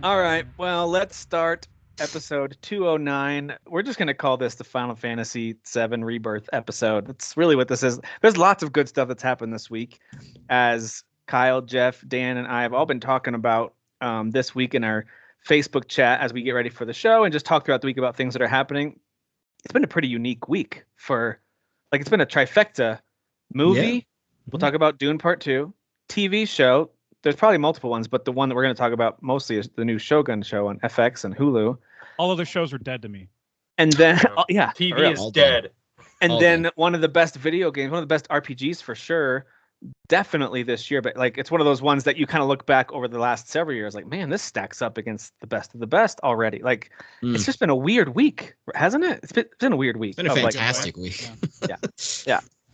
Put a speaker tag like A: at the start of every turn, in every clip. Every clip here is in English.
A: All right. Well, let's start episode 209. We're just going to call this the Final Fantasy VII Rebirth episode. That's really what this is. There's lots of good stuff that's happened this week. As Kyle, Jeff, Dan, and I have all been talking about this week in our Facebook chat as we get ready for the show and just talk throughout the week about things that are happening. It's been a pretty unique week it's been a trifecta movie. Yeah. We'll talk about Dune Part 2, TV show. There's probably multiple ones, but the one that we're going to talk about mostly is the new Shogun show on FX and Hulu.
B: All other shows are dead to me.
A: And then,
C: TV is dead.
A: And then one of the best video games, one of the best RPGs for sure, definitely this year. But like, it's one of those ones that you kind of look back over the last several years, like, man, this stacks up against the best of the best already. Like, it's just been a weird week, hasn't it? It's been a weird week.
D: It's been a fantastic week.
A: Yeah. It's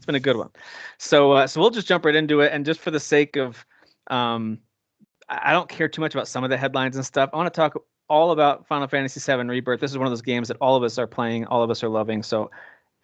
A: been a good one. So we'll just jump right into it. And just for the sake of, I don't care too much about some of the headlines and stuff. I want to talk all about Final Fantasy VII Rebirth. This is one of those games that all of us are playing, all of us are loving. So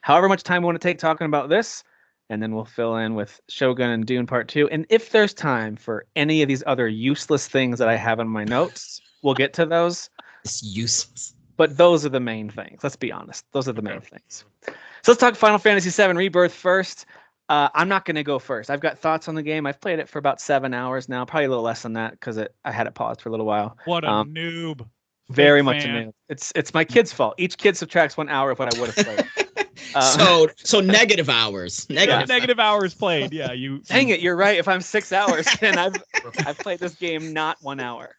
A: however much time we want to take talking about this, and then we'll fill in with Shogun and Dune Part 2. And if there's time for any of these other useless things that I have in my notes, we'll get to those.
D: It's useless.
A: But those are the main things. Let's be honest. Those are the main things. So let's talk Final Fantasy VII Rebirth first. I'm not going to go first. I've got thoughts on the game. I've played it for about 7 hours now, probably a little less than that because I had it paused for a little while.
B: What a noob.
A: Very much a noob. It's my kid's fault. Each kid subtracts 1 hour of what I would have played.
D: So negative hours.
B: Negative hours played. Yeah, you.
A: Dang it, you're right. If I'm 6 hours, then I've played this game not 1 hour.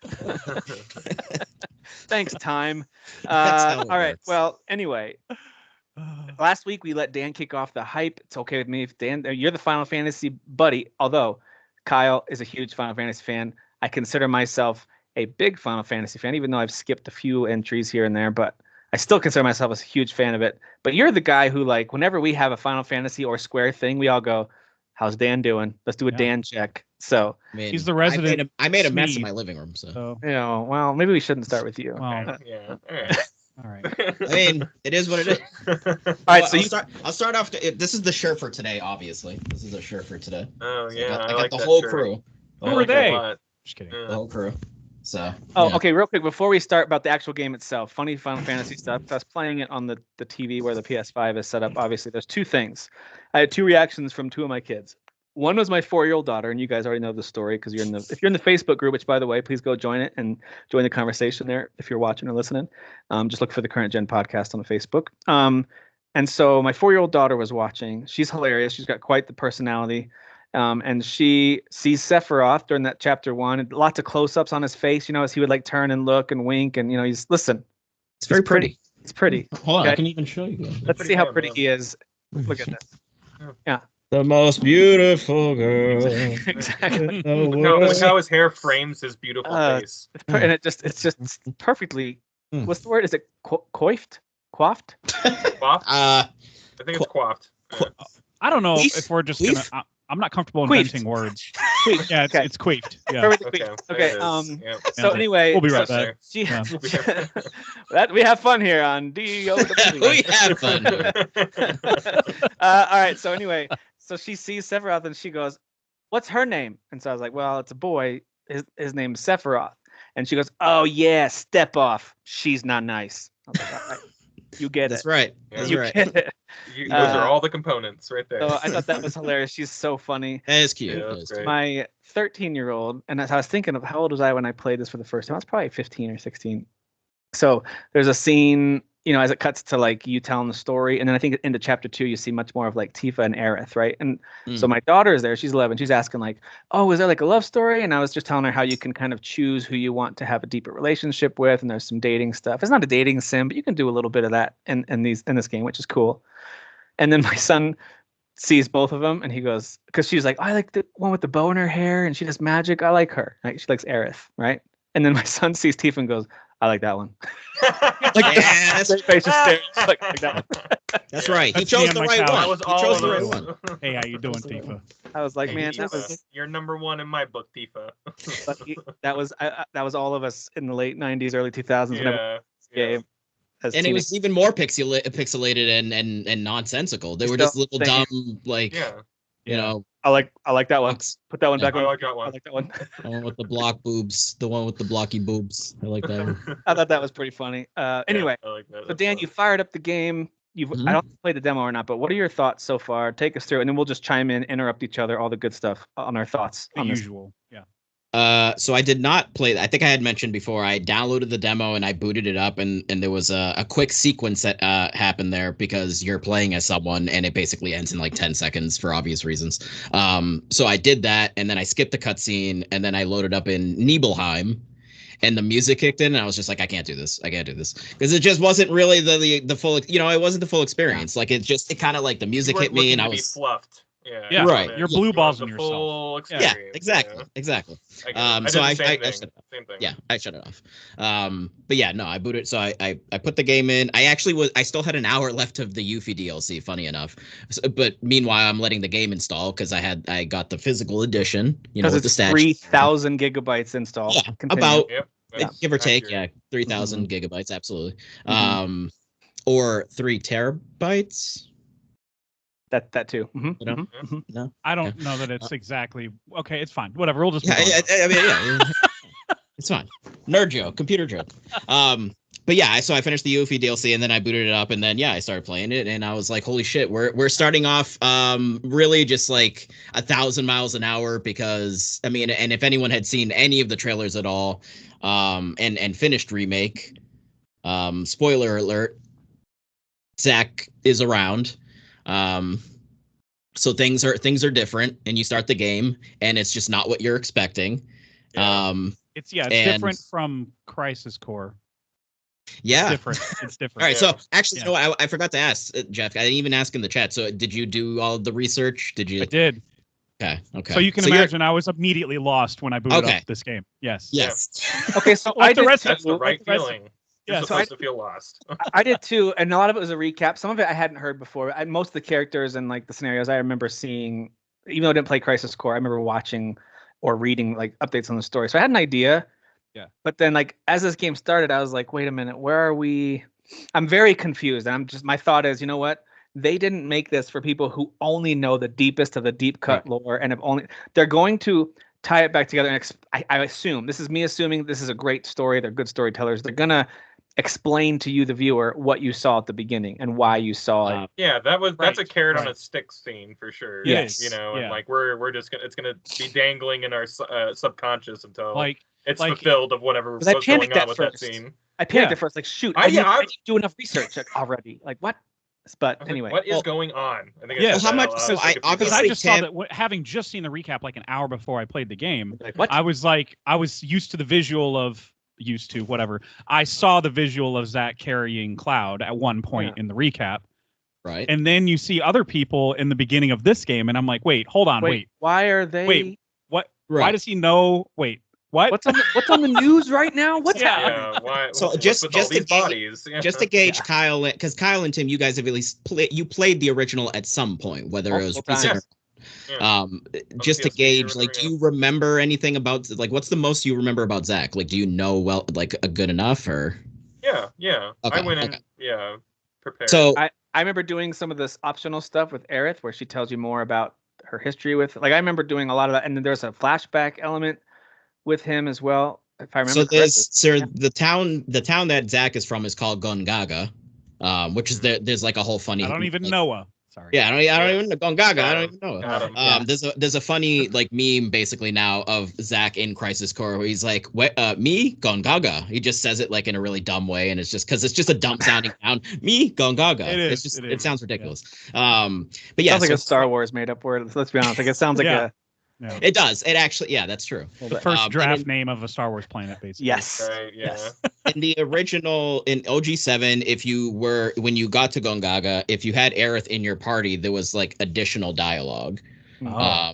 A: Thanks, time. All right. Well, anyway. Last week we let Dan kick off the hype. It's okay with me if Dan, you're the Final Fantasy buddy. Although Kyle is a huge Final Fantasy fan, I consider myself a big Final Fantasy fan, even though I've skipped a few entries here and there. But I still consider myself a huge fan of it. But you're the guy who, like, whenever we have a Final Fantasy or Square thing, we all go, "How's Dan doing? Let's do a Dan check." So
B: he's the resident.
D: I made a mess in my living room. So
A: well, maybe we shouldn't start with you.
B: Well,
C: Yeah.
B: all right.
D: I mean, it is what it is.
A: All right, so
D: I'll start off. This is the shirt for today, obviously. This is the shirt for today.
C: Oh, yeah.
D: I got the whole crew.
B: Who are they?
C: Just
B: kidding.
D: The whole crew. So.
A: Okay. Real quick before we start about the actual game itself, funny Final Fantasy stuff. I was playing it on the TV where the PS5 is set up. Obviously, there's two things. I had two reactions from two of my kids. One was my 4-year-old daughter, and you guys already know the story because if you're in the Facebook group, which by the way, please go join it and join the conversation there if you're watching or listening. Just look for the Current Gen podcast on the Facebook. And so my 4-year-old daughter was watching. She's hilarious. She's got quite the personality. And she sees Sephiroth during that chapter 1, and lots of close-ups on his face, as he would like turn and look and wink, and listen.
D: It's very pretty.
A: It's pretty.
D: Hold on, I can even show you.
A: Let's see how pretty he is. Look at this. Yeah.
D: The most beautiful girl.
A: Exactly.
C: Look how his hair frames his beautiful face.
A: And it's just perfectly. What's the word? Is it coiffed? Coiffed?
C: Coiffed? I think it's coiffed.
B: I don't know if we're just gonna. I'm not comfortable inventing words.
A: Queefed.
B: Yeah, it's queefed. Yeah.
A: Perfectly queefed. Okay. So anyway,
B: we'll be right back.
A: We have fun here on DOW.
D: We have fun.
A: All right. So anyway, so she sees Sephiroth and she goes, "What's her name?" And so I was like, "Well, it's a boy. His name's Sephiroth." And she goes, "Oh yeah, step off. She's not nice." I was like, "All right. You get
D: That's
A: it.
D: Right.
A: That's right. Get it.
C: Those are all the components right there.
A: So I thought that was hilarious. She's so funny.
D: That is cute.
C: Yeah, that's great.
A: My 13-year-old, and as I was thinking of how old was I when I played this for the first time, I was probably 15 or 16. So there's a scene, as it cuts to like you telling the story, and then I think into chapter 2 you see much more of like Tifa and Aerith, right? And so my daughter is there, she's 11, she's asking like, "Oh, is there like a love story?" And I was just telling her how you can kind of choose who you want to have a deeper relationship with, and there's some dating stuff. It's not a dating sim, but you can do a little bit of that in this game, which is cool. And then my son sees both of them, and he goes, because she's like, "I like the one with the bow in her hair, and she does magic. I like her." Like, she likes Aerith, right? And then my son sees Tifa and goes, "I like that one."
D: Like, yes.
A: Face just stares like that one.
D: That's right. He chose the right one.
C: Was
D: he chose the right one.
B: Hey, how you doing, Tifa?
A: I was like, man,
C: you're number one in my book, Tifa.
A: that was all of us in the late '90s, early 2000s.
C: Yeah.
A: Game.
D: And it was even more pixelated and nonsensical. They were just little dumb, like.
C: Yeah.
D: You know,
A: I like that one. Put that one back on.
C: I like that one.
A: I like that one.
D: The one with the block boobs, the one with the blocky boobs. I like that one.
A: I thought that was pretty funny. Anyway,
C: I like that.
A: so Dan, you fired up the game. I don't play the demo or not, but what are your thoughts so far? Take us through, and then we'll just chime in, interrupt each other, all the good stuff on our thoughts.
B: The usual, yeah.
D: So I did not play. I think I had mentioned before. I downloaded the demo and I booted it up, and there was a quick sequence that happened there because you're playing as someone, and it basically ends in like 10 seconds for obvious reasons. So I did that, and then I skipped the cutscene, and then I loaded up in Nibelheim. And the music kicked in, and I was just like, I can't do this because it just wasn't really the full. You know, it wasn't the full experience. Like it kind of like the music hit me, and I was
C: fluffed.
B: Yeah,
D: right.
B: You're blue balling
C: yourself.
D: Yeah, exactly. So I shut it off.
C: Same thing.
D: Yeah, I shut it off. But yeah, no, I booted. So I put the game in. I still had an hour left of the Yuffie DLC. Funny enough, but meanwhile, I'm letting the game install because I got the physical edition. You know, with the stats.
A: 3,000 gigabytes installed.
D: Yeah, about give or take. Yeah, 3,000 gigabytes. Absolutely. Or 3 terabytes.
A: That too.
D: No,
B: I don't know that it's exactly okay. It's fine. Whatever. We'll just.
D: I mean, it's fine. Nerd joke, computer joke. But yeah, so I finished the Yuffie DLC and then I booted it up and then I started playing it and I was like, holy shit, we're starting off really just like 1,000 miles an hour because I mean, and if anyone had seen any of the trailers at all, and finished Remake, spoiler alert, Zack is around. So things are different and you start the game and it's just not what you're expecting.
B: It's different from Crisis Core.
D: Yeah.
B: It's different.
D: All right. So actually, no, I forgot to ask Jeff. I didn't even ask in the chat. So did you do all the research? Did you?
B: I did.
D: Okay.
B: So you can imagine I was immediately lost when I booted up this game. Yes.
A: Okay. So
C: that's the right feeling. You're supposed to feel lost.
A: I did too, and a lot of it was a recap. Some of it I hadn't heard before. Most of the characters and like the scenarios I remember seeing, even though I didn't play Crisis Core, I remember watching or reading like updates on the story. So I had an idea.
B: Yeah.
A: But then like as this game started, I was like, wait a minute, where are we? I'm very confused. And my thought is, you know what? They didn't make this for people who only know the deepest of the deep cut lore and they're going to tie it back together. And I assume, this is me assuming this is a great story. They're good storytellers. They're going to explain to you, the viewer, what you saw at the beginning and why you saw it.
C: Yeah, that's a carrot on a stick scene for sure.
A: Yes.
C: You know, and like we're just it's gonna be dangling in our subconscious until it's fulfilled of whatever was going on with that scene.
A: I panicked at first, like shoot, I didn't do enough research already. Like what? But anyway,
C: what is going on? I think
D: how much? So I obviously
B: just saw that having just seen the recap like an hour before I played the game.
A: Like, what?
B: I was used to the visual of. I saw the visual of Zack carrying Cloud at one point in the recap.
D: Right.
B: And then you see other people in the beginning of this game, and I'm like, wait, hold on, wait.
A: Why are they?
B: Wait, what?
D: Right.
B: Why does he know? Wait, what?
A: What's on the news right now? What's happening?
C: Yeah, why?
D: So just to gauge Kyle, because Kyle and Tim, you guys have at least played the original at some point, whether it was recent. Just to gauge, like, do you remember anything about, like, what's the most you remember about Zack? Like, do you know a good enough or?
C: Yeah.
D: Okay,
C: I went in, prepared.
D: So
A: I remember doing some of this optional stuff with Aerith, where she tells you more about her history with. Like, I remember doing a lot of that, and then there's a flashback element with him as well, if I remember correctly.
D: The town that Zack is from is called Gongaga, which is there's like a whole funny.
B: I don't even know. Sorry.
D: Yeah, I don't even know Gongaga. I don't even know. There's a funny like meme basically now of Zack in Crisis Core where he's like, "What? Me Gongaga." He just says it like in a really dumb way, and it's just because it's just a dumb sounding sound. Me Gongaga. It sounds ridiculous.
A: Yeah.
D: But yeah,
A: sounds like a Star Wars made up word. Let's be honest. Like it sounds like a.
D: Yeah. It does. It actually, that's true.
B: The first draft name of a Star Wars planet, basically.
A: Yes.
C: Right, yeah.
A: Yes.
D: In the original, in OG7, when you got to Gongaga, if you had Aerith in your party, there was like additional dialogue.
B: Oh,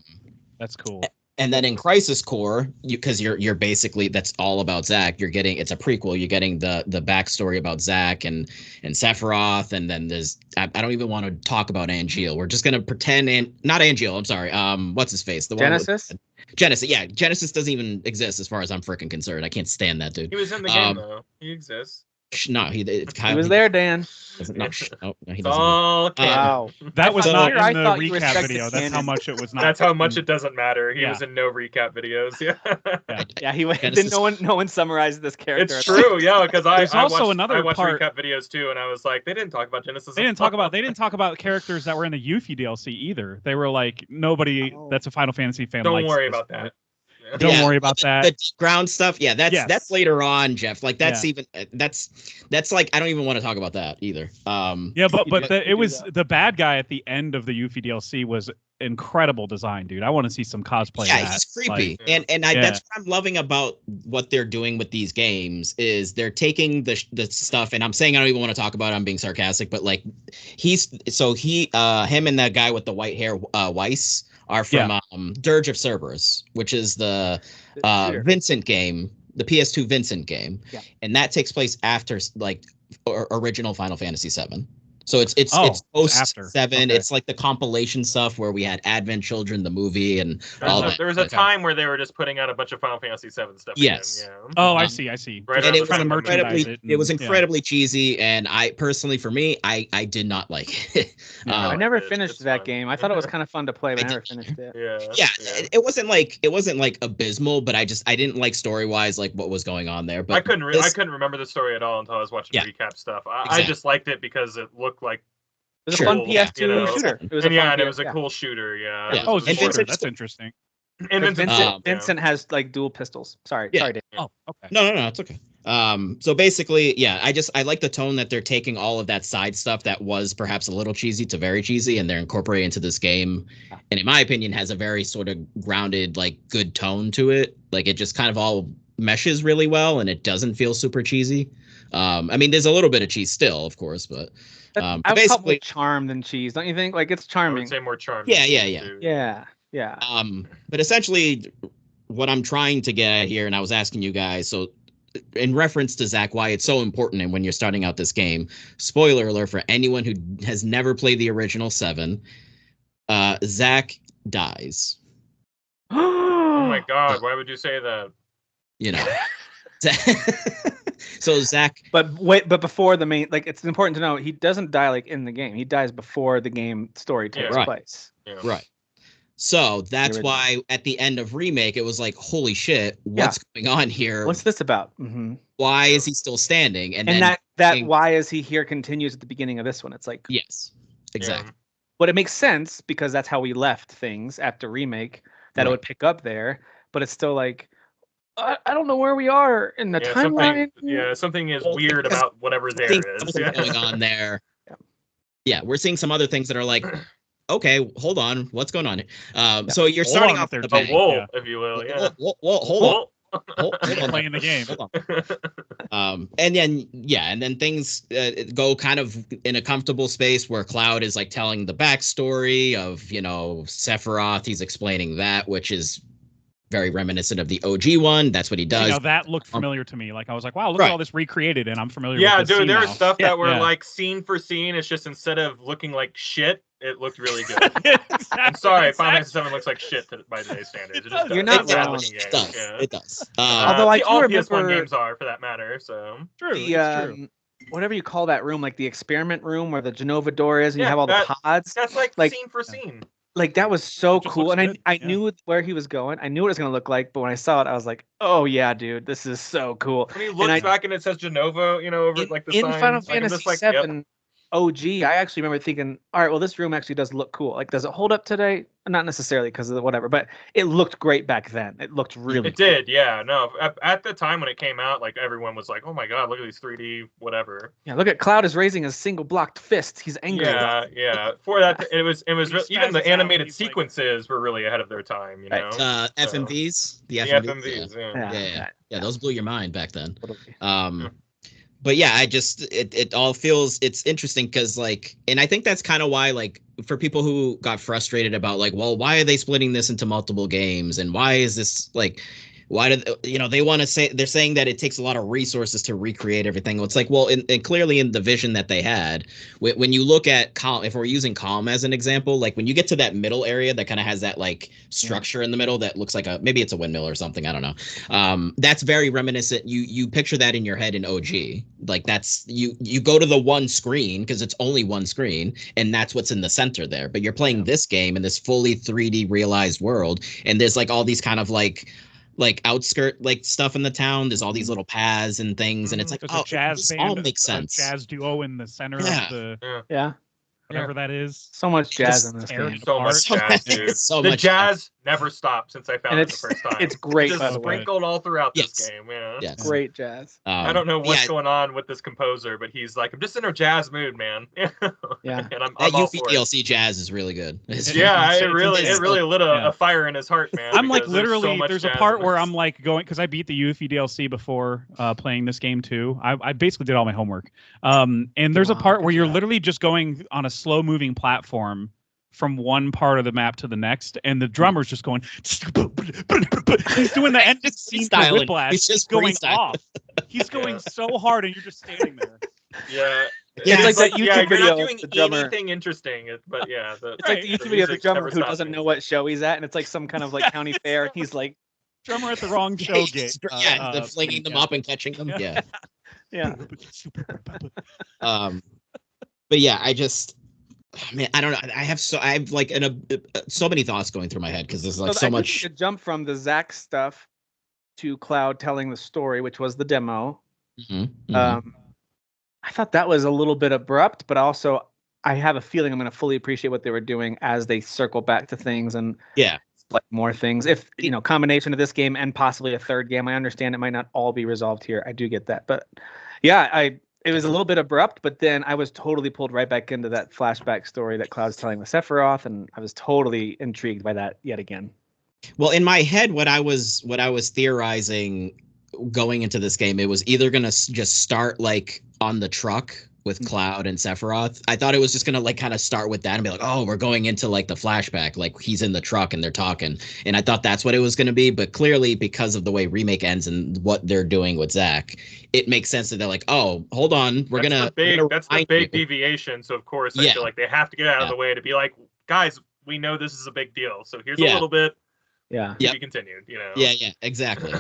B: that's cool.
D: And then in Crisis Core, because you're basically, that's all about Zack. It's a prequel. You're getting the backstory about Zack and Sephiroth, and then there's I don't even want to talk about Angeal. We're just gonna pretend not Angeal. I'm sorry. What's his face? The
A: Genesis.
D: Genesis. Yeah, Genesis doesn't even exist as far as I'm freaking concerned. I can't stand that dude.
C: He was in the game though. He exists.
D: No,
A: he was there, Dan.
D: No, he doesn't.
C: Oh,
A: wow.
B: That was not in the
A: thought
B: recap video. That's how much it was not.
C: That's how much it doesn't matter. He was in no recap videos.
A: Yeah. He didn't. No one summarized this character.
C: It's true, yeah. Because I watched
B: part,
C: recap videos too, and I was like, they didn't talk about Genesis.
B: They didn't talk about characters that were in the Yuffie DLC either. They were like, nobody that's a Final Fantasy fan.
C: Don't worry about that.
B: Don't worry about that.
D: The ground stuff, that's later on, Jeff. Like that's even that's like I don't even want to talk about that either.
B: It was the bad guy at the end of the Yuffie DLC was incredible design, dude. I want to see some cosplay.
D: Yeah, he's creepy, that's what I'm loving about what they're doing with these games is they're taking the stuff, and I'm saying I don't even want to talk about it. I'm being sarcastic, but like him and that guy with the white hair, Weiss, are from Dirge of Cerberus, which is the Vincent game, the PS2 Vincent game, and that takes place after like original Final Fantasy VII. So it's post 7. Okay. It's like the compilation stuff where we had Advent Children, the movie, and all that.
C: There was a time where they were just putting out a bunch of Final Fantasy VII stuff.
D: Yes.
C: Again, yeah.
B: Oh, I see.
C: Right,
D: and it was incredibly cheesy, and I personally, for me, I did not like it.
A: I never finished that game. I thought it was kind of fun to play, but I never finished it.
C: Yeah.
D: It wasn't like abysmal, but I didn't like story wise like what was going on there. But
C: I couldn't remember the story at all until I was watching recap stuff. I just liked it because it looked like
A: it was a fun PS2 shooter.
C: It was a cool shooter. Yeah.
B: Oh, that's interesting.
C: And
A: Vincent has like dual pistols. Sorry, Dave.
B: Oh, okay.
D: No, it's okay. So basically, I like the tone that they're taking all of that side stuff that was perhaps a little cheesy to very cheesy, and they're incorporating into this game. And in my opinion, has a very sort of grounded, like good tone to it. Like it just kind of all meshes really well, and it doesn't feel super cheesy. I mean, there's a little bit of cheese still, of course, but
A: basically charm than cheese, don't you think? Like it's charming.
C: I would say more charming.
A: Yeah.
D: But essentially, what I'm trying to get at here, and I was asking you guys, so in reference to Zach, why it's so important, and when you're starting out this game, spoiler alert for anyone who has never played the original 7, Zach dies.
C: Oh my God! Why would you say that?
D: You know. So Zach,
A: but before the main, like it's important to know he doesn't die like in the game. He dies before the game story takes place.
C: Yeah.
D: Right. So that's why at the end of Remake, it was like, holy shit, what's going on here?
A: What's this about? Mm-hmm.
D: Why is he still standing? And
A: then that why is he here continues at the beginning of this one. It's like
D: yes, exactly.
A: But it makes sense because that's how we left things after Remake. That it would pick up there, but it's still like. I don't know where we are in the timeline.
C: Something is weird about whatever there is
D: going on there. Yeah, we're seeing some other things that are like, okay, hold on, what's going on here? So you're starting off with
C: a wall, if you will. Yeah.
D: Hold on.
B: Playing the game.
D: And then things go kind of in a comfortable space where Cloud is like telling the backstory of Sephiroth. He's explaining that, which is very reminiscent of the OG one. That's what he does.
B: That looked familiar to me. Like I was like, wow, look at all this recreated, and I'm familiar with this.
C: Yeah, dude, there
B: was
C: stuff that were like scene for scene. It's just instead of looking like shit, it looked really good.
B: Exactly,
C: I'm sorry, Final Fantasy VII looks like shit by today's standards.
A: You're not wrong.
D: It does.
A: Although I
C: all PS1 games are, for that matter. So
B: true.
A: Whatever you call that room, like the experiment room where the Genova door is, and you have all the pods.
C: That's like scene for scene.
A: Like that was so cool, and I knew where he was going. I knew what it was gonna look like, but when I saw it, I was like, "Oh yeah, dude, this is so cool."
C: When he looks back and it says Genova, over like the sign.
A: In Final Fantasy VII OG, I actually remember thinking, "All right, well, this room actually does look cool. Like, does it hold up today? Not necessarily because of whatever, but it looked great back then. It looked really.
C: It did, yeah. No, at the time when it came out, like everyone was like, "Oh my god, look at these 3D whatever."
A: Yeah, look at Cloud is raising his single blocked fist. He's angry.
C: Yeah. For that, it was even the animated sequences were really ahead of their time. You know,
D: FMVs, the
C: FMVs,
D: yeah, those blew your mind back then. But yeah, it all feels, it's interesting because and I think that's kind of why for people who got frustrated about well, why are they splitting this into multiple games and why is this Why do they want to say, they're saying that it takes a lot of resources to recreate everything. It's like, well, and clearly in the vision that they had, when you look at Calm, if we're using Calm as an example, like when you get to that middle area that kind of has that like structure in the middle that looks like maybe it's a windmill or something, I don't know. That's very reminiscent. You picture that in your head in OG. Like that's you go to the one screen because it's only one screen, and that's what's in the center there. But you're playing this game in this fully 3D realized world, and there's like all these kind of like outskirt like stuff in the town. There's all these little paths and things, and it's like,
B: a jazz
D: this
B: band,
D: all makes sense.
B: Jazz duo in the center of the whatever that is.
A: So much jazz in this game.
C: So much jazz, dude. The jazz never stopped since I found it the first time.
A: It's great,
C: just
A: by the way.
C: sprinkled all throughout this game. Yeah.
D: Yes.
A: Great jazz.
C: I don't know what's going on with this composer, but he's like, I'm just in a jazz mood, man.
A: Yeah.
C: And I'm
D: that
C: all
D: Yuffie
C: for
D: DLC jazz is really good.
C: It really lit a fire in his heart, man.
B: I'm like literally, there's a part where I'm like going, because I beat the Yuffie DLC before playing this game too. I basically did all my homework. And there's a part where you're literally just going on a slow moving platform from one part of the map to the next, and the drummer's just going. He's doing the end scene for Whiplash. He's just going off. He's going so hard, and you're just standing there.
C: Yeah.
A: It's like that YouTube video.
C: You're not doing anything interesting, but yeah.
A: It's like the YouTube video of the drummer who doesn't know what show he's at, and it's like some kind of like county fair, and he's like
B: drummer at the wrong show gig.
D: They're flinging them up and catching them. Yeah.
A: Yeah.
D: But yeah, I just. Man, I don't know. I have so many thoughts going through my head because there's like so much.
A: A jump from the Zack stuff to Cloud telling the story, which was the demo. I thought that was a little bit abrupt, but also I have a feeling I'm going to fully appreciate what they were doing as they circle back to things and like more things. If combination of this game and possibly a third game, I understand it might not all be resolved here. I do get that, but yeah, it was a little bit abrupt, but then I was totally pulled right back into that flashback story that Cloud's telling with Sephiroth, and I was totally intrigued by that yet again.
D: Well, in my head, what I was theorizing going into this game, it was either going to just start like on the truck with Cloud and Sephiroth. I thought it was just going to like kind of start with that and be like, oh, we're going into like the flashback, like he's in the truck and they're talking. And I thought that's what it was going to be. But clearly, because of the way Remake ends and what they're doing with Zack, it makes sense that they're like, oh, hold on, that's
C: the big deviation. So of course, I feel like they have to get out of the way to be like, guys, we know this is a big deal. So here's a little bit.
A: Yeah.
C: To be continued,
D: Yeah, exactly.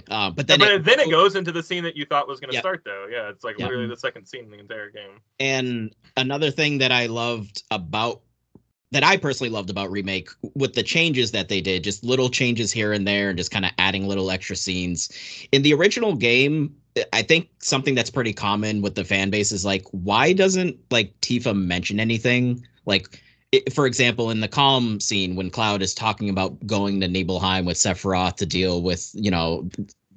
D: But then
C: it goes into the scene that you thought was going to start, though. Yeah, it's like literally the second scene in the entire game.
D: And another thing that I personally loved about Remake, with the changes that they did, just little changes here and there, and just kind of adding little extra scenes. In the original game, I think something that's pretty common with the fan base is like, why doesn't like Tifa mention anything? Like, for example, in the Calm scene, when Cloud is talking about going to Nibelheim with Sephiroth to deal with,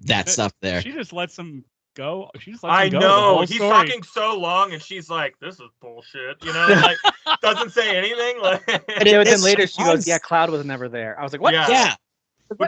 D: that stuff there.
B: She just lets him go.
C: I know. He's talking so long, and she's like, this is bullshit. Like, doesn't say anything. Like,
A: and then later she goes, yeah, Cloud was never there. I was like, what?
D: Yeah.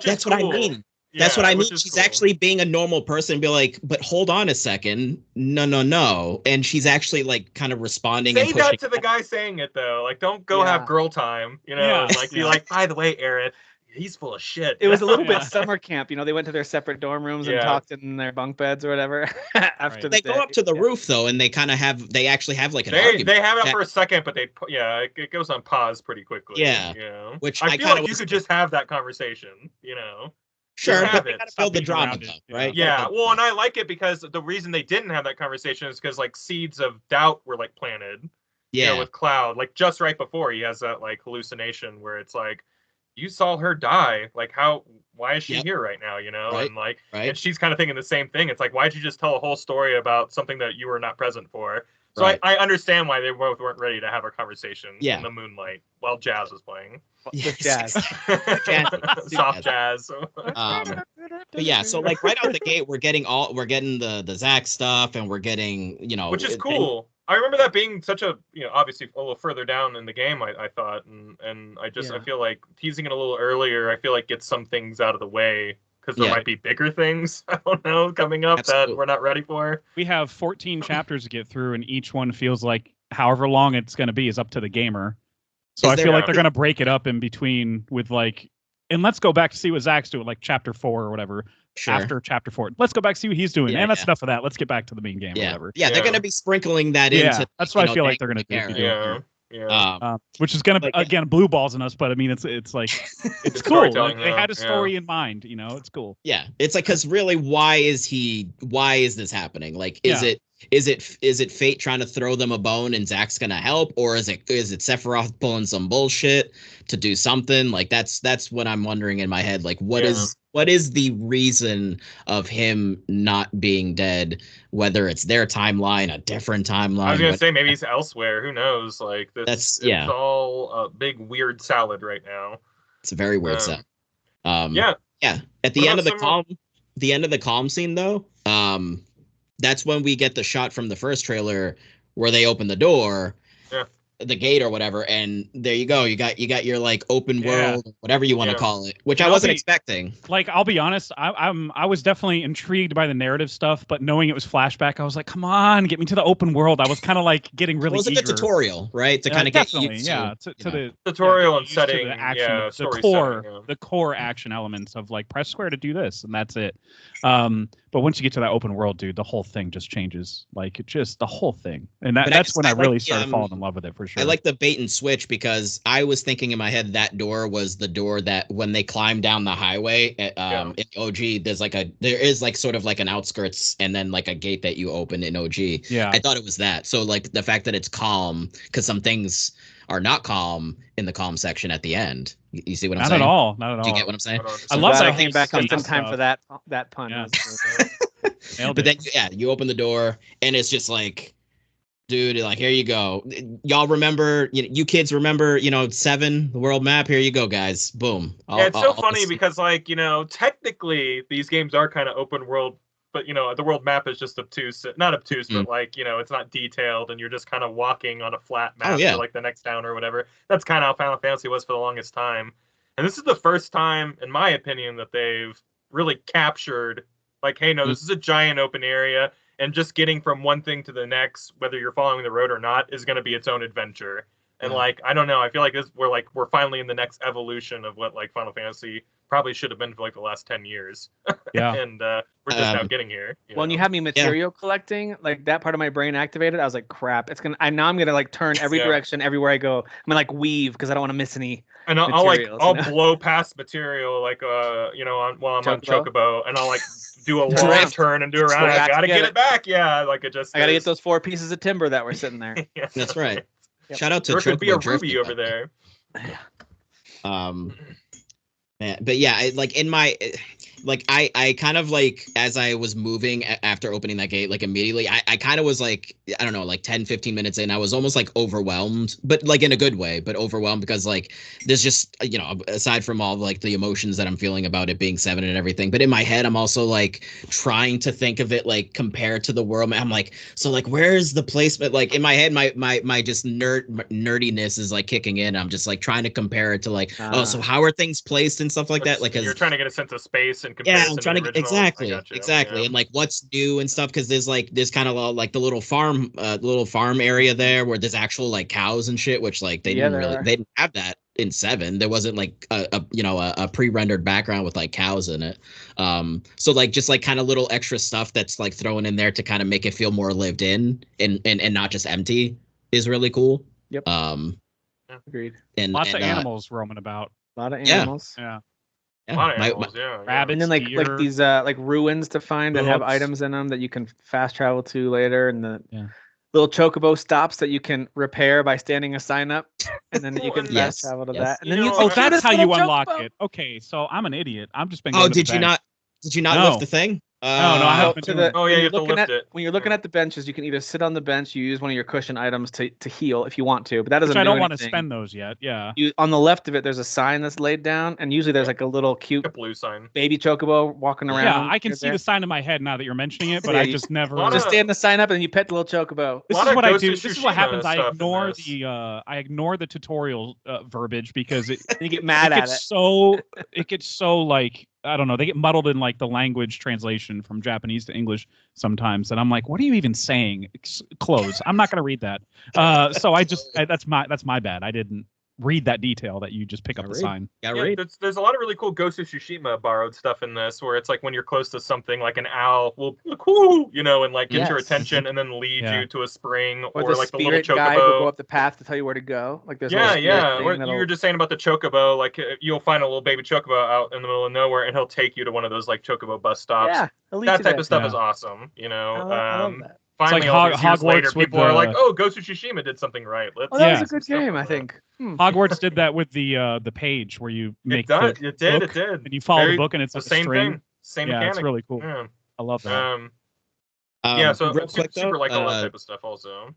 D: That's what I mean. That's what I mean. She's actually being a normal person and be like, but hold on a second. No. And she's actually like kind of responding.
C: Say that to the guy saying it though. Like, don't go have girl time, and like be like, by the way, Aaron, he's full of shit.
A: It was a little bit summer camp. They went to their separate dorm rooms and talked in their bunk beds or whatever. After
D: they go up to the roof though, and they kind of actually have like an argument.
C: They have it for a second, but it goes on pause pretty quickly.
D: Yeah. Which
C: I feel like you could just have that conversation,
D: Sure, but they gotta build the drama, right?
C: Yeah, well, and I like it because the reason they didn't have that conversation is because like seeds of doubt were like planted. With Cloud, like just right before he has that like hallucination where it's like, you saw her die, like why is she here right now?
D: Right.
C: And like, and she's kind of thinking the same thing. It's like, why'd you just tell a whole story about something that you were not present for? So I understand why they both weren't ready to have a conversation in the moonlight while Jazz was playing.
A: Jazz.
C: Soft jazz.
D: But yeah, so like right out the gate, we're getting the Zack stuff, and we're getting
C: which is cool. I remember that being such a obviously a little further down in the game. I thought, and I feel like teasing it a little earlier. I feel like gets some things out of the way. Because there might be bigger things, I don't know, coming up that we're not ready for.
B: We have 14 chapters to get through, and each one feels like however long it's going to be is up to the gamer. So I feel like they're going to break it up in between with like and let's go back to see what Zach's doing, like chapter 4 or whatever.
D: Sure.
B: After chapter 4, let's go back see what he's doing, and that's enough of that. Let's get back to the main game, or whatever.
D: Yeah, they're gonna be sprinkling that into.
B: That's what I feel like they're gonna do. Which is gonna again blue balls in us, but I mean it's like it's cool. Like, they had a story in mind, it's cool.
D: Yeah, it's like, because really, why is this happening? Like, is it fate trying to throw them a bone and Zach's gonna help, or is it Sephiroth pulling some bullshit to do something? Like that's what I'm wondering in my head. Like what is the reason of him not being dead? Whether it's their timeline, a different timeline.
C: I was gonna say maybe he's elsewhere. Who knows? Like it's all a big weird salad right now.
D: It's a very weird salad.
C: Yeah.
D: At the end of the calm scene, though, that's when we get the shot from the first trailer where they open the door. Yeah. The gate or whatever, and there you go. You got your like open world, whatever you want to call it, which I wasn't expecting.
B: Like, I'll be honest, I was definitely intrigued by the narrative stuff, but knowing it was flashback, I was like, come on, get me to the open world. I was kind of like getting really.
D: It was a good tutorial, right? To kind of get you
B: to the
C: tutorial and setting
B: the action, the core action elements of like press square to do this, and that's it. But once you get to that open world, dude, the whole thing just changes. Like, the whole thing, and that's when I really started falling in love with it for sure.
D: I like the bait and switch, because I was thinking in my head that door was the door that when they climb down the highway in OG, there is sort of like an outskirts and then like a gate that you open in OG.
B: Yeah,
D: I thought it was that. So like the fact that it's calm, because some things are not calm in the calm section at the end. You see what I'm saying?
B: Not at all.
D: Do you get what I'm saying?
B: I love that. I
A: came back on time for that pun.
B: Yeah.
D: But then you open the door and it's just like, dude, like, here you go. Y'all remember, you kids remember, 7, the world map? Here you go, guys. Boom.
C: It's so funny because, like, technically these games are kind of open world, but, the world map is just obtuse. Not obtuse, but, like, it's not detailed, and you're just kind of walking on a flat map to, like, the next town or whatever. That's kind of how Final Fantasy was for the longest time. And this is the first time, in my opinion, that they've really captured, like, hey, no, this is a giant open area, and just getting from one thing to the next, whether you're following the road or not, is going to be its own adventure. And like, I don't know, I feel like we're finally in the next evolution of what like Final Fantasy probably should have been for like the last 10 years.
B: Yeah.
C: And we're just now getting here.
A: When you have me material collecting, like that part of my brain activated, I was like, crap, I'm gonna like turn every direction everywhere I go. I'm gonna like weave because I don't want to miss any.
C: And I'll blow past material like while I'm on Chocobo, and I'll like do a long turn and do around. I gotta get it back. Yeah, like it just.
A: I gotta get those 4 pieces of timber that were sitting there.
D: That's right. Yep. Shout out to
C: there could be a Ruby over there.
D: Man, but yeah, I kind of like, as I was moving after opening that gate, like immediately, I kind of was like, I don't know, like 10, 15 minutes in, I was almost like overwhelmed, but like in a good way, but overwhelmed because like there's just, aside from all like the emotions that I'm feeling about it being 7 and everything, but in my head, I'm also like trying to think of it like compared to the world. I'm like, so like, where's the placement? Like in my head, my just nerdiness is like kicking in. I'm just like trying to compare it to like, so how are things placed and stuff like that? Like,
C: you're trying to get a sense of space and comparison.
D: Yeah, I'm trying to exactly, and like what's new and stuff, because there's kind of like the little farm area there where there's actual like cows and shit, which like they didn't have that in 7. There wasn't like a pre-rendered background with like cows in it. So like just like kind of little extra stuff that's like thrown in there to kind of make it feel more lived in and not just empty is really cool.
A: Yep. Agreed.
B: And lots of animals roaming about.
A: A lot of animals.
B: Yeah.
C: A lot of animals,
B: rabbits,
A: and then like these like ruins to find that have items in them that you can fast travel to later, and the little chocobo stops that you can repair by standing a sign up, and then you can fast travel to that. And then
B: that's how you unlock it. Okay, so I'm an idiot. I'm just been.
D: Did you not lift the thing?
B: No, I haven't.
C: You have to lift it.
A: When you're looking at the benches, you can either sit on the bench, you use one of your cushion items to heal if you want to, but that doesn't.
B: I don't want to spend those yet. Yeah.
A: On the left of it, there's a sign that's laid down, and usually there's like a little cute
C: blue sign,
A: baby chocobo walking around.
B: Yeah, I can see the sign in my head now that you're mentioning it, but I just never.
A: Just stand the sign up and you pet the little chocobo.
B: This is what I do. This is what happens. I ignore the tutorial verbiage because
A: you get mad at it.
B: It gets so like. I don't know. They get muddled in like the language translation from Japanese to English sometimes, and I'm like, "What are you even saying?" Close. I'm not going to read that. So that's my bad. I didn't read that detail that you just pick up the sign.
C: There's a lot of really cool Ghost of Tsushima borrowed stuff in this, where it's like when you're close to something, like an owl will look, woo, and like get your attention and then lead you to a spring, or like the little chocobo
A: guide will go up the path to tell you where to go. Like there's
C: What you were just saying about the chocobo, like you'll find a little baby chocobo out in the middle of nowhere, and he'll take you to one of those like chocobo bus stops.
A: Yeah,
C: that type of stuff is awesome.
A: I love that.
C: Finally,
B: like
C: all these years later, people are like, "Oh, Ghost of Tsushima did something right."
A: That was a good game, I think.
B: Hogwarts did that with the page where you make
C: it did,
B: and you follow the book, and it's
C: the
B: like
C: same
B: a string.
C: thing, same mechanic.
B: It's really cool. Yeah. I love that.
C: So
D: real quick,
C: super like all that type of stuff also.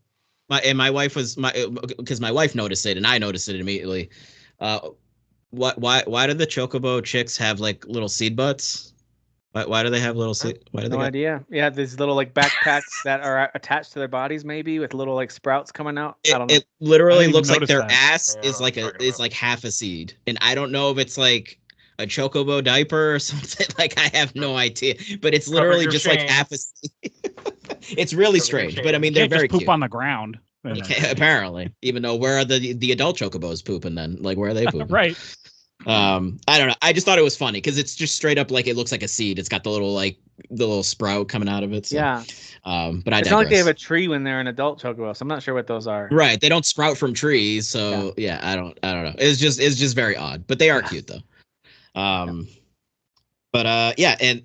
D: My wife was because my wife noticed it and I noticed it immediately. Why do the chocobo chicks have like little seed butts? Why do they have little seed?
A: No idea. Yeah, these little like backpacks that are attached to their bodies, maybe with little like sprouts coming out. I don't know.
D: It literally looks like their
B: that.
D: ass is like half a seed, and I don't know if it's like a chocobo diaper or something. Like I have no idea, but it's literally just like half a seed. It's really strange, but I mean they're very
B: just poop
D: cute.
B: on the ground.
D: Apparently, even though where are the adult chocobos pooping then? Like where are they pooping?
B: Right.
D: I don't know. I just thought it was funny because it's just straight up like it looks like a seed. It's got the little sprout coming out of it. So,
A: yeah.
D: But
A: it's not like they have a tree when they're an adult chocobo, so I'm not sure what those are.
D: Right. They don't sprout from trees, so yeah I don't know. It's just very odd, but they are cute though. But and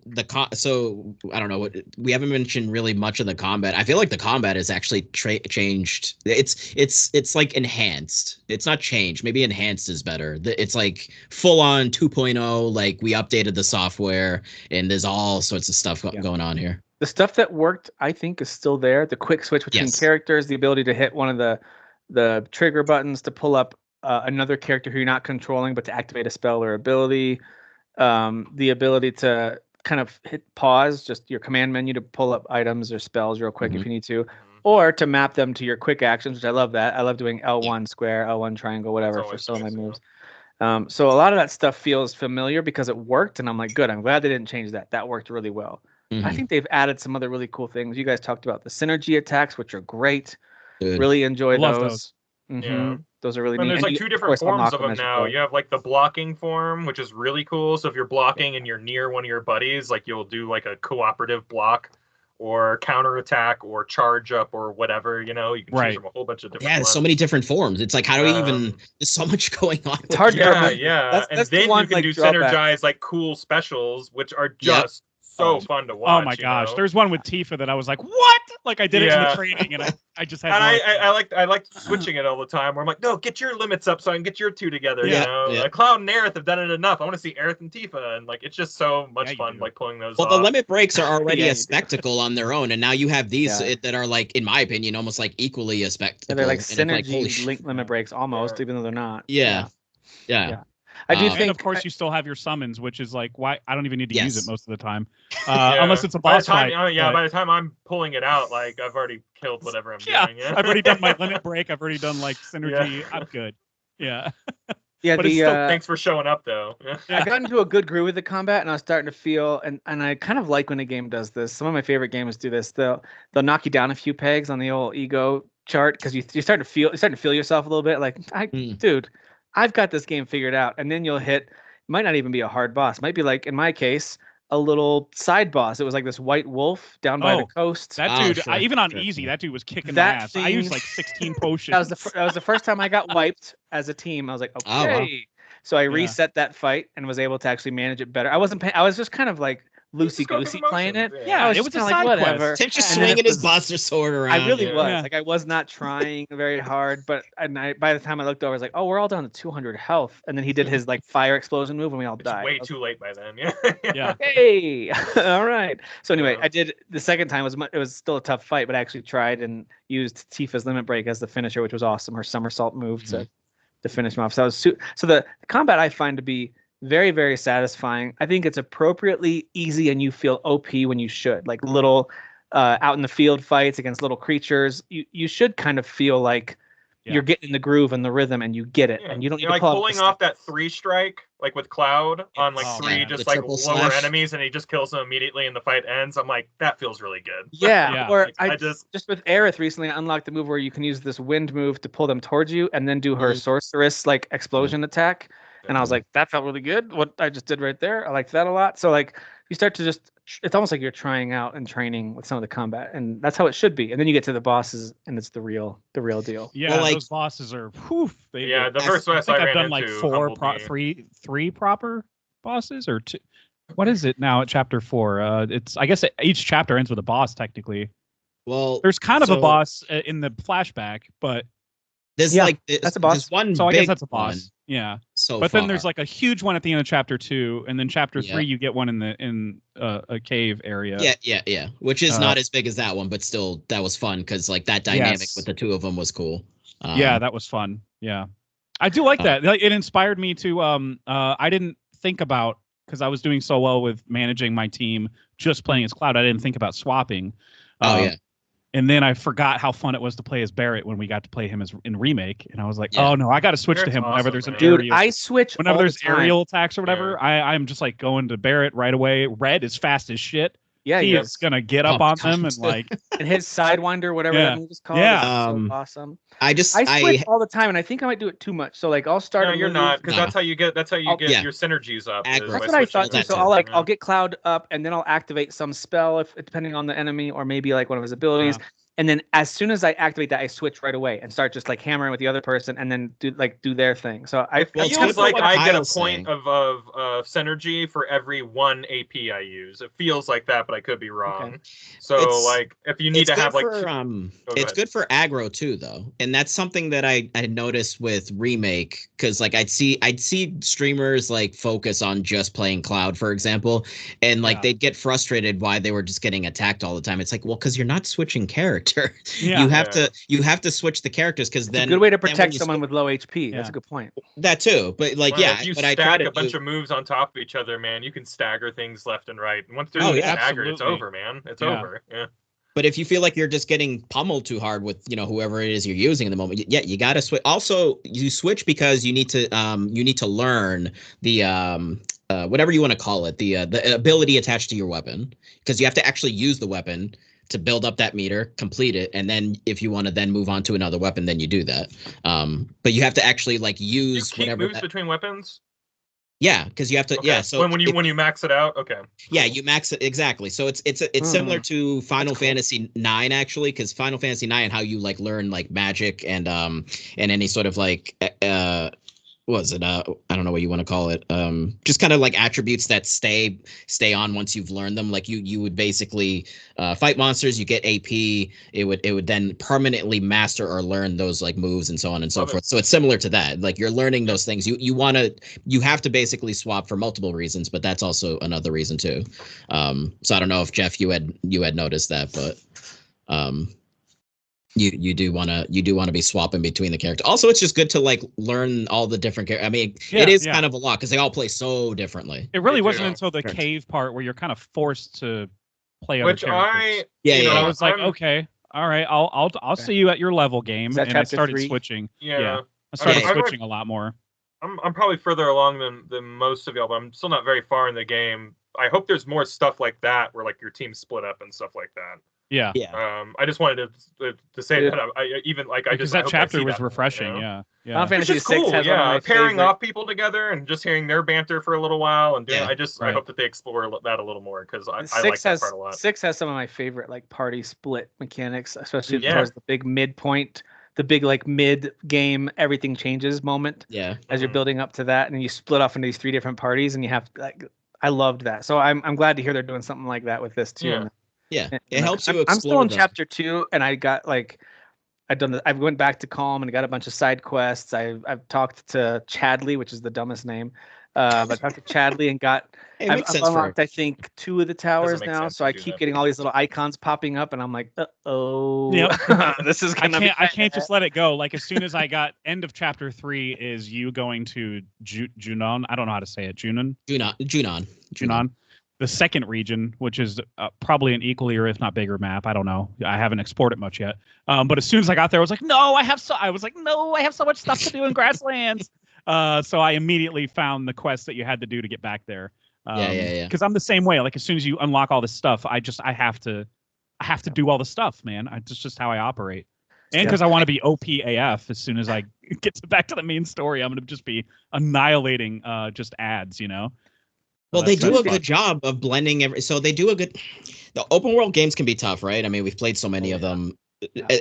D: so I don't know what we haven't mentioned really much of the combat. I feel like the combat is actually changed. It's like enhanced. It's not changed. Maybe enhanced is better. It's like full on 2.0. Like we updated the software and there's all sorts of stuff going on here.
A: The stuff that worked, I think, is still there. The quick switch between characters, the ability to hit one of the trigger buttons to pull up another character who you're not controlling, but to activate a spell or ability. The ability to kind of hit pause, just your command menu to pull up items or spells real quick if you need to, or to map them to your quick actions, which I love that. I love doing L1 square, L1 triangle, whatever for some of my moves. So a lot of that stuff feels familiar because it worked, and I'm like, good, I'm glad they didn't change that. That worked really well. I think they've added some other really cool things. You guys talked about the synergy attacks, which are great.
D: Good.
A: Really enjoy
B: Love
A: those.
C: Yeah.
A: Those are really
C: and
A: neat.
C: there's like two different forms of them now. You have like the blocking form, which is really cool. So if you're blocking and you're near one of your buddies, like you'll do like a cooperative block or counterattack or charge up or whatever, you can choose from a whole bunch of different
D: there's so many different forms. It's like, how do we even, there's so much going on.
A: It's hard to remember.
C: Yeah. And then you can do synergize like cool specials, which are just so fun to watch.
B: Oh my gosh. There's one with Tifa that I was like, what? Like I did it in the training and I just had
C: I like switching it all the time where I'm like, no, get your limits up so I can get your two together. Like Cloud and Aerith have done it enough. I want to see Aerith and Tifa, and like it's just so much fun like pulling those off.
D: The limit breaks are already a spectacle on their own, and now you have these that are like, in my opinion, almost like equally a spectacle.
A: They're like synergy link limit breaks almost, even though they're not.
D: Yeah.
A: I do think,
B: and of course, you still have your summons, which is like, why I don't even need to use it most of the time, unless it's a boss fight.
C: By the time I'm pulling it out, like I've already killed whatever I'm doing. Yeah,
B: I've already done my limit break. I've already done like synergy. I'm good. Yeah.
A: Yeah,
C: but thanks for showing up though.
A: I got into a good groove with the combat, and I was starting to feel, and I kind of like when a game does this. Some of my favorite games do this. They'll knock you down a few pegs on the old ego chart because you're starting to feel yourself a little bit. Like, dude, I've got this game figured out. And then you'll hit, might not even be a hard boss. Might be like, in my case, a little side boss. It was like this white wolf down by the coast.
B: That dude, even on easy, that dude was kicking that ass. I used like 16 potions.
A: That was the first time I got wiped as a team. I was like, okay. Oh, wow. So I reset that fight and was able to actually manage it better. I was just kind of like loosey-goosey playing it.
B: Yeah, it was a side
A: whatever.
D: Tim just swinging his Buster Sword around.
A: I really was. Like, I was not trying very hard, but by the time I looked over, I was like, oh, we're all down to 200 health. And then he did his like fire explosion move and we all died.
C: Way too late by then.
B: Yeah.
A: Hey, all right. So anyway, I did the second time. It was still a tough fight, but I actually tried and used Tifa's limit break as the finisher, which was awesome. Her somersault move to finish him off. So the combat I find to be very, very satisfying. I think it's appropriately easy and you feel OP when you should. Like little out in the field fights against little creatures, you should kind of feel like you're getting the groove and the rhythm, and you get it, and you don't need to
C: like
A: pull
C: pulling off that 3-strike, like with Cloud on like 3 just like lower
D: slash
C: enemies, and he just kills them immediately, and the fight ends. I'm like, that feels really good.
A: Yeah. Or
C: like,
A: I just with Aerith recently, I unlocked the move where you can use this wind move to pull them towards you, and then do her sorceress like explosion attack. And I was like, that felt really good. What I just did right there, I liked that a lot. So like, you start to just, it's almost like you're trying out and training with some of the combat, and that's how it should be. And then you get to the bosses, and it's the real deal.
B: Yeah,
D: well, like,
B: those bosses are. Whew,
C: the first boss
B: I think
C: I
B: I've
C: ran
B: done like
C: into
B: three proper bosses or two. What is it now at chapter 4? It's I guess each chapter ends with a boss technically.
D: Well,
B: there's kind of a boss in the flashback, but
D: there's
A: that's a boss.
D: There's one.
B: So I guess that's a boss.
D: One.
B: Yeah.
D: So,
B: but then there's like a huge one at the end of chapter 2, and then chapter 3 you get one in a cave area.
D: Yeah. Which is not as big as that one, but still that was fun because like that dynamic with the two of them was cool.
B: Yeah, that was fun. Yeah, I do like that. It inspired me to. I didn't think about, because I was doing so well with managing my team, just playing as Cloud. I didn't think about swapping. And then I forgot how fun it was to play as Barrett when we got to play him in Remake, and I was like, oh no, I got to switch to him whenever there's an aerial.
A: I switch
B: whenever there's aerial attacks or whatever. I'm just like going to Barrett right away. Red is fast as shit. Yeah, he is gonna get up on them and like
A: and his sidewinder, whatever that move is called.
B: Yeah,
A: is so awesome.
D: I
A: switch all the time, and I think I might do it too much. So like I'll start.
C: No, you're not, because that's how you get your synergies up.
A: That's what I thought too. So I'll get Cloud up, and then I'll activate some spell if depending on the enemy, or maybe like one of his abilities. Yeah. And then as soon as I activate that, I switch right away and start just like hammering with the other person, and then do their thing. So I
C: feels like I get a point of synergy for every 1 AP I use. It feels like that, but I could be wrong. Okay. So like if you need to have like
D: it's good for aggro too, though, and that's something that I noticed with Remake, because like I'd see streamers like focus on just playing Cloud, for example, and like they'd get frustrated why they were just getting attacked all the time. It's like, well, because you're not switching character. Yeah. You have to switch the characters, because then
A: a good way to protect someone with low HP. That's a good point.
D: That too, but like
C: if you stack a bunch of moves on top of each other, man, you can stagger things left and right. And once they're staggered, it's over, man. It's over. Yeah.
D: But if you feel like you're just getting pummeled too hard with whoever it is you're using at the moment, you got to switch. Also, you switch because you need to learn the whatever you want to call it, the ability attached to your weapon, because you have to actually use the weapon to build up that meter, complete it, and then if you want to then move on to another weapon, then you do that. But you have to actually like use whatever
C: moves between weapons.
D: Yeah, because you have to. Okay. Yeah, so
C: when you max it out, okay.
D: Yeah, you max it exactly. So it's similar to Final Fantasy IX, actually, because Final Fantasy IX, how you like learn like magic and any sort of like what was it? I don't know what you want to call it. Just kind of like attributes that stay on once you've learned them. Like you would basically fight monsters, you get AP. It would then permanently master or learn those like moves and so on and so forth. So it's similar to that. Like you're learning those things. You have to basically swap for multiple reasons, but that's also another reason too. So I don't know if Jeff you had noticed that, but You do want to be swapping between the characters. Also, it's just good to like learn all the different characters. I mean, it is kind of a lot because they all play so differently.
B: It really wasn't until the cave part where you're kind of forced to play other characters.
C: I
B: was like, okay, all right, I'll see you at your level, game, and I started switching. I started switching a lot more.
C: I'm probably further along than most of y'all, but I'm still not very far in the game. I hope there's more stuff like that where like your team split up and stuff like that.
B: Yeah.
C: I just wanted to say that
B: because that chapter was refreshing. Yeah.
A: Final Fantasy VI has
C: pairing off people together and just hearing their banter for a little while and doing. I hope that they explore that a little more because I like that part a lot.
A: 6 has some of my favorite like party split mechanics, especially towards the big midpoint, the big like mid game everything changes moment.
D: Yeah.
A: As you're building up to that, and then you split off into these 3 different parties, and you have like I loved that. So I'm glad to hear they're doing something like that with this too.
C: Yeah.
D: Yeah, it helps you explore.
A: I'm still in chapter 2, and I got like, I went back to Calm and got a bunch of side quests. I've talked to Chadley, which is the dumbest name. I talked to Chadley and got. I've unlocked, I think, 2 of the towers now, so I keep getting all these little icons popping up, and I'm like, this is gonna.
B: I can't just let it go. Like as soon as I got end of chapter 3 is you going to Junon. I don't know how to say it. Junon. the second region, which is probably an equally or if not bigger map. I don't know. I haven't exported much yet. But as soon as I got there, I was like, no, I have so much stuff to do in Grasslands. So I immediately found the quest that you had to do to get back there. Because I'm the same way. Like as soon as you unlock all this stuff, I have to do all the stuff, man. It's just how I operate. And because I want to be OP AF as soon as I get back to the main story, I'm going to just be annihilating just ads, you know?
D: Well, they do a good job of blending the open world games can be tough, right? I mean, we've played so many of them.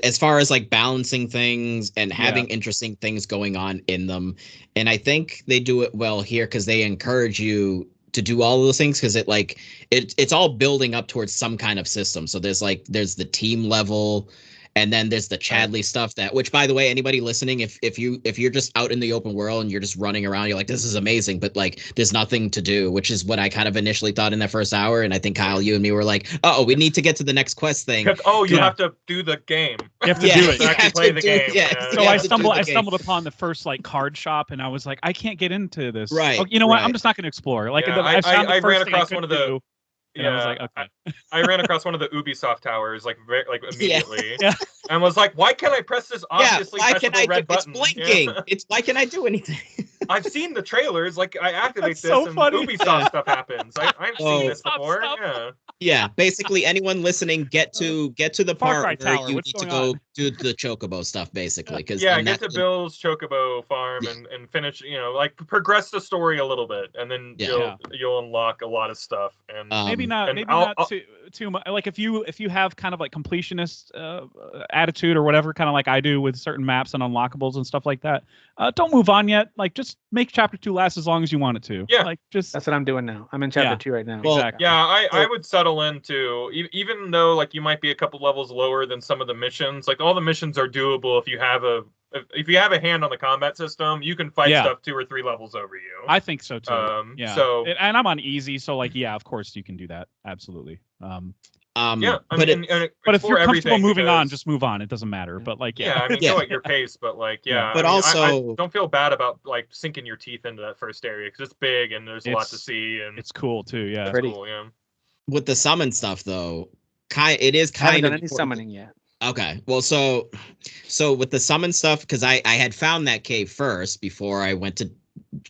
D: As far as like balancing things and having interesting things going on in them. And I think they do it well here because they encourage you to do all of those things because it's all building up towards some kind of system. So there's the team level. And then there's the Chadley stuff which by the way, anybody listening, if you're just out in the open world and you're just running around, you're like, this is amazing, but like there's nothing to do, which is what I kind of initially thought in that first hour. And I think Kyle, you and me were like, oh, we need to get to the next quest thing.
C: You have to do the game.
B: You have to do it.
C: You have to play the game.
B: So I stumbled upon the first like card shop and I was like, I can't get into this.
D: Right.
B: Oh, you know what? I'm just not going to explore. Like I
C: ran across one of the.
B: And I was like, okay.
C: I ran across one of the Ubisoft towers like immediately, and was like, "Why can't I press this obviously pressable red button?
D: It's blinking. Why can't I do anything?"
C: I've seen the trailers. Like I activate this,
B: so
C: and
B: funny.
C: Ubisoft stuff happens. I've seen this before.
B: Stop.
D: Yeah. Basically, anyone listening, get to the part where you need to go do the chocobo stuff. Basically, because
C: get to Bill's chocobo farm and finish. Like progress the story a little bit, and then you'll unlock a lot of stuff. And
B: maybe not too much. Like if you have kind of like completionist attitude or whatever, kind of like I do with certain maps and unlockables and stuff like that. Don't move on yet. Like just make chapter 2 last as long as you want it to.
C: Yeah,
B: like just
A: that's what I'm doing now. I'm in chapter 2 right now.
B: Well, exactly.
C: Yeah, I would settle into even though like you might be a couple levels lower than some of the missions. Like all the missions are doable if you have a hand on the combat system. You can fight stuff 2 or 3 levels over you.
B: I think so too.
C: So
B: and I'm on easy, so like of course you can do that. Absolutely.
C: But
B: if you're comfortable moving on, just move on. It doesn't matter. But like,
C: go at your pace. But like,
D: But I
C: don't feel bad about like sinking your teeth into that first area because it's big and there's a lot to see and
B: it's cool too. Yeah,
A: pretty
C: cool. Yeah.
D: With the summon stuff though, it is kind
A: I haven't
D: of
A: done any summoning yet.
D: Okay, well, so with the summon stuff, because I had found that cave first before I went to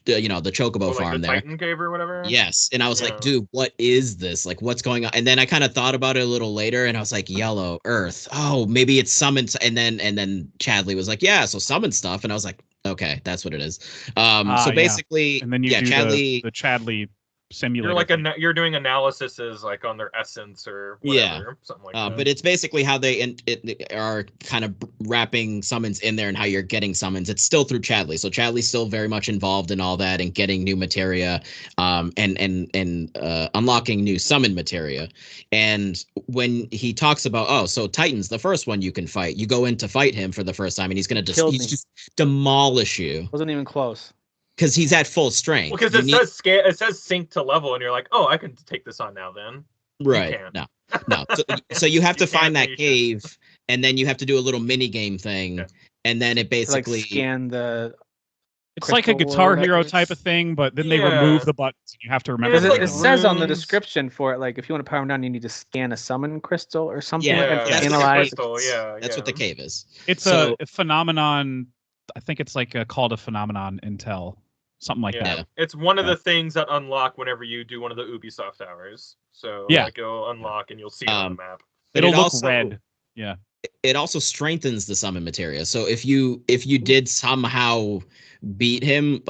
D: the chocobo farm
C: the
D: there.
C: Titan cave or whatever.
D: Yes, and I was like, dude, what is this? Like, what's going on? And then I kind of thought about it a little later, and I was like, yellow earth. Oh, maybe it's summons. And then Chadley was like, yeah, so summon stuff, and I was like, okay, that's what it is. So basically,
B: and then you do
D: Chadley,
B: the Chadley simulator.
C: You're doing analyses like on their essence or whatever, something like that.
D: But it's basically how they are kind of wrapping summons in there and how you're getting summons. It's still through Chadley, so Chadley's still very much involved in all that and getting new materia, and unlocking new summon materia. And when he talks about so Titan's the first one you can fight, you go in to fight him for the first time, and he's gonna just demolish you.
A: Wasn't even close.
D: Because he's at full strength.
C: Well, because it says sync to level, and you're like, oh, I can take this on now. Then
D: right? No. So you have to find that cave, and then you have to do a little mini game thing, and then it basically
A: scan the.
B: It's like a Guitar Hero type of thing, but then they remove the buttons, and you have to remember.
A: It says on the description for it, like if you want to power them down, you need to scan a summon crystal or something.
D: Yeah,
A: that's analyze.
D: That's what the cave is.
B: It's a phenomenon. I think it's like called a phenomenon Intel. Something like that.
C: It's one of the things that unlock whenever you do one of the Ubisoft hours. So it'll unlock and you'll see it on the map.
B: It'll look red. Yeah.
D: It also strengthens the summon materia. So if you did somehow beat him,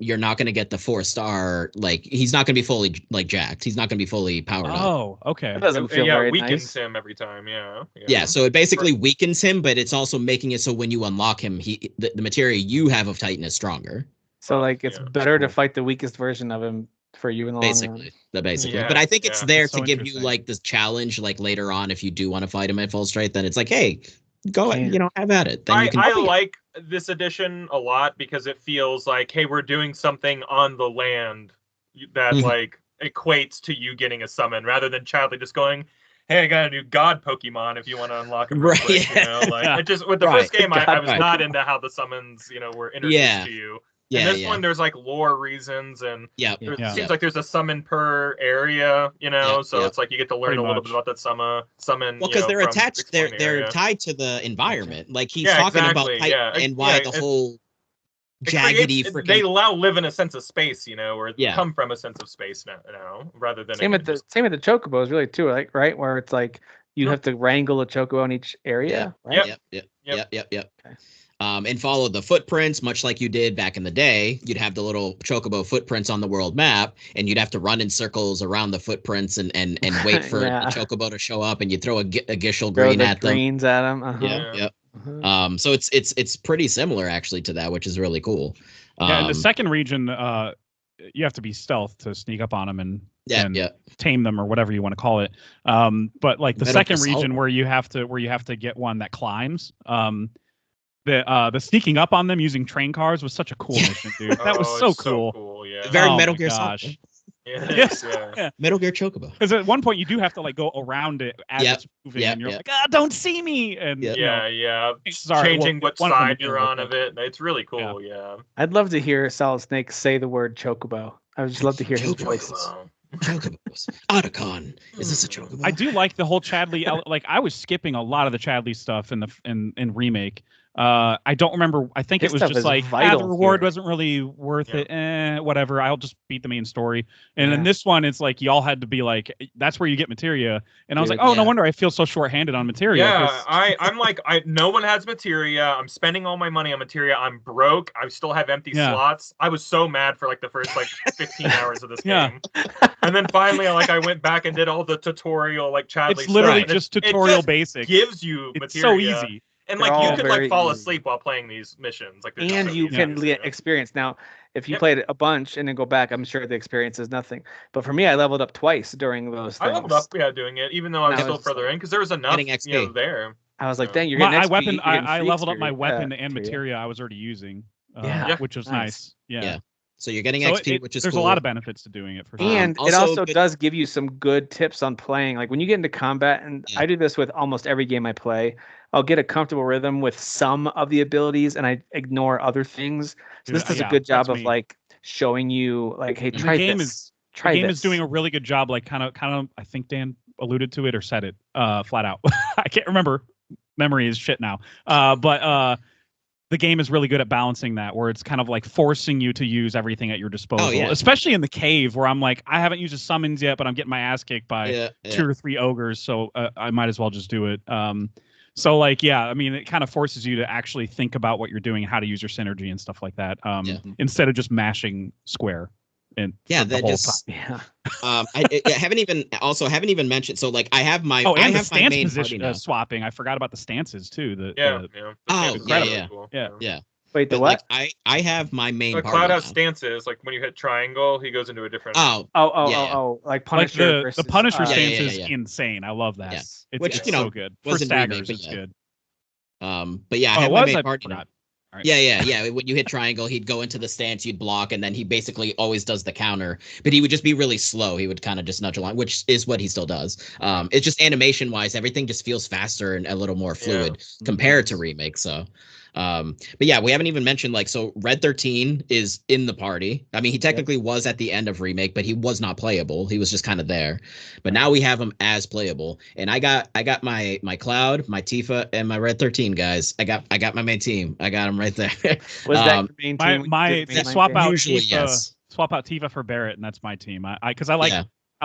D: you're not going to get the 4-star. Like he's not going to be fully like jacked. He's not going to be fully powered up.
B: Oh, okay.
A: That doesn't feel very
C: weakens
A: nice.
C: him every time.
D: Yeah. So it basically weakens him, but it's also making it so when you unlock him, the materia you have of Titan is stronger.
A: So like it's better to fight the weakest version of him for you in the long run.
D: Basically. But I think it's there to give you like this challenge, like later on, if you do want to fight him at full strength, then it's like, hey, go have at it. Then
C: I like this edition a lot because it feels like, hey, we're doing something on the land that like equates to you getting a summon rather than Chadley just going, hey, I got a new god Pokemon if you want to unlock him.
D: Right.
C: Quick, It just with the first game, I was not into how the summons, were introduced to you. In this one, there's like lore reasons, and
D: it
C: seems like there's a summon per area, so it's like you get to learn a little bit about that summon.
D: Well, because they're attached, they're tied to the environment. Like he's talking about and why the whole jaggedy freaking.
C: They live in a sense of space, or come from a sense of space now rather than
A: same with the chocobos, really too, like right where it's like you have to wrangle a chocobo in each area. Right?
D: Yep. Okay. And follow the footprints, much like you did back in the day. You'd have the little chocobo footprints on the world map, and you'd have to run in circles around the footprints and wait for the chocobo to show up, and you throw a Gishel green at them.
A: Greens at them.
D: So it's pretty similar actually to that, which is really cool.
B: In the second region, you have to be stealth to sneak up on them and tame them or whatever you want to call it. But like the second region where you have to get one that climbs. The sneaking up on them using train cars was such a cool mission, dude. That was so cool.
C: Yeah.
D: Very Metal Gear
B: Solid.
C: Yeah.
D: Metal Gear Chocobo.
B: Because at one point you do have to like go around it as it's moving, and you're like, don't see me. And
C: changing what side you're on of it. It's really cool. Yeah.
A: I'd love to hear Solid Snake say the word chocobo. I would just love to hear his voices.
D: Chocobos. Otacon. Is this a chocobo?
B: I do like the whole Chadley. Like I was skipping a lot of the Chadley stuff in Remake. I don't remember. I think it was just like the reward wasn't really worth it. Whatever. I'll just beat the main story. And in this one, it's like y'all had to be like, that's where you get materia. And I was like, no wonder I feel so short-handed on materia.
C: Yeah, I'm like, no one has materia. I'm spending all my money on materia. I'm broke. I still have empty slots. I was so mad for like the first 15 hours of this game. And then finally, I went back and did all the tutorial Chadley.
B: It's literally just tutorial basics.
C: Gives you materia.
B: It's so easy.
C: And you could fall asleep while playing these missions.
A: And you can get experience. Now, if you played it a bunch and then go back, I'm sure the experience is nothing. But for me, I leveled up twice during those things.
C: I leveled up, doing it, even though I was still further in, because there was enough there.
A: I was like, dang, you're getting XP.
B: I leveled up my weapon and materia I was already using, which was nice. Yeah.
D: So you're getting XP, which is
B: there's
D: cool.
B: a lot of benefits to doing it for sure.
A: And it also does give you some good tips on playing. Like when you get into combat, and I do this with almost every game I play, I'll get a comfortable rhythm with some of the abilities and I ignore other things. So this does a good job of showing you hey, try this.
B: The game is doing a really good job, kind of I think Dan alluded to it or said it flat out. I can't remember. Memory is shit now. But the game is really good at balancing that, where it's kind of forcing you to use everything at your disposal, especially in the cave where I'm like, I haven't used the summons yet, but I'm getting my ass kicked by 2 or 3 ogres. So I might as well just do it. It kind of forces you to actually think about what you're doing, how to use your synergy and stuff like that. Instead of just mashing square. And
D: I haven't even mentioned. So I have my
B: I have stance my main position swapping. I forgot about the stances too.
A: Wait, the what?
D: I have my main.
C: The Cloud has stances. When you hit triangle, he goes into a different.
A: Like Punisher.
B: The Punisher stance is insane. I love that. It's so good. For staggers, it's good.
D: But yeah, I have my main party now. Right. Yeah. When you hit triangle, he'd go into the stance, you'd block, and then he basically always does the counter. But he would just be really slow. He would kind of just nudge along, which is what he still does. It's just animation-wise, everything just feels faster and a little more fluid compared to Remake. So, but yeah, we haven't even mentioned so Red 13 is in the party. I mean, he technically was at the end of Remake, but he was not playable. He was just kind of there. But now we have him as playable. And I got my Cloud, my Tifa, and my Red 13 guys. I got my main team. I got them right there.
A: Was that your main team?
B: My swap out Tifa. Swap out Tifa for Barrett, and that's my team. I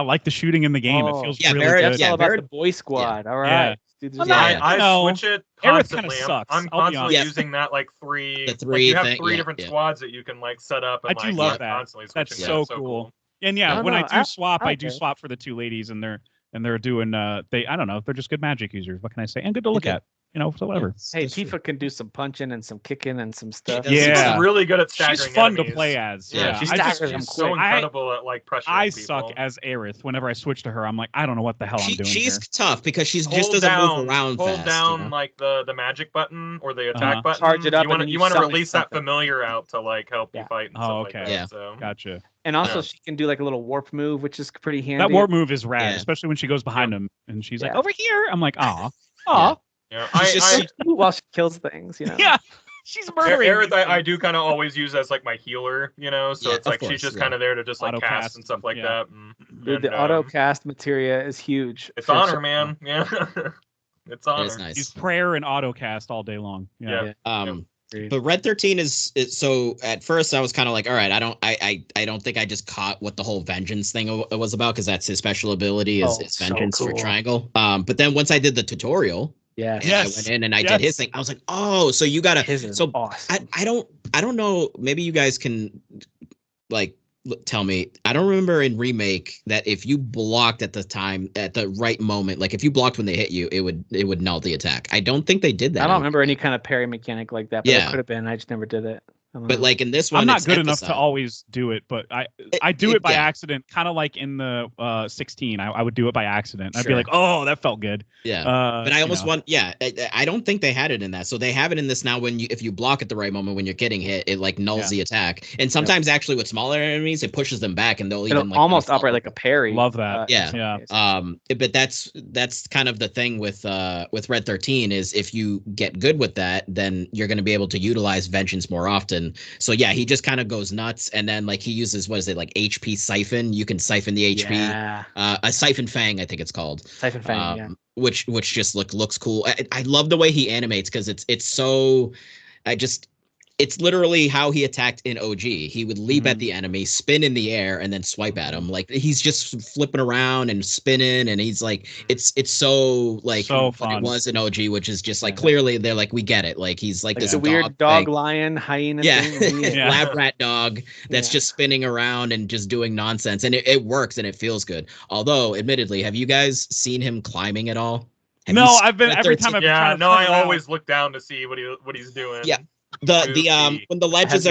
B: like the shooting in the game. It feels really
A: Barrett,
B: good.
A: That's all about the boy squad. All right.
C: I switch it constantly.
B: Sucks,
C: I'm constantly using that 3. You have 3 different squads that you can set up. And,
B: I do love that. That's so cool. And when I do swap, I do swap for the 2 ladies, and they're doing I don't know, they're just good magic users. What can I say? And good to look at. So whatever.
A: Hey, Tifa can do some punching and some kicking and some stuff.
C: She's really good at staggering.
B: She's fun
C: enemies.
B: To play as.
C: She's so incredible at pressuring
B: I
C: people.
B: suck as Aerith. Whenever I switch to her, I'm like, I don't know what the hell I'm doing.
D: She's tough because she's just doesn't move around fast.
C: Hold down the magic button or the attack button.
A: Charge it up.
C: You want to release that familiar out to help you fight. And stuff
B: okay.
C: Like that, so.
B: Gotcha.
A: And also, she can do a little warp move, which is pretty handy.
B: That warp move is rad, especially when she goes behind him and she's like, over here. I'm like, aw.
C: Yeah,
A: while she kills things,
B: Yeah, She's murdering.
C: Aerith, I do kind of always use as like my healer, so it's like she's just kind of there to just like
B: Auto
C: cast
B: cast
C: and stuff like that.
A: Dude, the auto cast materia is huge.
C: It's on her, man. Yeah, it's on her.
D: Nice.
B: Use prayer and auto cast all day long.
C: Yeah.
D: But Red 13 is so at first I was kind of like, all right, I don't think I just caught what the whole vengeance thing was about, because that's his special ability is vengeance for triangle. But then once I did the tutorial, I went in and I did his thing. I was like, oh, so you gotta. So awesome. I don't know. Maybe you guys can like tell me. I don't remember in Remake that if you blocked at the right moment, like if you blocked when they hit you, it would null the attack. I don't think they did that.
A: I don't remember any kind of parry mechanic like that, but it could have been. I just never did it.
D: But like in this one,
B: I'm not good enough to always do it, but I do it by accident. Kind of like in the 16, I would do it by accident. I'd be like, oh, that felt good.
D: Yeah. But I almost want. Yeah, I don't think they had it in that. So they have it in this now. If you block at the right moment when you're getting hit, it like nulls the attack. And sometimes actually with smaller enemies, it pushes them back, and they'll even like
A: almost operate like a parry.
B: Love that.
D: But that's kind of the thing with Red 13 is if you get good with that, then you're going to be able to utilize vengeance more often. So yeah, he just kind of goes nuts, and then like he uses like HP siphon. You can siphon the HP. A siphon fang, I think it's called.
A: Siphon fang,
D: which just looks cool. I love the way he animates, because it's so. It's literally how he attacked in OG. He would leap at the enemy, spin in the air, and then swipe at him. Like he's just flipping around and spinning, and he's like, it's so like
B: so
D: what it was in OG, which is just like clearly they're like, we get it. Like he's like this
A: weird dog lion hyena thing.
D: Lab rat dog that's just spinning around and just doing nonsense, and it works and it feels good. Although, admittedly, have you guys seen him climbing at all?
B: No, I've been every time I've
C: I always look down to see what he's doing.
D: Yeah. When the ledges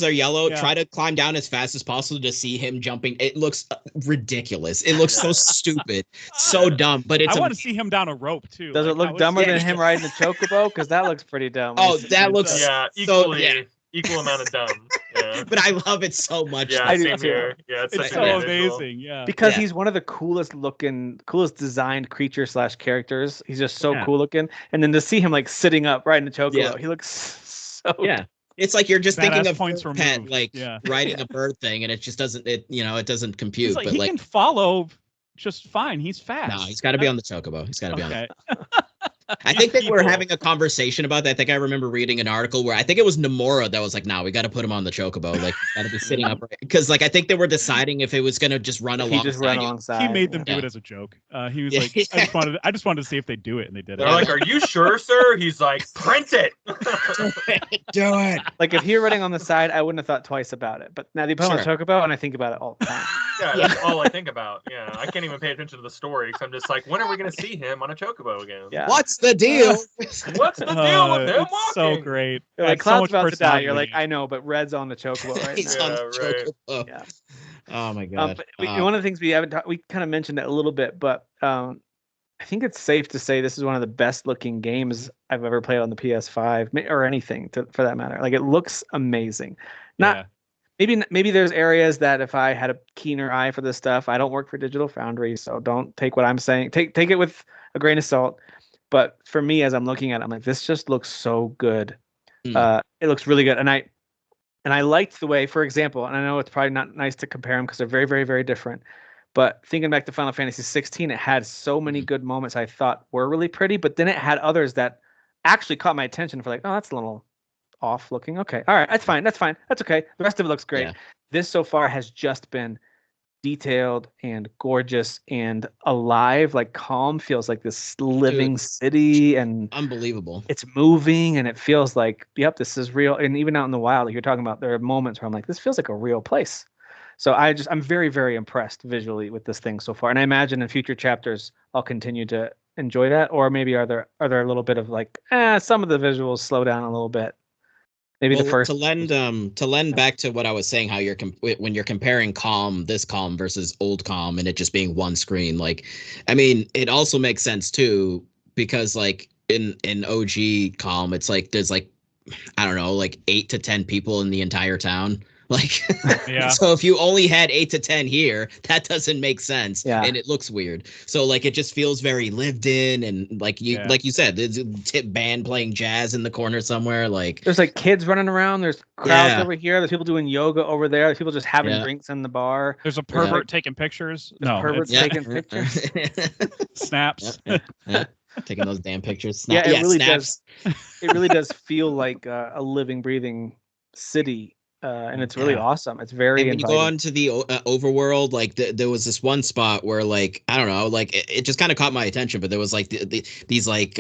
D: are yellow, try to climb down as fast as possible to see him jumping. It looks ridiculous. It looks so stupid, so dumb. But I
B: want to see him down a rope too.
A: Does it look dumber than him riding the chocobo? Because that looks pretty dumb.
D: Oh, that looks
C: equal amount of dumb. Yeah.
D: But I love it so much.
C: Yeah, same here. Yeah,
B: it's so amazing. Yeah,
A: because he's one of the coolest designed creature / characters. He's just so cool looking, and then to see him like sitting up riding the chocobo, he looks so.
D: Yeah, it's like you're just thinking of
B: points
D: pet, like riding a bird thing, and it just doesn't. It doesn't compute.
B: But he can follow just fine. He's fast.
D: No, he's got to be on the chocobo. He's got to be on it. I think they were having a conversation about that. I think I remember reading an article where I think it was Nomura that was like, "No, we got to put him on the chocobo. Like, he's got to be sitting up." Because like I think they were deciding if it was gonna just run alongside.
B: He made them do it as a joke. He was like, "I just wanted to see if they do it," and they did it.
C: They're like, "Are you sure, sir?" He's like, "Print it,
D: do it."
A: Like if he were running on the side, I wouldn't have thought twice about it. But now they put him on the chocobo, and I think about it all the time.
C: That's all I think about. Yeah, I can't even pay attention to the story because I'm just like, when are we gonna see him on a chocobo again?
A: Yeah.
D: What's the deal?
C: What's the deal with him walking?
B: So great.
A: Like Cloud's about to die. You're like, I know, but Red's on the chocobo right
D: He's
A: now.
D: on the chocobo.
A: Yeah.
D: Oh my god.
A: One of the things we haven't talked, we kind of mentioned it a little bit, but I think it's safe to say this is one of the best looking games I've ever played on the PS5 or anything for that matter. Like it looks amazing. Maybe there's areas that if I had a keener eye for this stuff, I don't work for Digital Foundry, so don't take what I'm saying. Take it with a grain of salt. But for me, as I'm looking at it, I'm like, this just looks so good. It looks really good. And I liked the way, for example, and I know it's probably not nice to compare them because they're very, very, very different. But thinking back to Final Fantasy 16, it had so many good moments I thought were really pretty, but then it had others that actually caught my attention for like, oh, that's a little off looking. Okay. All right. That's fine. That's okay. The rest of it looks great. Yeah. This so far has just been detailed and gorgeous and alive. Like Calm feels like this living city and
D: unbelievable.
A: It's moving and it feels like, yep, this is real. And even out in the wild, like you're talking about, there are moments where I'm like, this feels like a real place. So I'm very, very impressed visually with this thing so far. And I imagine in future chapters, I'll continue to enjoy that. Or maybe are there a little bit of like, some of the visuals slow down a little bit. Maybe the first
D: to lend back to what I was saying, how when you're comparing this Calm versus old Calm and it just being one screen, like, I mean, it also makes sense too, because like in OG Calm, it's like, there's like, I don't know, like 8 to 10 people in the entire town. Like,
B: Yeah.
D: so if you only had 8 to 10 here, that doesn't make sense, and it looks weird. So like, it just feels very lived in, and like you said, there's a tip band playing jazz in the corner somewhere. Like,
A: there's like kids running around. There's crowds over here. There's people doing yoga over there. There's people just having drinks in the bar.
B: There's a pervert taking pictures.
A: Perverts taking pictures.
B: Snaps.
D: Taking those damn pictures.
A: Yeah, it really
D: snaps.
A: does. It really does feel like a living, breathing city. And it's really awesome. It's very.
D: And when you go on to the overworld, like there was this one spot where, like, I don't know, like it just kind of caught my attention. But there was like these like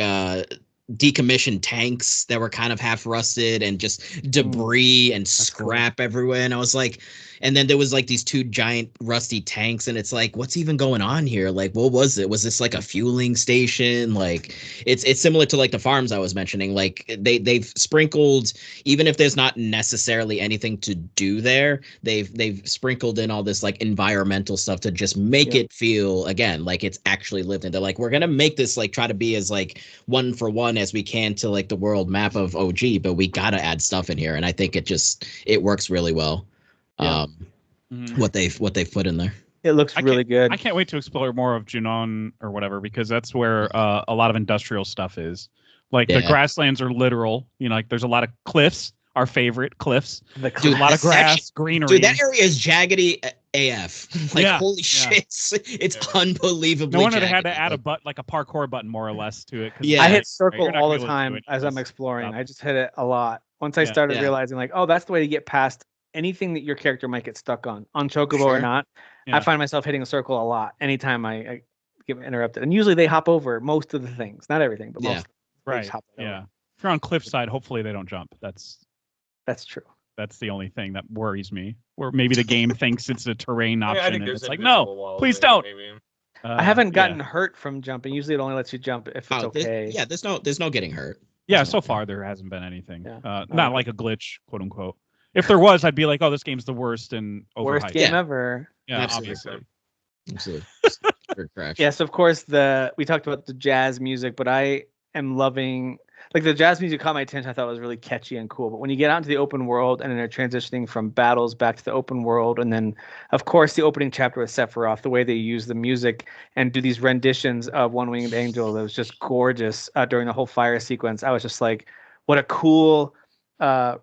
D: decommissioned tanks that were kind of half rusted and just debris and scrap everywhere. And I was like, and then there was like these 2 giant rusty tanks, and it's like, what's even going on here? Like, what was it? Was this like a fueling station? Like, it's similar to like the farms I was mentioning. Like they've sprinkled, even if there's not necessarily anything to do there, they've sprinkled in all this like environmental stuff to just make it feel, again, like it's actually lived in. They're like, we're gonna make this like try to be as like one for one as we can to like the world map of OG, but we gotta add stuff in here, and I think it works really well. What they've put in there.
A: It looks really good.
B: I can't wait to explore more of Junon or whatever, because that's where a lot of industrial stuff is. Like the grasslands are literal. You know, like there's a lot of cliffs. Our favorite cliffs. A lot of grass, greenery.
D: Dude, that area is jaggedy AF. Like, holy shit, it's unbelievable.
B: No wonder they had to add a parkour button more or less to it.
A: I hit circle all the time as I'm exploring. I just hit it a lot. Once I started realizing, like, oh, that's the way to get past anything that your character might get stuck on Chocobo or not. I find myself hitting a circle a lot anytime I get interrupted. And usually they hop over most of the things, not everything, but most.
B: Right. Yeah. If you're on cliffside, hopefully they don't jump. That's
A: true.
B: That's the only thing that worries me. Or maybe the game thinks it's a terrain option.
C: I think
B: and
C: there's
B: it's like, no, please don't.
A: I haven't gotten hurt from jumping. Usually it only lets you jump if it's okay.
D: There's no getting hurt.
B: Yeah, so far there hasn't been anything. Not like a glitch, quote unquote. If there was, I'd be like, oh, this game's the worst and overhyped.
A: Worst game ever.
B: Yeah,
D: absolutely.
A: Yes, of course. We talked about the jazz music, but I am loving, like, the jazz music caught my attention. I thought it was really catchy and cool. But when you get out into the open world and then they're transitioning from battles back to the open world, and then of course the opening chapter with Sephiroth, the way they use the music and do these renditions of One Winged Angel, that was just gorgeous during the whole fire sequence. I was just like, what a cool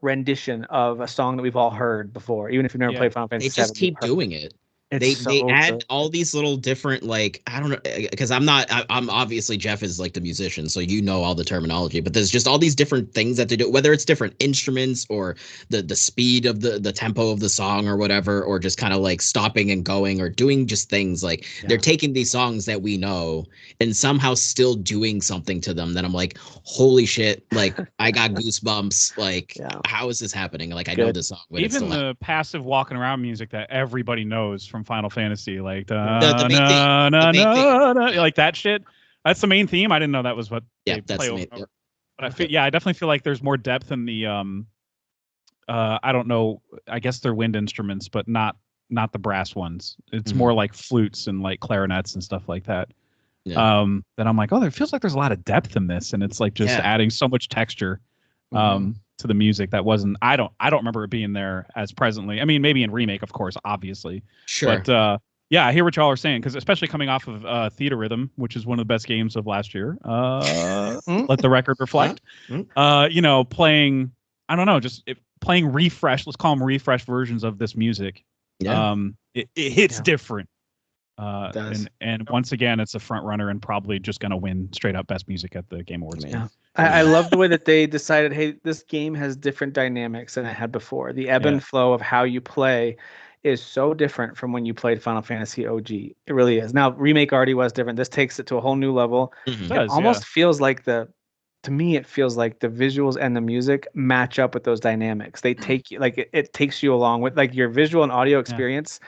A: rendition of a song that we've all heard before, even if you've never played Final Fantasy VII.
D: They just keep doing it. They add all these little different, like, I don't know, because I'm obviously, Jeff is like the musician, so you know all the terminology, but there's just all these different things that they do, whether it's different instruments or the speed of the tempo of the song or whatever, or just kind of like stopping and going or doing just things like they're taking these songs that we know and somehow still doing something to them that I'm like, holy shit, like I got goosebumps. Like, how is this happening? Like, I know this song.
B: Even the passive walking around music that everybody knows from Final Fantasy, like
D: the main thing.
B: Like that shit. That's the main theme. I didn't know that was what.
D: That's the main.
B: But I definitely feel like there's more depth in the I don't know. I guess they're wind instruments, but not the brass ones. It's more like flutes and like clarinets and stuff like that. Then I'm like, oh, there feels like there's a lot of depth in this, and it's like just adding so much texture. To the music that wasn't. I don't remember it being there as presently. I mean, maybe in Remake, of course, obviously.
D: Sure.
B: But I hear what y'all are saying, because especially coming off of Theater Rhythm, which is one of the best games of last year. Let the record reflect. Playing, I don't know, playing refresh. Let's call them refresh versions of this music. It hits different. And once again, it's a front runner and probably just going to win straight up best music at the Game Awards.
A: I love the way that they decided, hey, this game has different dynamics than it had before. The ebb and flow of how you play is so different from when you played Final Fantasy OG. It really is. Now, Remake already was different. This takes it to a whole new level. It almost feels like to me, it feels like the visuals and the music match up with those dynamics. They take you, like, it takes you along with, like, your visual and audio experience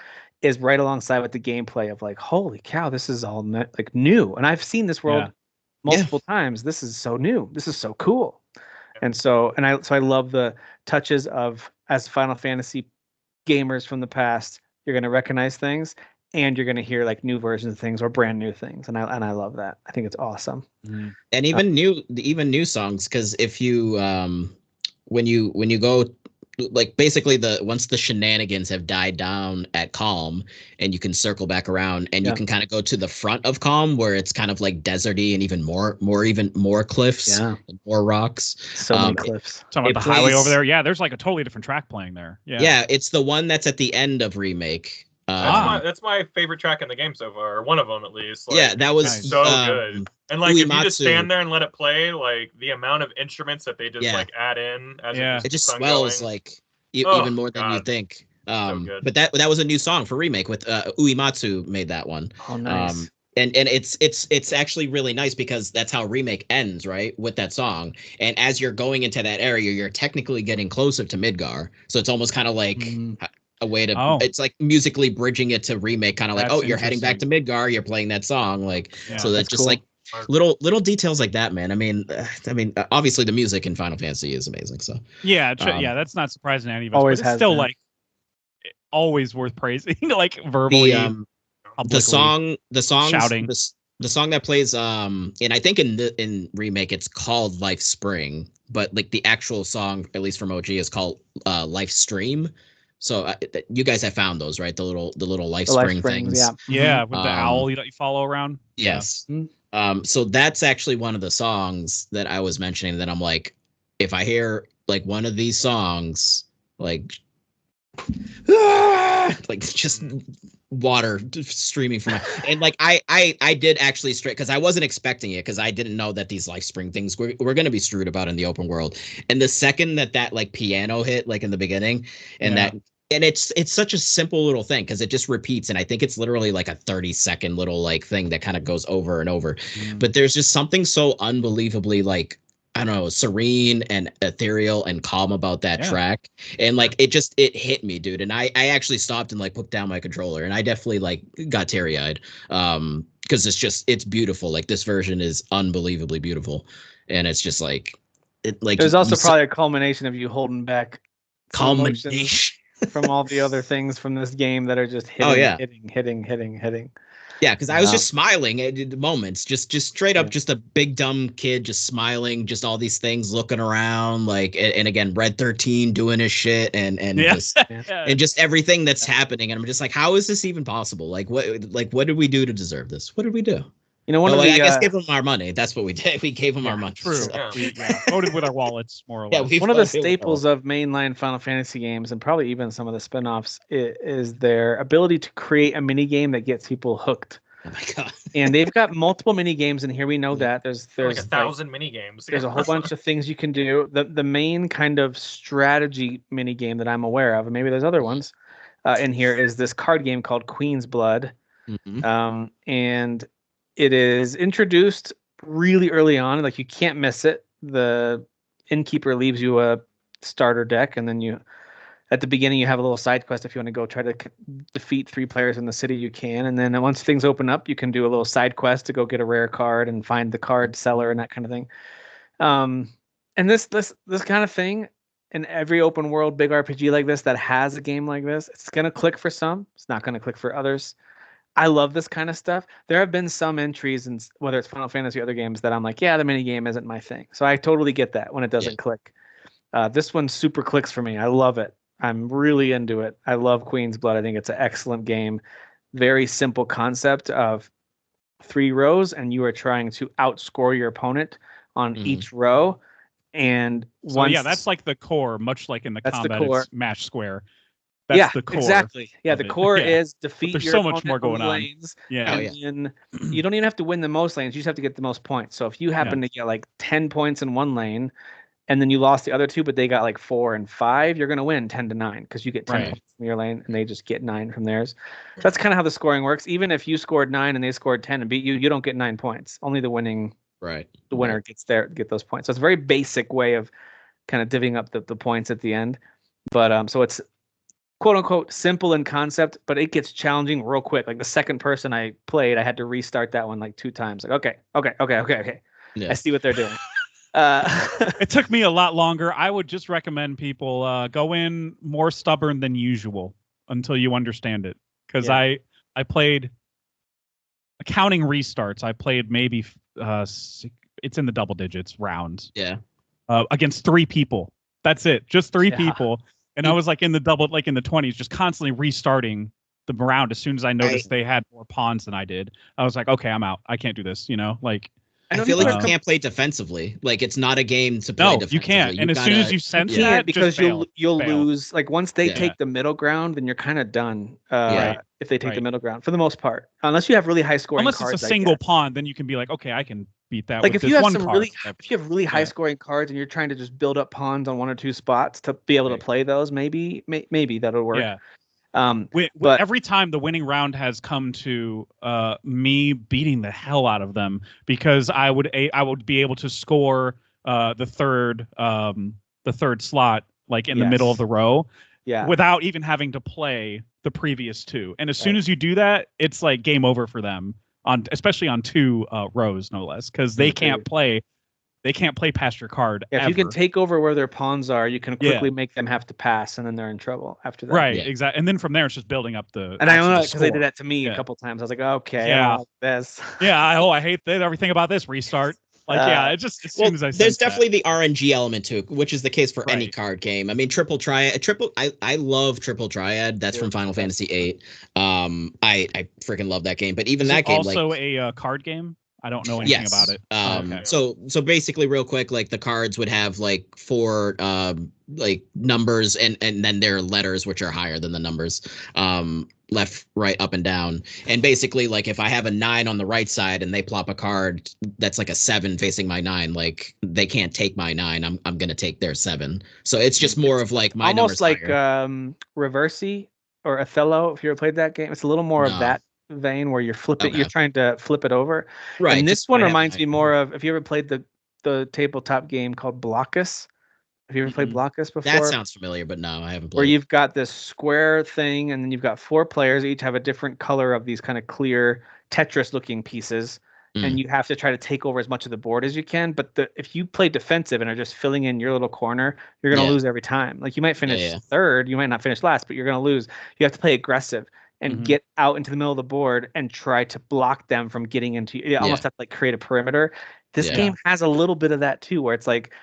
A: is right alongside with the gameplay of, like, holy cow, this is all like new. And I've seen this world multiple times. This is so new. This is so cool. And I love the touches of, as Final Fantasy gamers from the past, you're going to recognize things and you're going to hear like new versions of things or brand new things. And I love that. I think it's awesome.
D: And even new songs. Cause if you, when you go like basically once the shenanigans have died down at Calm, and you can circle back around, and you can kind of go to the front of Calm where it's kind of like deserty and even more cliffs, and more rocks.
A: So many cliffs.
B: Talking about the highway over there. Yeah, there's like a totally different track playing there.
D: Yeah, it's the one that's at the end of Remake.
C: That's my favorite track in the game so far, or one of them at least. Like,
D: yeah, that was
C: so good. And like, if you just stand there and let it play, like the amount of instruments that they just like add in, as
D: it just swells going. Like even more than you think. So but that was a new song for Remake with Uematsu made that one.
A: Oh, nice.
D: And it's actually really nice because that's how Remake ends, right, with that song. And as you're going into that area, you're technically getting closer to Midgar, so it's almost kind of like. A way to it's like musically bridging it to Remake, kind of like, you're heading back to Midgar, you're playing that song, like so that's just cool. Like little details like that, man. I mean obviously the music in Final Fantasy is amazing, so
B: that's not surprising to any of us, always but it's still been. Like always worth praising. Like verbally,
D: the song
B: shouting.
D: The song that plays and I think in Remake it's called Life Spring, but like the actual song, at least from OG, is called Life Stream. So you guys have found those, right? The little Life Spring things.
B: Yeah, with the owl you follow around.
D: Yes. So that's actually one of the songs that I was mentioning that I'm like, if I hear like one of these songs, like just water streaming from my, and like I did actually straight, because I wasn't expecting it, because I didn't know that these Life Spring things were going to be screwed about in the open world. And the second that like piano hit, like in the beginning, and it's such a simple little thing because it just repeats, and I think it's literally like a 30-second little like thing that kind of goes over and over. But there's just something so unbelievably like, I don't know, serene and ethereal and calm about that track. And like it hit me, dude. And I actually stopped and like put down my controller, and I definitely like got teary-eyed because it's beautiful. Like this version is unbelievably beautiful, and it's just like
A: there's also probably a culmination of you holding back
D: culmination
A: from all the other things from this game that are just hitting.
D: Yeah, because I was just smiling at moments, just straight up, just a big dumb kid just smiling, just all these things, looking around, like, and again, Red 13 doing his shit, and just everything that's happening, and I'm just like, how is this even possible? Like, what did we do to deserve this? What did we do?
A: You know,
D: I guess give them our money. That's what we did. We gave them our money.
B: True.
D: So.
B: We voted with our wallets, more or less.
A: One of the staples of mainline Final Fantasy games, and probably even some of the spin-offs, is their ability to create a mini game that gets people hooked.
D: Oh my god!
A: And they've got multiple mini games in here. We know that there's
C: like 1,000 mini games.
A: There's a whole bunch of things you can do. The main kind of strategy mini game that I'm aware of, and maybe there's other ones in here, is this card game called Queen's Blood, and it is introduced really early on. Like, you can't miss it. The innkeeper leaves you a starter deck, and then at the beginning you have a little side quest. If you want to go try to defeat 3 players in the city, you can. And then once things open up, you can do a little side quest to go get a rare card and find the card seller and that kind of thing. And this kind of thing, in every open world big RPG like this that has a game like this, it's going to click for some. It's not going to click for others. I love this kind of stuff. There have been some entries, in whether it's Final Fantasy or other games, that I'm like, the minigame isn't my thing. So I totally get that when it doesn't click. This one super clicks for me. I love it. I'm really into it. I love Queen's Blood. I think it's an excellent game. Very simple concept of 3 rows, and you are trying to outscore your opponent on each row. And
B: that's like the core, much like in the combat, it's mash square.
A: That's the core. Exactly. Yeah, the core is defeat
B: there's
A: your
B: so much more going
A: lanes.
B: On.
A: And you don't even have to win the most lanes. You just have to get the most points. So if you happen to get like 10 points in one lane, and then you lost the other 2, but they got like 4 and 5, you're going to win 10-9 because you get 10 points from your lane, and they just get 9 from theirs. So that's kind of how the scoring works. Even if you scored 9 and they scored 10 and beat you, you don't get 9 points. Only the winner get those points. So it's a very basic way of kind of divvying up the points at the end. But so it's quote unquote simple in concept, but it gets challenging real quick. Like the second person I played, I had to restart that one like 2 times. Like, okay. Yeah. I see what they're doing.
B: It took me a lot longer. I would just recommend people go in more stubborn than usual until you understand it. Because I played, counting restarts, I played maybe it's in the double digits rounds.
D: Yeah.
B: Against 3 people. That's it. Just 3 people. And I was like in the 20s, just constantly restarting the round as soon as I noticed they had more pawns than I did. I was like, okay, I'm out. I can't do this, like.
D: I feel like you can't play defensively. Like, it's not a game to play defensively.
B: You can't. And as soon as you sense that,
A: because you'll
B: fail.
A: lose. Like, once they take the middle ground, then you're kind of done. If they take the middle ground, for the most part, unless you have really high scoring cards.
B: Unless it's a single pawn, then you can be like, okay, I can beat that.
A: Like,
B: with
A: if you have
B: one
A: some
B: card.
A: if you have really high scoring cards and you're trying to just build up pawns on one or two spots to be able to play those, maybe that'll work.
B: Yeah.
A: But
B: every time the winning round has come to me beating the hell out of them, because I would be able to score the third slot, like in the middle of the row, without even having to play the previous two. And as soon as you do that, it's like game over for them, especially on two rows, no less, because they can't play. They can't play past your card.
A: If you can take over where their pawns are, you can quickly make them have to pass, and then they're in trouble after that.
B: Right, exactly. And then from there, it's just building up the.
A: And I know because they did that to me a couple times. I was like, okay, I don't like this.
B: I hate this. Everything about this restart. Like, it just as soon as I.
D: There's definitely the RNG element to it, which is the case for any card game. I mean, Triple Triad. I love Triple Triad. That's from Final Fantasy VIII. I freaking love that game. But even that game,
B: also a card game. I don't know anything about it.
D: So basically, real quick, like the cards would have like 4 like numbers and then their letters, which are higher than the numbers, left, right, up, and down. And basically, like if I have a 9 on the right side and they plop a card that's like a 7 facing my 9, like they can't take my 9. I'm gonna take their 7. So it's just more of like my
A: almost like
D: higher.
A: Reversi or Othello. If you ever played that game, it's a little more of that vein where you're you're trying to flip it over. Right. And this one reminds me more of, if you ever played the tabletop game called Blockus. Have you ever played Blockus before?
D: That sounds familiar, but no, I haven't played.
A: Where you've got this square thing, and then you've got 4 players, each have a different color of these kind of clear Tetris looking pieces. And you have to try to take over as much of the board as you can. But if you play defensive and are just filling in your little corner, you're going to lose every time. Like, you might finish third, you might not finish last, but you're going to lose. You have to play aggressive and get out into the middle of the board and try to block them from getting into. You almost have to like create a perimeter. This game has a little bit of that too, where it's like,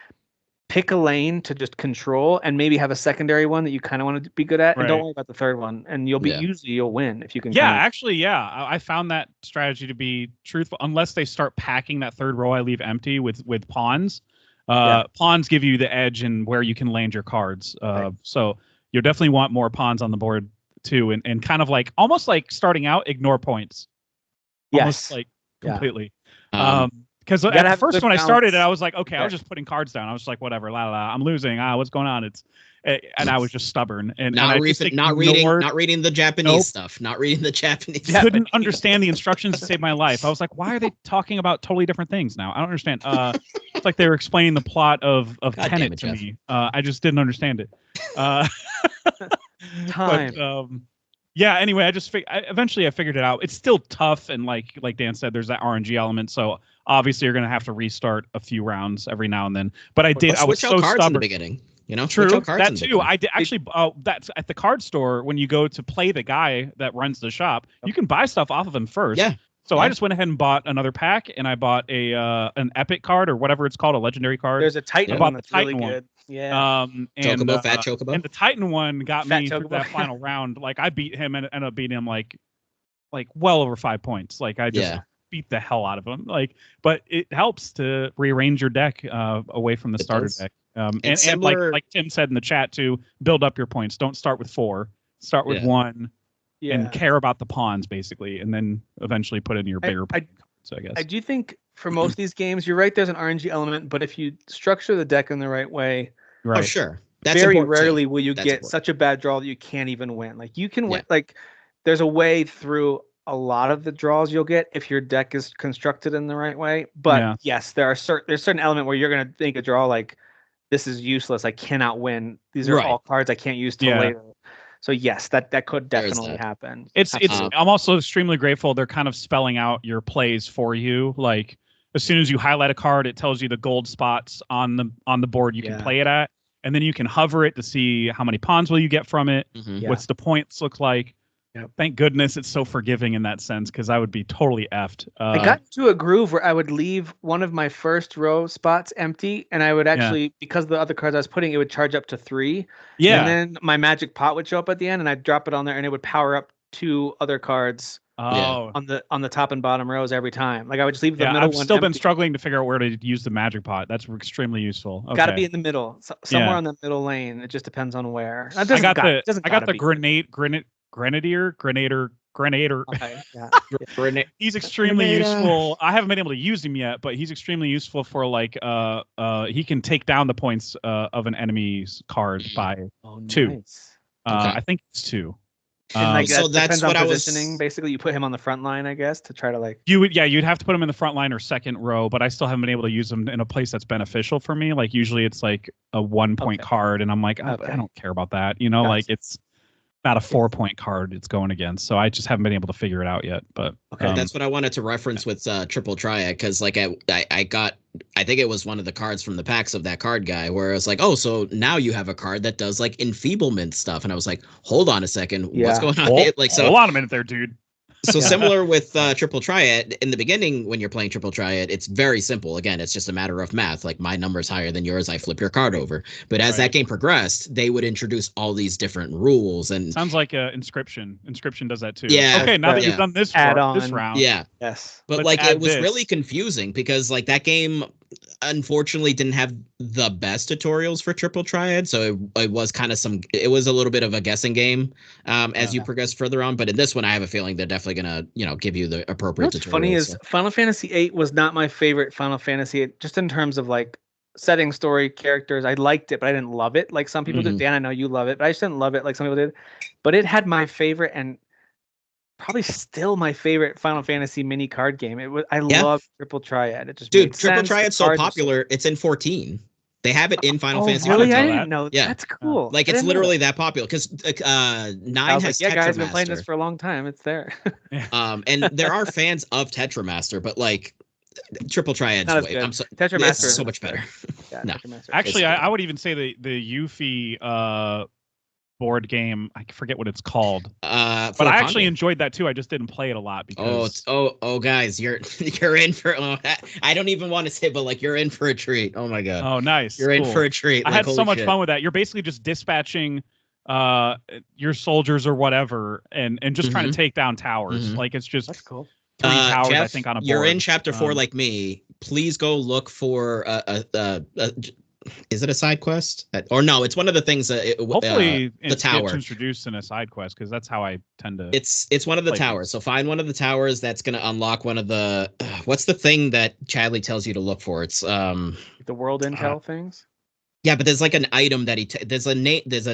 A: pick a lane to just control and maybe have a secondary one that you kind of want to be good at, and don't worry about the third one, and you'll be usually you'll win if you can.
B: I found that strategy to be truthful, unless they start packing that third row I leave empty with pawns. Pawns give you the edge in where you can land your cards. So you'll definitely want more pawns on the board too, and kind of like almost like starting out, ignore points. Almost like completely. Because at first when I started it, I was like, okay, I was just putting cards down. I was like, whatever, I'm losing. What's going on? And I was just stubborn and
D: not reading the Japanese stuff. Not reading the Japanese.
B: Couldn't understand the instructions to save my life. I was like, why are they talking about totally different things now? I don't understand. It's like they were explaining the plot of Tenet to me. I just didn't understand it.
A: Time.
B: But, anyway, eventually I figured it out. It's still tough, and like Dan said, there's that RNG element. So obviously you're gonna have to restart a few rounds every now and then. But I was so stubborn
D: in the beginning. You know,
B: true. That too. I did actually. That's at the card store when you go to play the guy that runs the shop. You can buy stuff off of him first.
D: Yeah.
B: So I just went ahead and bought another pack, and I bought an epic card or whatever it's called, a legendary card.
A: There's a Titan one that's really good. Yeah.
D: Fat Chocobo.
B: And the Titan one got me through that final round. Like, I beat him and ended up beating him like well over 5 points. Like, I just beat the hell out of him. Like, but it helps to rearrange your deck away from the starter deck. And like Tim said in the chat too, build up your points. Don't start with 4. Start with 1. And care about the pawns basically, and then eventually put in your bigger cards, I guess.
A: I do think for most of these games, you're right, there's an RNG element, but if you structure the deck in the right way,
D: oh sure, that's
A: very rarely will you get such a bad draw that you can't even win. Like, you can win. Like, there's a way through a lot of the draws you'll get if your deck is constructed in the right way. But yes, there's certain element where you're gonna think a draw like, this is useless, I cannot win. These are all cards I can't use till later. So yes, that could definitely happen.
B: I'm also extremely grateful they're kind of spelling out your plays for you. Like, as soon as you highlight a card, it tells you the gold spots on the board you can play it at, and then you can hover it to see how many pawns will you get from it. What's the points look like. Thank goodness it's so forgiving in that sense, because I would be totally effed.
A: I got to a groove where I would leave one of my first row spots empty, and I would actually, because of the other cards I was putting, it would charge up to 3.
B: Yeah.
A: And then my magic pot would show up at the end, and I'd drop it on there, and it would power up 2 other cards on the top and bottom rows every time. Like I would just leave the middle one.
B: I've still been struggling to figure out where to use the magic pot. That's extremely useful. Okay.
A: Got to be in the middle, somewhere on the middle lane. It just depends on where.
B: I got the Grenader.
A: Okay,
B: He's extremely useful. I haven't been able to use him yet, but he's extremely useful for like he can take down the points of an enemy's card by 2.
A: Nice.
B: I think it's 2.
A: So that's what I was positioning. Basically, you put him on the front line, I guess, to try to like.
B: You'd have to put him in the front line or second row, but I still haven't been able to use him in a place that's beneficial for me. Like usually, it's like a 1-point card, and I'm like, I don't care about that. Like it's not a 4-point card it's going against. So I just haven't been able to figure it out yet. But
D: that's what I wanted to reference with Triple Triad, because like I got, I think it was one of the cards from the packs of that card guy where it's like, oh, so now you have a card that does like enfeeblement stuff, and I was like, hold on a second, what's going on?
B: Hold on a minute there, dude.
D: So similar with Triple Triad, in the beginning when you're playing Triple Triad, it's very simple. Again, it's just a matter of math. Like my number's higher than yours, I flip your card over. But as that game progressed, they would introduce all these different rules. And
B: sounds like Inscription. Inscription does that too.
D: Yeah.
B: Okay, now that you've done this round.
D: Yeah.
A: Yes.
D: But like it was really confusing because like that game unfortunately didn't have the best tutorials for Triple Triad, so it was kind of it was a little bit of a guessing game as you progress further on. But in this one, I have a feeling they're definitely gonna give you the appropriate tutorials. What's
A: funny is Final Fantasy VIII was not my favorite Final Fantasy, just in terms of like setting, story, characters. I liked it, but I didn't love it like some people did. Dan, I know you love it, but I just didn't love it like some people did. But it had my favorite and probably still my favorite Final Fantasy mini card game. I love Triple Triad. It just
D: Triple Triad's so popular. It's in 14. They have it in Final Fantasy.
A: Really? I didn't know. Yeah, that's cool.
D: Like it's literally that popular because 9 has Tetra
A: guys, been playing this for a long time. It's there.
D: And there are fans of Tetramaster, but like Triple Triad's way.
A: Tetramaster
D: is so much better. No,
B: actually, I would even say the Yuffie board game, I forget what it's called, but I actually enjoyed that too. I just didn't play it a lot because
D: guys, you're in for I don't even want to say, but like you're in for a treat. Oh my god.
B: Oh nice.
D: You're in for a treat.
B: I had so much fun with that. You're basically just dispatching your soldiers or whatever and just trying to take down towers. Like it's just
A: that's cool.
B: 3 towers,
D: Jeff,
B: I think, on a board.
D: You're in chapter 4 like me. Please go look for is it a side quest? Or no, it's one of the things that
B: hopefully
D: the tower
B: gets introduced in a side quest, because that's how I tend to.
D: It's one of the towers. So find one of the towers that's going to unlock one of the. What's the thing that Chadley tells you to look for? It's
A: the world intel things.
D: Yeah, but there's like an item that there's a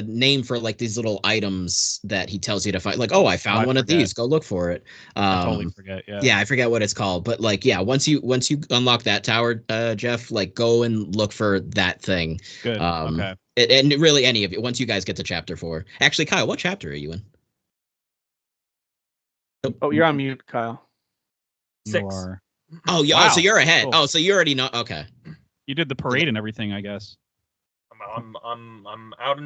D: name for like these little items that he tells you to find. Like, I found one of these. Go look for it.
B: I totally forget. Yeah.
D: Yeah, I forget what it's called. But like, yeah, once you unlock that tower, Jeff, like go and look for that thing.
B: Good. Okay.
D: And really, any of it. Once you guys get to chapter 4. Actually, Kyle, what chapter are you in?
A: Oh, you're on mute, Kyle.
C: 6.
D: Oh, yeah. Wow. So you're ahead. Cool. Oh, so you already know. Okay.
B: You did the parade and everything, I guess.
C: I'm out and out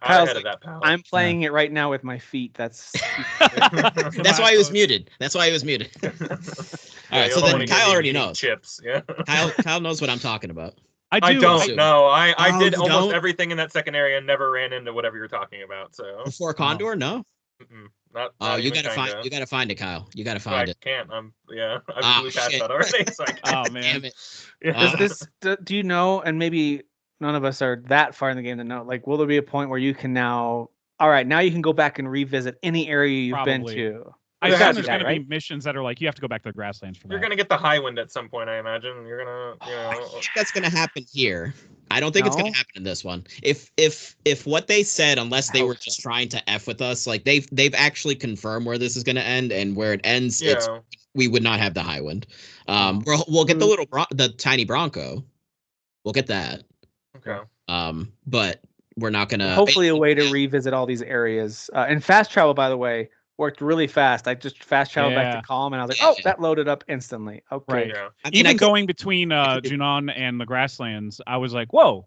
A: ahead
C: of that, pal.
A: I'm playing it right now with my feet. That's
D: why he was muted. All right, so then Kyle already knows.
C: Chips, yeah.
D: Kyle knows what I'm talking about.
C: I don't know. I did almost everything in that second area and never ran into whatever you're talking about. So
D: before Condor, no.
C: Not
D: you gotta find. You gotta find it, Kyle. You gotta find it.
C: I can't. I've really passed that already. So I can't.
B: Oh man.
D: Damn
A: it. Do you know? And maybe none of us are that far in the game to know. Like, will there be a point where you can now? All right, now you can go back and revisit any area you've been to.
B: I assume there's going to be missions that are like you have to go back to the grasslands for that.
C: You're going to get the high wind at some point, I imagine. You're going to,
D: I think that's going to happen here. I don't think it's going to happen in this one. If what they said, unless they were just trying to F with us, like they've actually confirmed where this is going to end, and where it ends, we would not have the high wind. We'll get the tiny Bronco. We'll get that.
C: Okay.
D: But we're not going to.
A: Hopefully, a way to revisit all these areas. And fast travel, by the way, worked really fast. I just fast traveled back to Calm, and I was like, that loaded up instantly. Okay.
B: Right. Yeah. Even going between Junon and the grasslands, I was like, whoa.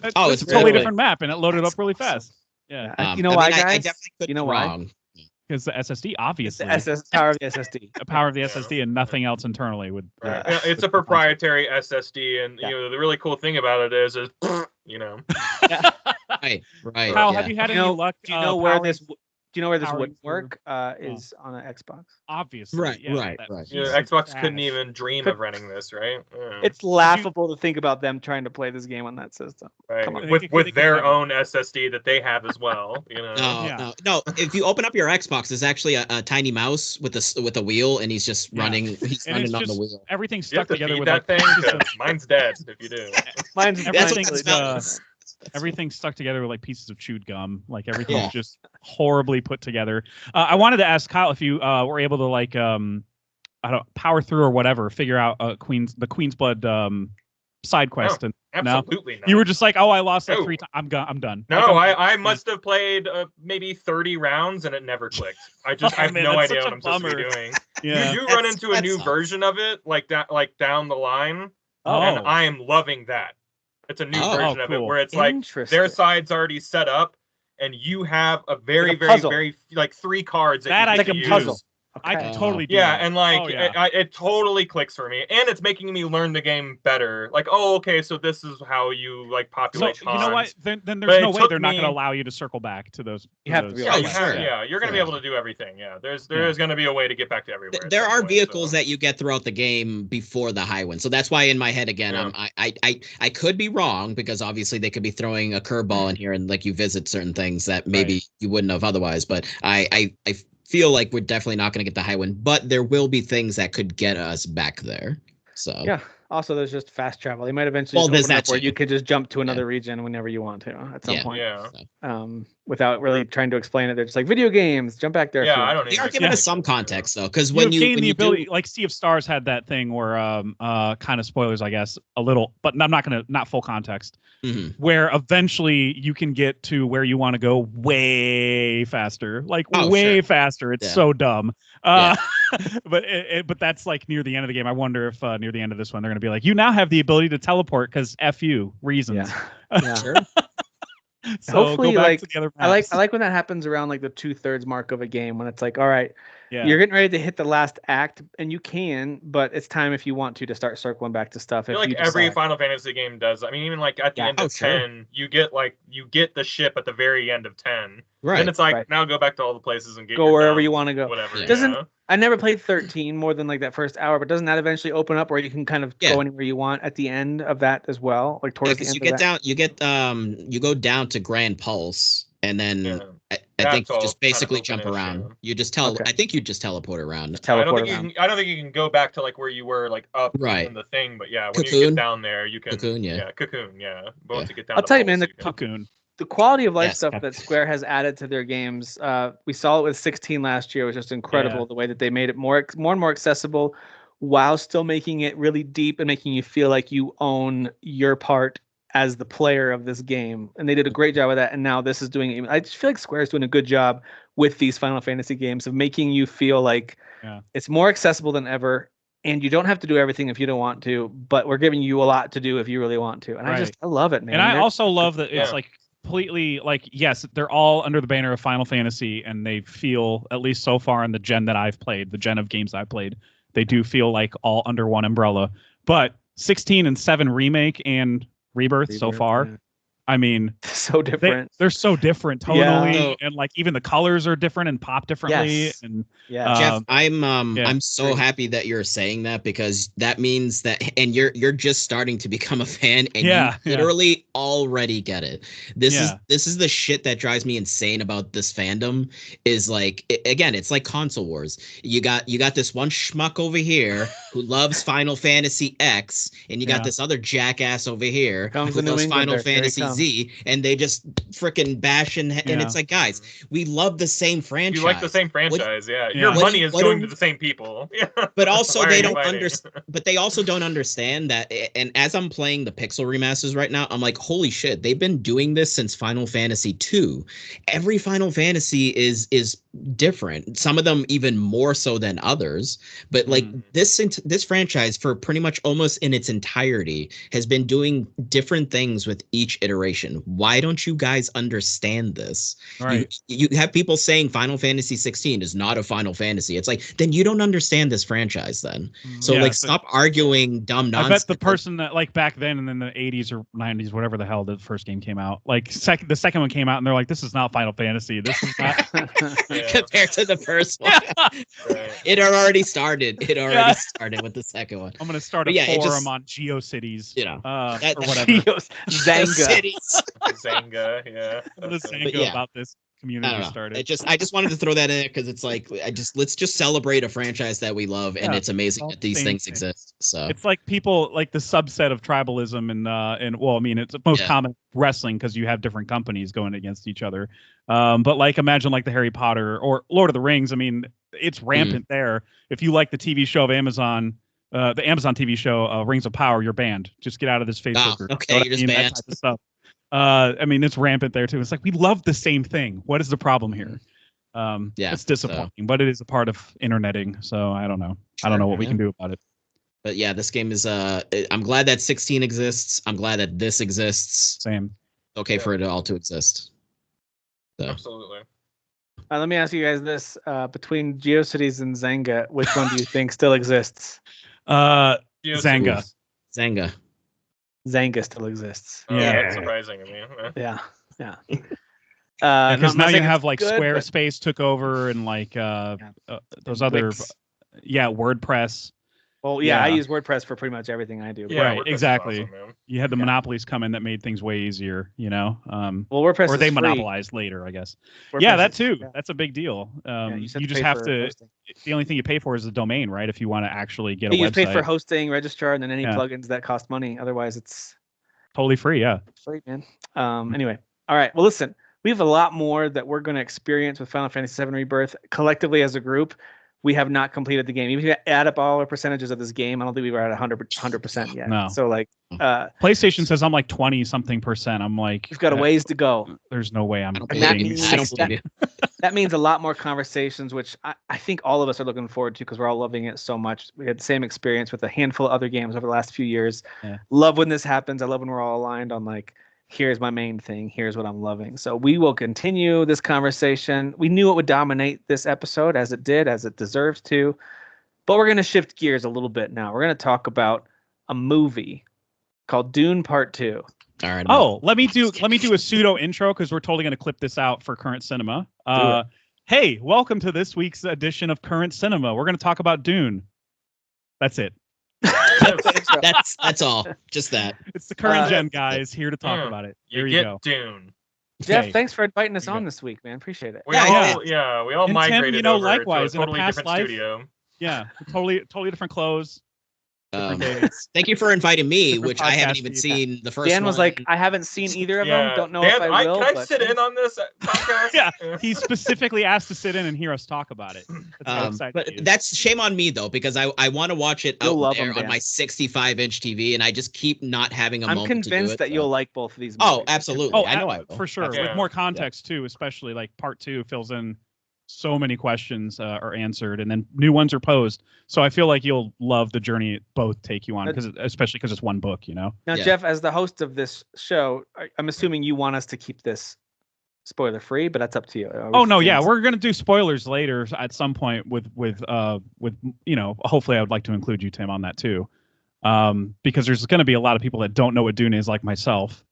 B: It's a totally different map, and it loaded up really fast. Yeah.
A: You know why, guys?
D: I definitely could wrong.
B: Because the SSD, obviously.
A: The power of the SSD.
B: The power of the SSD and nothing else internally would.
C: Right. Yeah, it's a proprietary SSD, and the really cool thing about it is
D: Right.
B: Kyle, have you had any luck?
A: Do you know where this wouldn't work? Is on an Xbox.
B: Obviously.
D: Right.
C: Xbox couldn't even dream of running this, right? Yeah.
A: It's laughable to think about them trying to play this game on that system.
C: Right. With their own SSD that they have as well.
D: No. If you open up your Xbox, there's actually a tiny mouse with a wheel, and he's just running. He's running on the wheel.
B: Everything's stuck together with
C: that thing. Mine's dead. If you do.
B: Everything's stuck together with like pieces of chewed gum. Like everything's just horribly put together. I wanted to ask Kyle if you were able to like power through or whatever, figure out the Queen's Blood side quest.
C: Absolutely not.
B: You were just like, I lost like 3 times. I'm done.
C: No, I must have played maybe 30 rounds and it never clicked. I have no idea what I'm supposed to be doing.
B: Yeah.
C: You run into a new version of it like down the line, and I am loving that. It's a new version of it where it's like their side's already set up, and you have a very, very like 3 cards that you can use.
A: Puzzle.
B: Okay. I can totally do
C: that. And like it totally clicks for me, and it's making me learn the game better. Like, okay, so this is how you like populate.
B: So, you know what? Then there's no way they're not going to allow you to circle back to those.
A: You have to be.
C: You're going to be able to do everything. Yeah, there's going to be a way to get back to everywhere.
D: There are vehicles that you get throughout the game before the Highwind, so that's why in my head again, I could be wrong because obviously they could be throwing a curveball in here and like you visit certain things that maybe you wouldn't have otherwise. But I feel like we're definitely not going to get the Highwind, but there will be things that could get us back there. So
A: Also, there's just fast travel. They might eventually open up where you could just jump to another region whenever you want to at some point.
C: Yeah.
A: Without really trying to explain it, they're just like video games. Jump back there.
C: Yeah, I don't.
D: They are giving us some context though, because when you
B: gain the ability, like Sea of Stars had that thing where, kind of spoilers, I guess, a little, but I'm not full context.
D: Mm-hmm.
B: Where eventually you can get to where you want to go way faster, way faster. It's so dumb. But that's like near the end of the game. I wonder if near the end of this one they're going to be like, you now have the ability to teleport because F you reasons.
A: Yeah.
D: Sure.
A: So hopefully,
B: go back to the other maps.
A: I like when that happens around like the 2/3 mark of a game when it's like, all right,
B: Yeah.
A: You're getting ready to hit the last act, and you can, but it's time if you want to start circling back to stuff.
C: I feel like every Final Fantasy game does. I mean, even like at the end of 10, you get the ship at the very end of 10.
D: Right.
C: Then it's like now go back to all the places and
A: go wherever you want to go.
C: Whatever.
A: Yeah. I never played 13 more than like that first hour, but doesn't that eventually open up where you can kind of go anywhere you want at the end of that as well? Like towards the end.
D: You go down to Grand Pulse, and then I think you just basically jump around. You just I think you just teleport around.
C: I don't think you can go back to like where you were like up in the thing, but when you get down there, you can Cocoon, But once you get down,
A: I'll tell you, man, the
B: Cocoon.
A: The quality of life stuff that Square has added to their games, we saw it with 16 last year. It was just incredible the way that they made it more and more accessible, while still making it really deep and making you feel like you own your part as the player of this game. And they did a great job of that. And now this is doing it. I just feel like Square is doing a good job with these Final Fantasy games of making you feel like it's more accessible than ever. And you don't have to do everything if you don't want to, but we're giving you a lot to do if you really want to. And I love it, man.
B: And I also love that it's like completely like, yes, they're all under the banner of Final Fantasy, and they feel, at least so far in the gen that I've played, the gen of games I've played, they do feel like all under one umbrella. But 16 and 7 Remake and Rebirth so far, I mean,
A: so different.
B: They're so different tonally, and like even the colors are different and pop differently.
A: Yes.
B: And
D: Jeff, I'm so happy that you're saying that, because that means that, and you're just starting to become a fan, and you literally already get it. This is the shit that drives me insane about this fandom. Is like, again, it's like console wars. You got this one schmuck over here who loves Final Fantasy X, and you got this other jackass over here who loves Final Fantasy Z, and they just freaking bash and it's like, guys, we love the same franchise.
C: You like the same franchise, Your money is going to the same people.
D: But also they don't understand. But they also don't understand that. And as I'm playing the Pixel remasters right now, I'm like, holy shit, they've been doing this since Final Fantasy II. Every Final Fantasy is different. Some of them even more so than others. But like this franchise, for pretty much almost in its entirety, has been doing different things with each iteration. Why don't you guys understand this?
B: Right.
D: You have people saying Final Fantasy 16 is not a Final Fantasy. It's like, then you don't understand this franchise then. So like stop arguing dumb nonsense.
B: I bet the person that like back then and in the 80s or 90s, whatever the hell the first game came out, like the second one came out and they're like, this is not Final Fantasy. This is not
D: compared to the first one.
C: Right.
D: It already started. It already started with the second one.
B: I'm gonna start a forum on GeoCities.
D: You know,
B: or whatever.
A: Zanga.
C: Zanga, yeah.
B: The Zanga about this community started.
D: I just wanted to throw that in because it's like let's just celebrate a franchise that we love, and it's amazing that these things exist. So
B: it's like people like the subset of tribalism and well, I mean, it's most common wrestling because you have different companies going against each other. But like imagine like the Harry Potter or Lord of the Rings. I mean, it's rampant there. If you like the TV show of Amazon, the Amazon TV show Rings of Power, you're banned. Just get out of this Facebook group.
D: Okay, you're just banned.
B: That type of stuff. I mean, it's rampant there too. It's like we love the same thing. What is the problem here? It's disappointing, but it is a part of interneting. So I don't know. I don't know what we can do about it.
D: But yeah, this game is. I'm glad that 16 exists. I'm glad that this exists.
B: Same.
D: Okay, for it all to exist. So.
C: Absolutely.
A: Let me ask you guys this: between GeoCities and Zanga, which one do you think still exists?
B: Zanga.
D: Zanga.
A: Zanga still exists.
C: That's surprising to me.
A: Yeah.
B: Because now you have like Squarespace took over and like those other WordPress.
A: Well, I use WordPress for pretty much everything I do.
B: Yeah, right, exactly. Awesome, you had the monopolies come in that made things way easier, you know.
A: Well, WordPress
B: or they
A: is
B: monopolized later, I guess.
A: WordPress
B: that too. That's a big deal. You just have to. Hosting. The only thing you pay for is the domain, right? If you want to actually get a website.
A: You pay for hosting, registrar, and then any plugins that cost money. Otherwise, it's
B: totally free. Yeah,
A: it's free, man. Anyway, all right. Well, listen, we have a lot more that we're going to experience with Final Fantasy VII Rebirth collectively as a group. We have not completed the game. Even if you add up all our percentages of this game, I don't think we were at 100% yet.
B: No.
A: So like,
B: PlayStation says I'm like 20-something%. I'm like,
A: we've got a ways to go.
B: There's no way I'm
A: getting. That means a lot more conversations, which I think all of us are looking forward to because we're all loving it so much. We had the same experience with a handful of other games over the last few years. Yeah. Love when this happens. I love when we're all aligned on like, here's my main thing. Here's what I'm loving. So we will continue this conversation. We knew it would dominate this episode as it did, as it deserves to. But we're going to shift gears a little bit now. We're going to talk about a movie called Dune Part 2.
D: All right.
B: Let me do a pseudo intro because we're totally going to clip this out for Current Cinema. Hey, welcome to this week's edition of Current Cinema. We're going to talk about Dune. That's it.
D: That's all. Just that.
B: It's the current gen guys here to talk about it. Here you go.
C: Dune.
A: Jeff, thanks for inviting us on this week, man. Appreciate it.
C: We all migrated
B: Tim,
C: over
B: likewise,
C: to a totally
B: in a past
C: different
B: life,
C: studio.
B: Yeah, totally different clothes.
D: Thank you for inviting me, which I haven't even seen the first
A: Dan was
D: one.
A: like, I haven't seen either of them. Don't know if I will.
C: Can I sit in on this podcast?
B: Yeah, he specifically asked to sit in and hear us talk about it.
D: But that's shame on me though, because I want to watch it out there on my 65-inch TV, and I just keep not having a moment to do it.
A: I'm convinced that you'll like both of these movies.
D: Oh, absolutely. I know I will.
B: For sure. With more context too, especially like part 2 fills in so many questions are answered and then new ones are posed. So I feel like you'll love the journey both take you on, especially because it's one book, you know?
A: Now, Jeff, as the host of this show, I'm assuming you want us to keep this spoiler free, but that's up to you.
B: Oh no, yeah, we're gonna do spoilers later at some point with you know, hopefully I would like to include you, Tim, on that too. Because there's gonna be a lot of people that don't know what Dune is, like myself.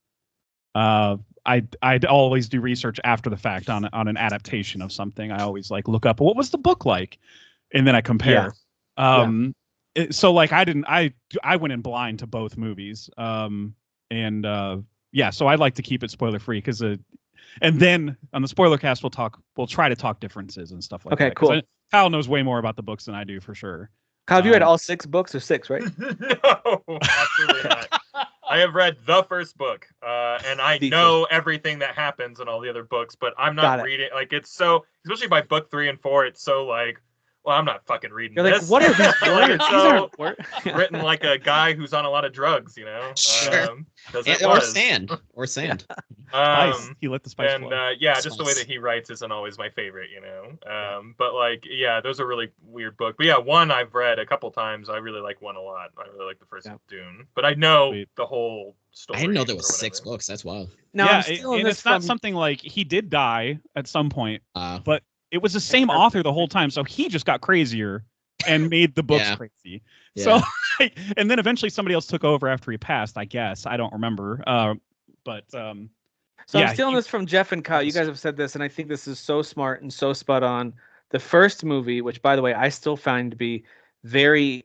B: I'd always do research after the fact on an adaptation of something. I always like look up what was the book like, and then I compare. So like I went in blind to both movies. So I'd like to keep it spoiler free because and then on the spoiler cast we'll try to talk differences and stuff like that.
A: Okay, cool.
B: Kyle knows way more about the books than I do for sure.
A: Kyle, have you read all 6 books or 6, right?
C: No, absolutely not. I have read the first book, and I know everything that happens in all the other books, but I'm not reading. Like, it's so, especially by book 3 and 4, it's so like, well, I'm not fucking reading
A: You're
C: this.
A: like, what are these words? These aren't words.
C: Written like a guy who's on a lot of drugs, you know?
D: Sure. Or sand.
B: He let the spice flow.
C: And just the way that he writes isn't always my favorite, you know? But like, yeah, those are really weird book. But yeah, one I've read a couple times. I really like one a lot. I really like the first Dune. But I know the whole story.
D: I didn't know there was 6 books. That's wild.
B: No, yeah, and it's not something like he did die at some point, but it was the same author the whole time, so he just got crazier and made the books crazy. Yeah. So, and then eventually somebody else took over after he passed, I guess. I don't remember. So I'm
A: stealing this from Jeff and Kyle. You guys have said this, and I think this is so smart and so spot on. The first movie, which, by the way, I still find to be very...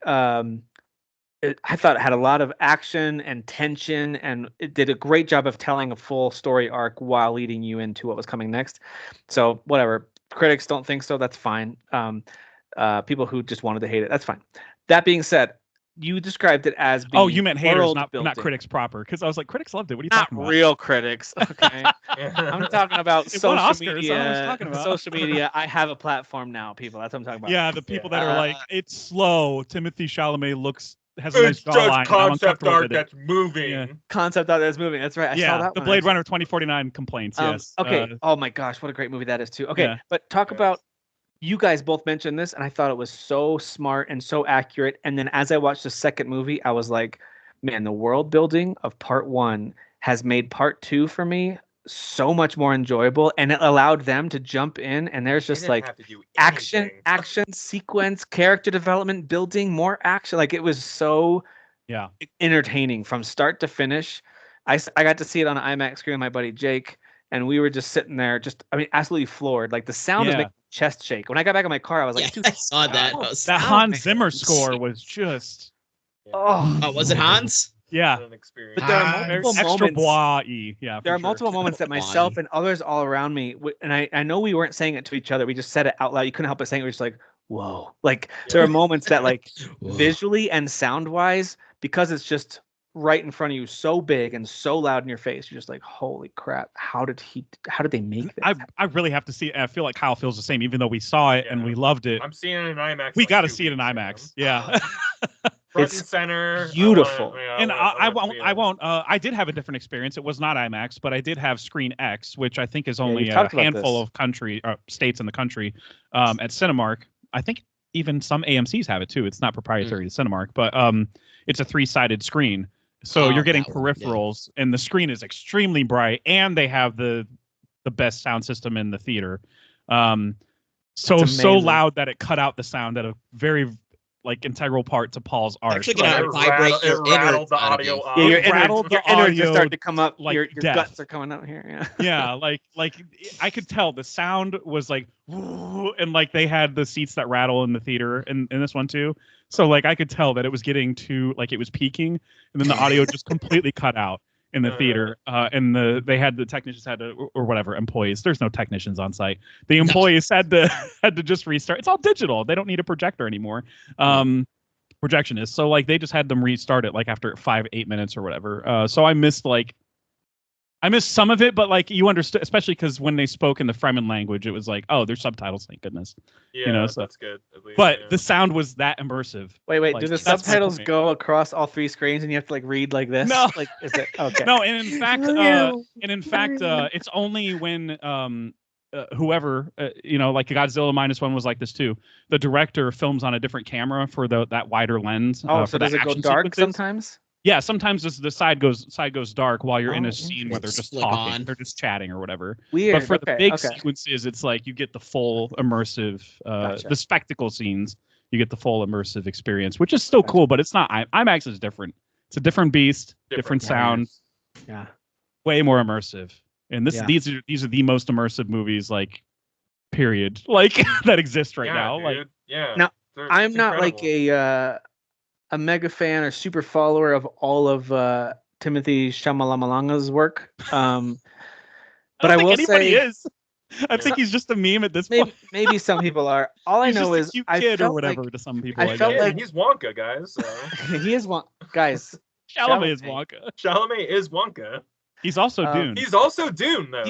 A: I thought it had a lot of action and tension, and it did a great job of telling a full story arc while leading you into what was coming next. So whatever. Critics don't think so. That's fine. People who just wanted to hate it. That's fine. That being said, you described it as being
B: you meant haters, not critics proper. Because I was like, critics loved it. What are you talking about?
A: Not real critics. Okay. I'm talking about social media. Social media. I have a platform now, people. That's what I'm talking about.
B: Yeah, the people that are like, it's slow. Timothy Chalamet has a nice jawline.
C: It's just concept art that's moving.
B: Yeah.
A: Concept art that's moving. That's right. I saw that
B: the Blade Runner 2049 complaints. Yes.
A: Okay. Oh my gosh, what a great movie that is too. Okay, but talk about. You guys both mentioned this, and I thought it was so smart and so accurate. And then as I watched the second movie, I was like, man, the world building of part 1 has made part 2 for me so much more enjoyable, and it allowed them to jump in, and there's just like action sequence, character development, building more action. Like it was so entertaining from start to finish. I got to see it on an IMAX screen with my buddy Jake, and we were just sitting there, absolutely floored. Like the sound was making my chest shake. When I got back in my car, I was like, dude,
D: I saw that.
B: That Hans Zimmer score was just.
A: Oh,
D: was it Hans?
B: Yeah,
A: but there are multiple moments. There are multiple moments that myself and others all around me, and I know we weren't saying it to each other. We just said it out loud. You couldn't help but saying it. We're just like, whoa! Like there are moments that, like, visually and sound wise, because it's just right in front of you, so big and so loud in your face, you're just like, holy crap! How did they make this?
B: I really have to see it. I feel like Kyle feels the same, even though we saw it and we loved it.
C: I'm seeing it in IMAX.
B: We got to see it in IMAX. Yeah.
C: Front and center,
A: beautiful.
B: I did have a different experience. It was not IMAX, but I did have Screen X, which I think is only a handful of states in the country. At Cinemark, I think even some AMCs have it too. It's not proprietary to Cinemark, but it's a 3-sided screen, so you're getting peripherals, and the screen is extremely bright, and they have the best sound system in the theater. So loud that it cut out the sound at a very integral part to Paul's art.
D: Actually, gonna vibrate your
C: rattled the audio.
A: Your innards are starting to come up. Like your guts are coming out here.
B: Yeah. Like I could tell the sound was like, and like they had the seats that rattle in the theater in this one too. So like I could tell that it was getting to it was peaking, and then the audio just completely cut out in the theater, and the technicians had to, or whatever, employees. There's no technicians on site. The employees had to just restart. It's all digital. They don't need a projector anymore. Projectionist. So like they just had them restart it after 5-8 minutes or whatever. So I missed some of it, but like you understood, especially because when they spoke in the Fremen language, it was like, oh, there's subtitles, thank goodness.
C: Yeah, so that's good. At least,
B: but the sound was that immersive.
A: Wait, do the subtitles go across all 3 screens and you have to read like this?
B: No,
A: is it okay?
B: No, and in fact, it's only when whoever like Godzilla -1 was like this too. The director films on a different camera for that wider lens.
A: So does it go dark sometimes?
B: Yeah, sometimes the side goes dark while you're in a scene where they're just talking, they're just chatting or whatever.
A: Weird.
B: But for the big sequences, it's like you get the full immersive, the spectacle scenes. You get the full immersive experience, which is still cool, but it's not. IMAX is different. It's a different beast, different sound.
A: Yeah,
B: way more immersive. And these are the most immersive movies, period, that exist right now.
C: Dude.
A: Now I'm not incredible. A mega fan or super follower of all of Timothy Chalamet's work. But I will say
B: is. I think he's just a meme at this point.
A: Maybe some people are. All I know is
B: cute kid or whatever to some people.
C: I felt like he's Wonka, guys. So.
A: He is Wonka, guys.
B: Chalamet is Wonka.
C: Chalamet is Wonka.
B: He's also Dune.
C: He's also Dune, though.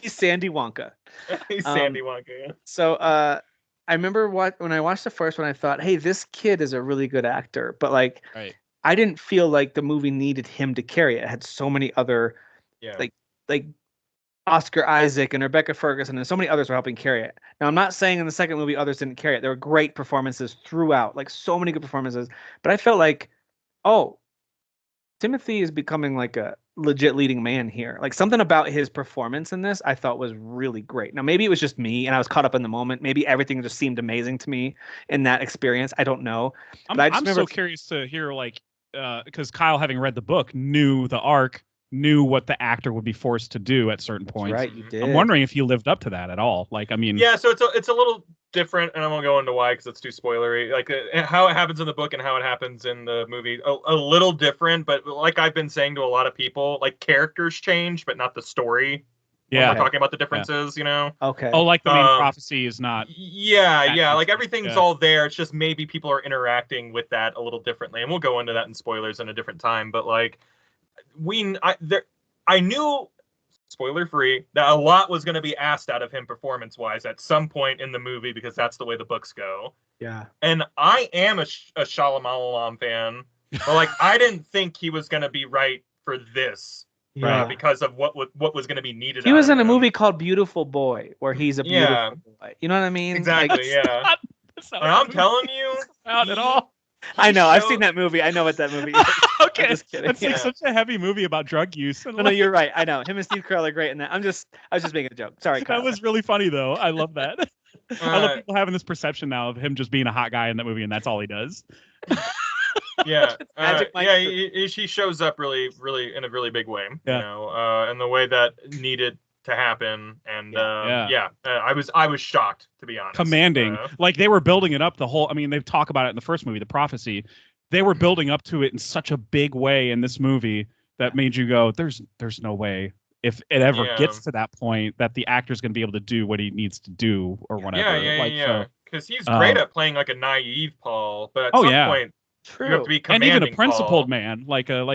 A: He's Sandy Wonka.
C: He's Sandy Wonka. Yeah.
A: So I remember when I watched the first one, I thought, hey, this kid is a really good actor, but like, I didn't feel like the movie needed him to carry it. It had so many other, like Oscar Isaac and Rebecca Ferguson and so many others were helping carry it. Now, I'm not saying in the second movie others didn't carry it. There were great performances throughout, like so many good performances. But I felt like, oh, Timothy is becoming like a legit leading man here. Like something about his performance in this I thought was really great. Now, maybe it was just me and I was caught up in the moment. Maybe everything just seemed amazing to me in that experience. I don't know.
B: I'm so curious to hear, like, because Kyle, having read the book, knew the arc, knew what the actor would be forced to do at certain points.
A: Right, you did.
B: I'm wondering if he lived up to that at all. Like, I mean,
C: yeah. So it's a little different, and I won't go into why because it's too spoilery. Like how it happens in the book and how it happens in the movie, a little different. But like I've been saying to a lot of people, like characters change, but not the story.
B: Yeah,
C: we're talking about the differences, you know.
A: Okay.
B: Oh, like the main prophecy is not.
C: Yeah. Like everything's all there. It's just maybe people are interacting with that a little differently, and we'll go into that in spoilers in a different time. But like. I knew, spoiler free, that a lot was going to be asked out of him performance wise at some point in the movie because that's the way the books go.
A: Yeah.
C: And I am a Shyamalan fan, but like I didn't think he was going to be right for this.
A: Yeah.
C: Because of what was going to be needed.
A: He was in a movie called Beautiful Boy, where he's a beautiful boy. You know what I mean?
C: Exactly. Like, I'm telling you,
B: not at all.
A: I know. I've seen that movie. I know what that movie is.
B: Okay.
A: I'm just kidding.
B: It's like such a heavy movie about drug use.
A: No, you're right. I know. Him and Steve Carell are great in that. I was just making a joke. Sorry, Kyle.
B: That was really funny, though. I love that. I love people having this perception now of him just being a hot guy in that movie, and that's all he does.
C: Yeah. He shows up really in a really big way. You know, in the way that needed to happen, and I was shocked, to be honest.
B: Commanding, like they were building it up the whole. I mean, they talk about it in the first movie, The Prophecy. They were building up to it in such a big way in this movie that made you go, "There's no way if it ever gets to that point that the actor's going to be able to do what he needs to do or whatever."
C: Yeah. Because he's great at playing like a naive Paul, but at some point.
A: True.
C: You have to be
B: and even a principled
C: Paul.
B: Man, like a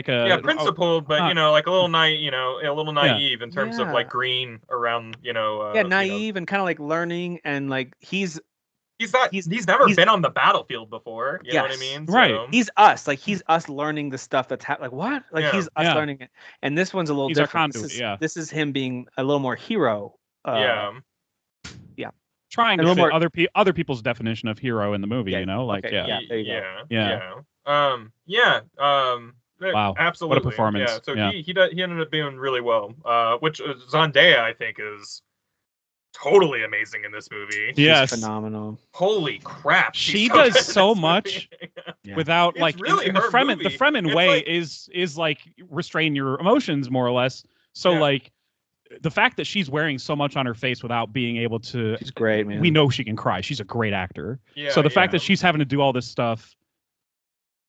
C: principled, but you know, like a little naive in terms of like green around,
A: naive and kind of like learning, and like he's
C: never been on the battlefield before. You know what I mean?
B: Right.
C: So,
A: he's us learning the stuff that's happening. Like what? Like he's us learning it, and this one's a little different. This is him being a little more hero.
B: Trying to fit other people's definition of hero in the movie, you know, like
A: there you
C: go.
B: Wow,
C: absolutely,
B: what a performance!
C: Yeah, so he ended up doing really well. Which Zendaya, I think, is totally amazing in this movie.
A: Yes, she's phenomenal.
C: Holy crap,
B: she does so much without like
C: really
B: in the Fremen way like, is like restrain your emotions more or less. So like. The fact that she's wearing so much on her face without being able to,
A: she's great, man.
B: We know she can cry. She's a great actor. So the fact that she's having to do all this stuff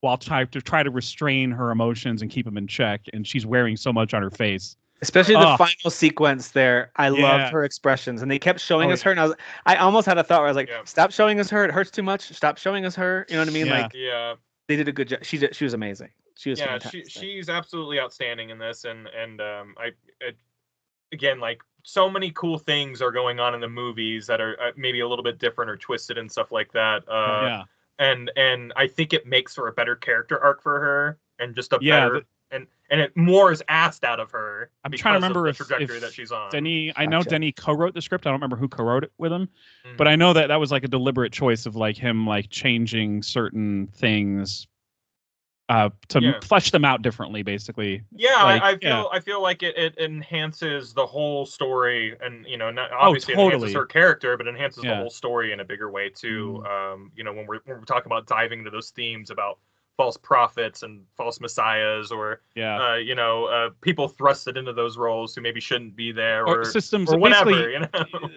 B: while try to restrain her emotions and keep them in check, and she's wearing so much on her face.
A: Especially the final sequence there. I loved her expressions, and they kept showing us her, and I almost had a thought where I was like, "Stop showing us her. It hurts too much. Stop showing us her." You know what I mean? They did a good job. She was amazing. She was fantastic.
C: She's absolutely outstanding in this, and again, like so many cool things are going on in the movies that are maybe a little bit different or twisted and stuff like that. And I think it makes for a better character arc for her, and just a better and it more is asked out of her.
B: I'm trying to remember
C: the trajectory that she's on.
B: I know Denny co-wrote the script. I don't remember who co-wrote it with him, but I know that was like a deliberate choice of like him like changing certain things. To flesh them out differently, basically.
C: I feel like it enhances the whole story, and you know, not obviously it enhances her character, but enhances the whole story in a bigger way too. You know, when we're talking about diving into those themes about false prophets and false messiahs, or people thrusted into those roles who maybe shouldn't be there, or
B: systems,
C: or whatever. You know,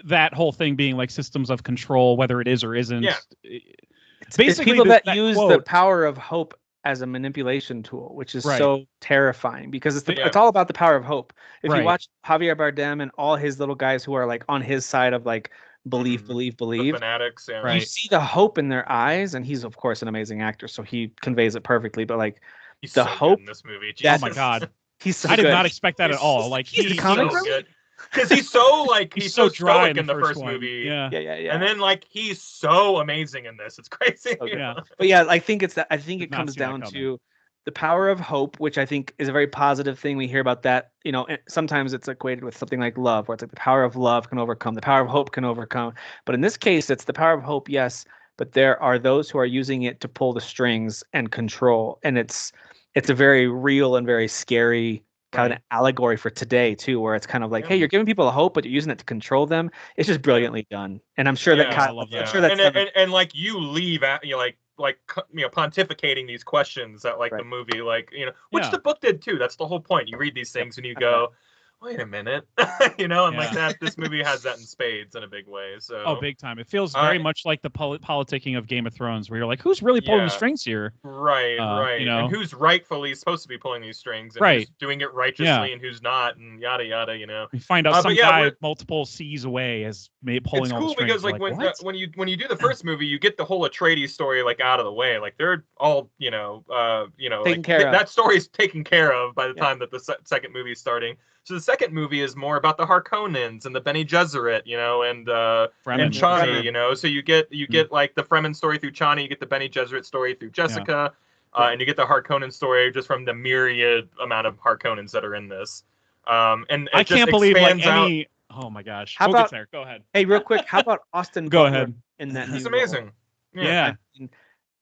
B: that whole thing being like systems of control, whether it is or isn't.
A: It's basically people that use the power of hope as a manipulation tool, which is so terrifying, because it's all about the power of hope. If you watch Javier Bardem and all his little guys who are like on his side of like believe, the
C: fanatics,
A: you see the hope in their eyes, and he's of course an amazing actor, so he conveys it perfectly. But like
C: he's
A: the
C: so
A: hope
C: in this movie,
B: oh my god,
A: he's so
B: I did
A: good.
B: not expect that at all. Like
A: he's the comic relief.
C: Because he's so like he's so
B: dry
C: stoic in the first
B: one.
C: movie.
B: Yeah.
C: And then like he's so amazing in this. It's crazy.
B: Yeah.
A: But yeah, I think it's that. I think it comes down to the power of hope, which I think is a very positive thing. We hear about that. You know, sometimes it's equated with something like love, where it's like the power of love can overcome, the power of hope can overcome. But in this case, it's the power of hope, yes. But there are those who are using it to pull the strings and control, and it's a very real and very scary kind of allegory for today too, where it's kind of like, hey, you're giving people a hope, but you're using it to control them. It's just brilliantly done, and I'm sure that Kyle, I'm sure that's
C: and like you leave at pontificating these questions at like the movie, like which the book did too. That's the whole point. You read these things and you go, wait a minute, and like that. This movie has that in spades in a big way. So
B: big time. It feels very much like the politicking of Game of Thrones, where you're like, who's really pulling the strings here?
C: Right. And who's rightfully supposed to be pulling these strings, and who's doing it righteously, and who's not, and yada yada.
B: You find out some guy multiple seas away is pulling all the strings.
C: It's cool because like when you do the first movie, you get the whole Atreides story like out of the way. Like they're all taken care of. That story's taken care of by the time that the second movie is starting. So the second movie is more about the Harkonnens and the Bene Gesserit, and Chani, So you get like the Fremen story through Chani, you get the Bene Gesserit story through Jessica, and you get the Harkonnen story just from the myriad amount of Harkonnens that are in this. And
B: I can't believe like any. Oh my gosh!
A: How about
B: there? Go ahead.
A: Hey, real quick, how about Austin?
B: Go ahead.
A: In that,
C: it's amazing.
B: Yeah.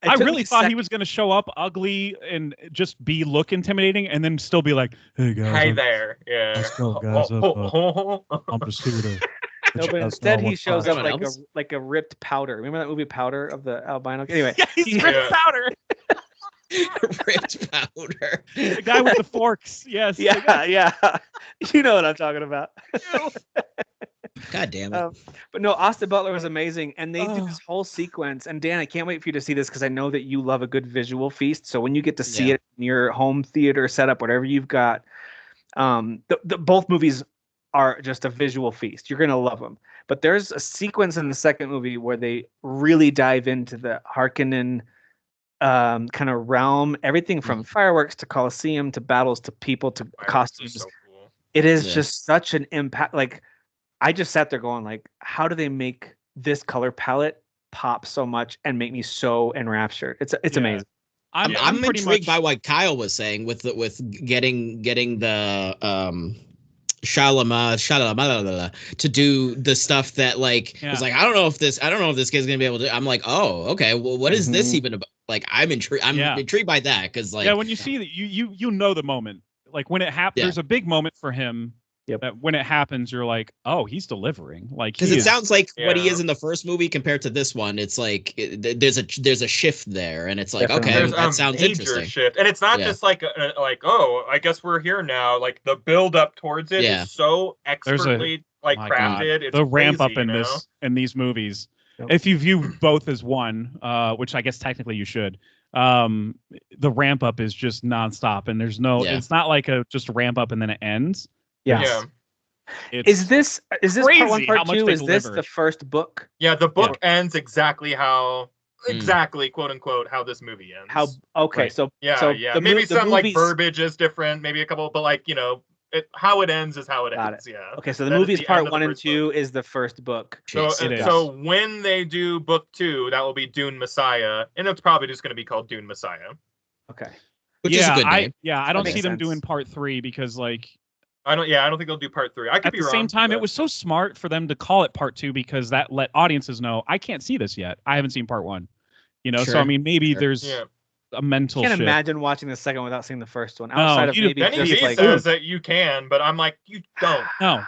B: I really thought he was going to show up ugly and just look intimidating, and then still be like, "Hey guys,
C: hey there, yeah,
B: let's go, guys. I'm just here to."
A: No, but instead he shows up like a ripped Powder. Remember that movie Powder of the albino? Anyway,
B: he's ripped Powder.
D: Ripped Powder.
B: The guy with the forks. Yes.
A: Yeah. You know what I'm talking about.
D: God damn it.
A: But no, Austin Butler was amazing. And they do this whole sequence. And Dan, I can't wait for you to see this because I know that you love a good visual feast. So when you get to see it in your home theater setup, whatever you've got, both movies are just a visual feast. You're going to love them. But there's a sequence in the second movie where they really dive into the Harkonnen kind of realm, everything from fireworks to Colosseum to battles to people to costumes. So cool. It is just such an impact. Like, I just sat there going, like, how do they make this color palette pop so much and make me so enraptured? It's amazing.
D: I'm intrigued by what Kyle was saying with getting the Shalama to do the stuff that it's like I don't know if this kid's gonna be able to. I'm like, oh, okay. Well, what is this even about? Like, I'm intrigued. I'm intrigued by that because
B: when you see that, you know the moment. Like when it happens, there's a big moment for him.
A: Yep.
B: That when it happens, you're like, oh, he's delivering. Like,
D: because it sounds like what he is in the first movie compared to this one. It's like there's a shift there, and it's like okay, that sounds interesting.
C: Shift, and it's not just like oh, I guess we're here now. Like the build up towards it is so expertly crafted. It's
B: the ramp
C: crazy,
B: up in these movies.
A: Yep.
B: If you view both as one, which I guess technically you should. The ramp up is just nonstop, and there's no. It's not like just a ramp up and then it ends.
A: Yes. Yeah. Is this part 1, part 2? Is this the first book?
C: Yeah, the book ends exactly quote unquote how this movie ends.
A: So
C: maybe some like verbiage is different, maybe a couple, but how it ends is how it ends. Yeah.
A: Okay, so the movie's part 1 and 2 is the first book.
C: So when they do book 2, that will be Dune Messiah, and it's probably just going to be called Dune Messiah.
A: Okay.
D: Which is a good name.
B: I don't see them doing part 3 because
C: I don't think they'll do part 3. I could be wrong.
B: At the same time, it was so smart for them to call it part 2 because that let audiences know I can't see this yet. I haven't seen part 1. So I mean, maybe there's a mental.
A: I can't imagine watching the second one without seeing the first one. Outside of maybe
C: just says that you can, but I'm like, you don't.
B: No.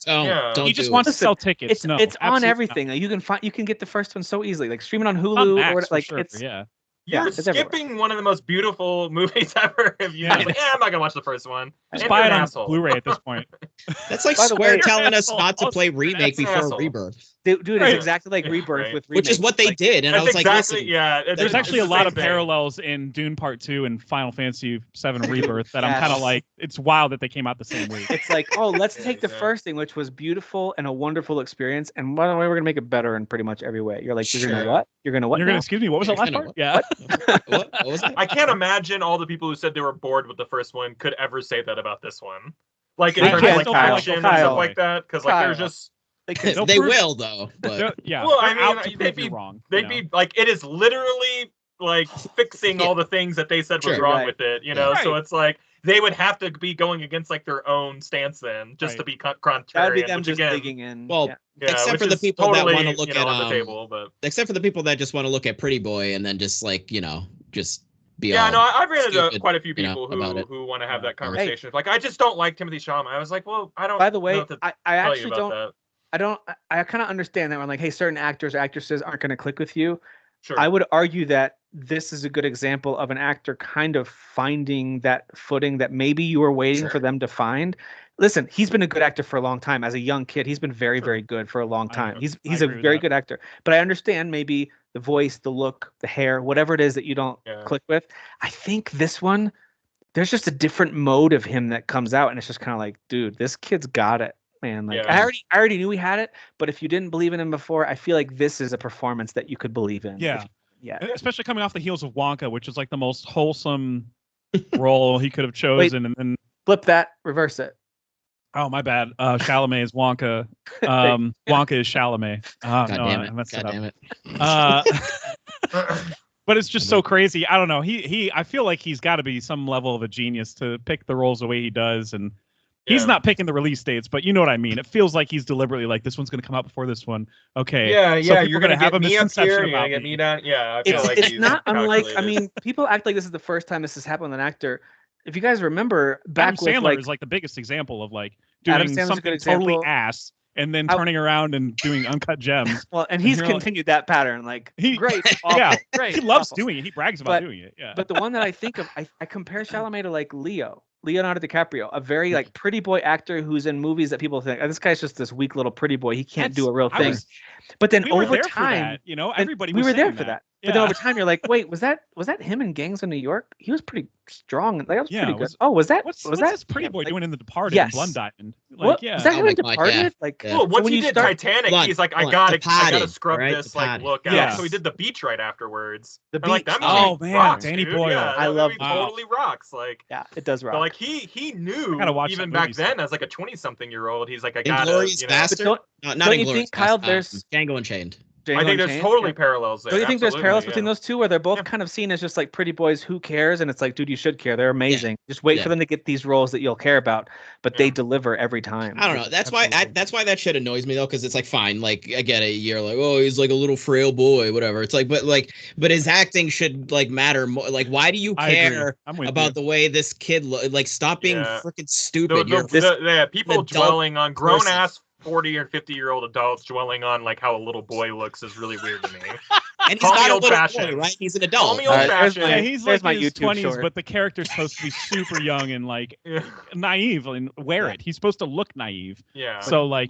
D: Don't.
B: He just wants to sell tickets.
A: It's on everything. You can get the first one so easily, like streaming on Hulu or it's
C: You're skipping one of the most beautiful movies ever. If you I'm not gonna watch the first one.
B: Just buy it on Blu-ray at this point.
D: That's like Square telling us not to play Remake before Rebirth.
A: Dude, it's exactly like Rebirth with Remake.
D: Which is what they did, and I was like, listen,
B: there's actually a lot of parallels in Dune Part 2 and Final Fantasy VII Rebirth that I'm kind of like, it's wild that they came out the same week.
A: It's like, oh, let's take the first thing, which was beautiful and a wonderful experience, and by the way, we're gonna make it better in pretty much every way. You're like, you're gonna what? You're gonna
B: excuse me, what was the last part? Yeah.
D: What was that?
C: I can't imagine all the people who said they were bored with the first one could ever say that about this one. like in terms of like action and stuff like that, because like they're just
D: they will though. But
B: yeah,
C: well, I mean, they'd be
B: wrong.
C: They'd be like, it is literally like fixing all the things that they said was wrong with it, you know. So it's like they would have to be going against like their own stance then, just to be contrarian.
A: That'd be them just digging in.
D: Well, except for the people
C: totally,
D: that want to look at
C: on the table, but
D: except for the people that just want to look at Pretty Boy and then just like just be
C: no, I've ran into
D: stupid,
C: quite a few people who want to have that conversation. Hey. Like, I just don't like Timothy Chalamet. I was like, well, I don't.
A: By the way,
C: know
A: I actually don't. I kind of understand that when like, hey, certain actors or actresses aren't going to click with you.
C: Sure.
A: I would argue that this is a good example of an actor kind of finding that footing that maybe you were waiting for them to find. Listen, he's been a good actor for a long time. As a young kid, he's been very, very good for a long time. He's a very good actor. But I understand maybe the voice, the look, the hair, whatever it is that you don't click with. I think this one, there's just a different mode of him that comes out, and it's just kind of like, dude, this kid's got it. Man, like I already knew he had it, but if you didn't believe in him before, I feel like this is a performance that you could believe in.
B: Yeah.
A: Yeah.
B: Especially coming off the heels of Wonka, which is like the most wholesome role he could have chosen. And then
A: flip that, reverse it.
B: Oh, my bad. Chalamet is Wonka. Wonka is Chalamet.
D: God damn it. I messed
B: damn it. But it's just so crazy. I don't know. I feel like he's got to be some level of a genius to pick the roles the way he does. And he's not picking the release dates, but you know what I mean. It feels like he's deliberately like, this one's going to come out before this one. Okay.
C: Yeah. You're going to have a misconception about me. Get me down. Yeah. I feel like
A: it's not unlike. I mean, people act like this is the first time this has happened with an actor. If you guys remember, back
B: Adam Sandler is like the biggest example of like doing something totally ass and then turning around and doing Uncut Gems.
A: Well, and he's continued that pattern. Like, great, awful, great.
B: He loves doing it. He brags about doing it. Yeah.
A: But the one that I think of, I compare Chalamet to like Leonardo DiCaprio, a very like pretty boy actor who's in movies that people think, this guy's just this weak little pretty boy. He can't do a real thing. But then over time,
B: you know, everybody
A: we
B: was
A: were there for that.
B: Yeah.
A: But then over time, you're like, wait, was that him in Gangs of New York? He was pretty strong. Like, that was pretty good. Was that?
B: What's
A: that
B: this pretty boy doing in The Departed?
A: Yes.
B: Blood Diamond.
A: Like, was that him in Departed? Like,
C: well, once he did Titanic, he's like, I gotta scrub this like look out. So he did The Beach right afterwards.
A: The Beach.
C: Like, that
B: man,
C: rocks,
B: Danny
C: dude.
B: Boyle.
C: Yeah,
A: I love
C: totally rocks. Like,
A: yeah, it does rock.
C: But like he knew even back then as like a 20-something-year-old, he's like, I gotta.
D: Inglourious Bastard? Not Inglourious Bastard.
A: Kyle, there's
D: Django Unchained.
C: I think there's totally parallels there.
A: Do you think there's parallels between those two, where they're both kind of seen as just like pretty boys? Who cares? And it's like, dude, you should care. They're amazing. Just wait for them to get these roles that you'll care about, but they deliver every time.
D: I don't know. That's why that shit annoys me though, because it's like, fine, like I get it. You're like, oh, he's like a little frail boy, whatever. It's like, but his acting should like matter more. Like, why do you care about the way this kid like? Stop being freaking stupid.
C: People dwelling on grown ass 40 or 50-year-old adults dwelling on like how a little boy looks is really weird to me.
D: And he's not a little boy, right? He's an adult.
C: Call me old-fashioned.
B: Yeah, he's like in his 20s, but the character's supposed to be super young and like naive and wear it. He's supposed to look naive.
C: Yeah.
B: So like,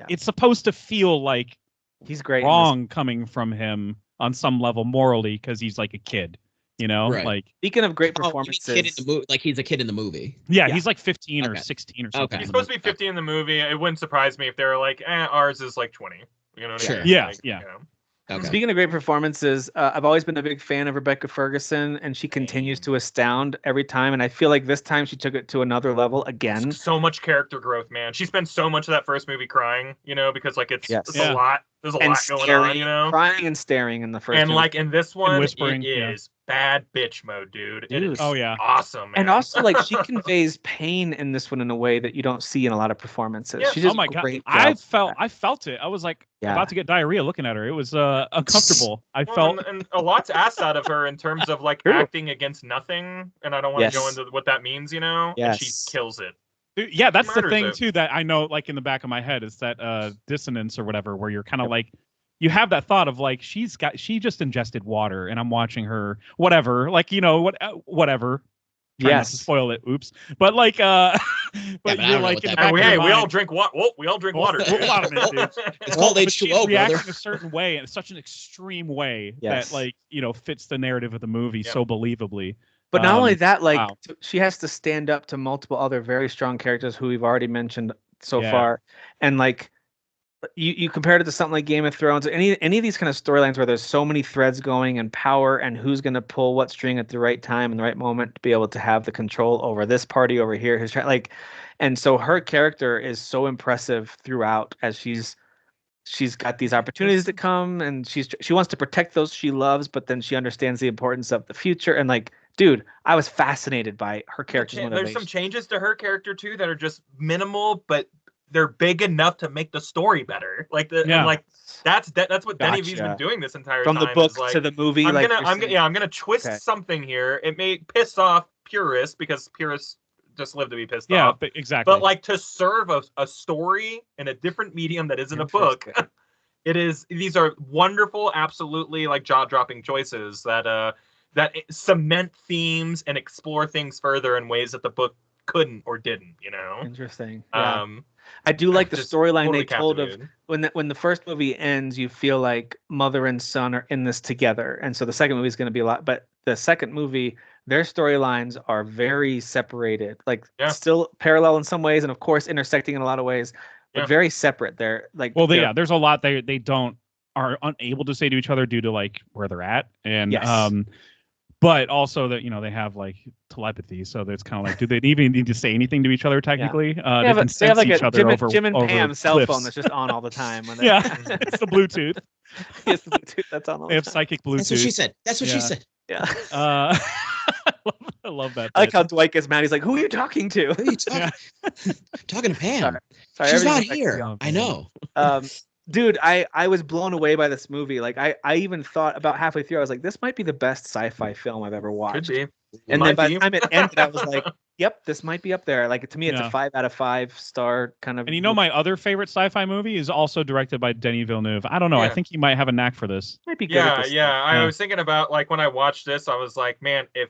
B: it's supposed to feel like
A: he's great.
B: Wrong coming from him on some level morally because he's like a kid. You know, like
A: speaking of great performances,
D: like he's a kid in the movie.
B: Yeah, he's like 15 or 16 or something.
C: Okay. He's supposed to be 15 in the movie. It wouldn't surprise me if they were like, ours is like 20. You know what I mean?
B: Yeah,
C: like,
B: yeah.
C: You know.
A: Okay. Speaking of great performances, I've always been a big fan of Rebecca Ferguson, and she continues to astound every time. And I feel like this time she took it to another level again.
C: So much character growth, man. She spent so much of that first movie crying, you know, because like it's a lot. There's a lot going on, you know.
A: Crying and staring in the first.
C: And
A: movie.
C: like in this one,
B: whispering,
C: it is bad bitch mode, dude. It is awesome, man.
A: And also like she conveys pain in this one in a way that you don't see in a lot of performances.
C: Yeah.
A: She does
B: my God.
A: job.
B: I felt it. I was like about to get diarrhea looking at her. It was uncomfortable. I felt
C: and a lot's asked out of her in terms of like acting against nothing. And I don't want to go into what that means, you know.
A: Yes.
C: And she kills it.
B: Yeah, that's the thing too that I know, like in the back of my head, is that dissonance or whatever, where you're kind of like, you have that thought of like, she just ingested water, and I'm watching her, whatever, like, you know, whatever. Try not to spoil it. Oops. But like, but you're like,
C: we all drink water. We all drink water.
B: A lot of it, dude.
D: It's called H2O,
B: reacting a certain way, in such an extreme way that like, you know, fits the narrative of the movie so believably.
A: But not only that, like she has to stand up to multiple other very strong characters who we've already mentioned so far, and like you compared it to something like Game of Thrones, any of these kind of storylines where there's so many threads going and power, and who's going to pull what string at the right time and the right moment to be able to have the control over this party over here. Who's trying, like, And so her character is so impressive throughout as she's got these opportunities to come, and she wants to protect those she loves, but then she understands the importance of the future. And like, dude, I was fascinated by her character's motivation.
C: There's some changes to her character too that are just minimal, but they're big enough to make the story better. Like and like that's what Denny V's been doing this entire
A: time. From the book to the movie.
C: I'm gonna twist something here. It may piss off purists because purists just live to be pissed off.
B: Yeah, exactly.
C: But like to serve a story in a different medium that isn't a book, these are wonderful, absolutely like jaw-dropping choices that cement themes and explore things further in ways that the book couldn't or didn't, you know.
A: Interesting. Yeah. I do like the storyline
C: totally
A: they told of when the first movie ends, you feel like mother and son are in this together, and so the second movie is going to be a lot. But the second movie, their storylines are very separated, like still parallel in some ways, and of course intersecting in a lot of ways, but very separate. They're like,
B: there's a lot they are unable to say to each other due to like where they're at, and but also that they have like telepathy, so it's kind of like, do they even need to say anything to each other technically? They can sense
A: like
B: each other over
A: Jim and
B: over
A: Pam cell
B: cliffs.
A: phone that's just on all the time. When
B: it's the Bluetooth.
A: It's the Bluetooth that's on all the time.
B: They have psychic Bluetooth.
D: That's what she said. That's what she said.
A: Yeah.
B: I love that.
A: I like how Dwight gets mad. He's like, "Who are you talking to?"
D: Who are you talking to Pam.
A: Sorry,
D: she's not here. I know.
A: Dude, I was blown away by this movie. Like I even thought about halfway through, I was like, this might be the best sci-fi film I've ever watched.
C: Could be.
A: And then by the time it ended, I was like, yep, this might be up there. Like to me, it's a 5 out of 5 star kind of.
B: And my other favorite sci-fi movie is also directed by Denis Villeneuve. I don't know. I think he might have a knack for this.
A: Might be good.
C: I was thinking about like when I watched this, I was like, man, if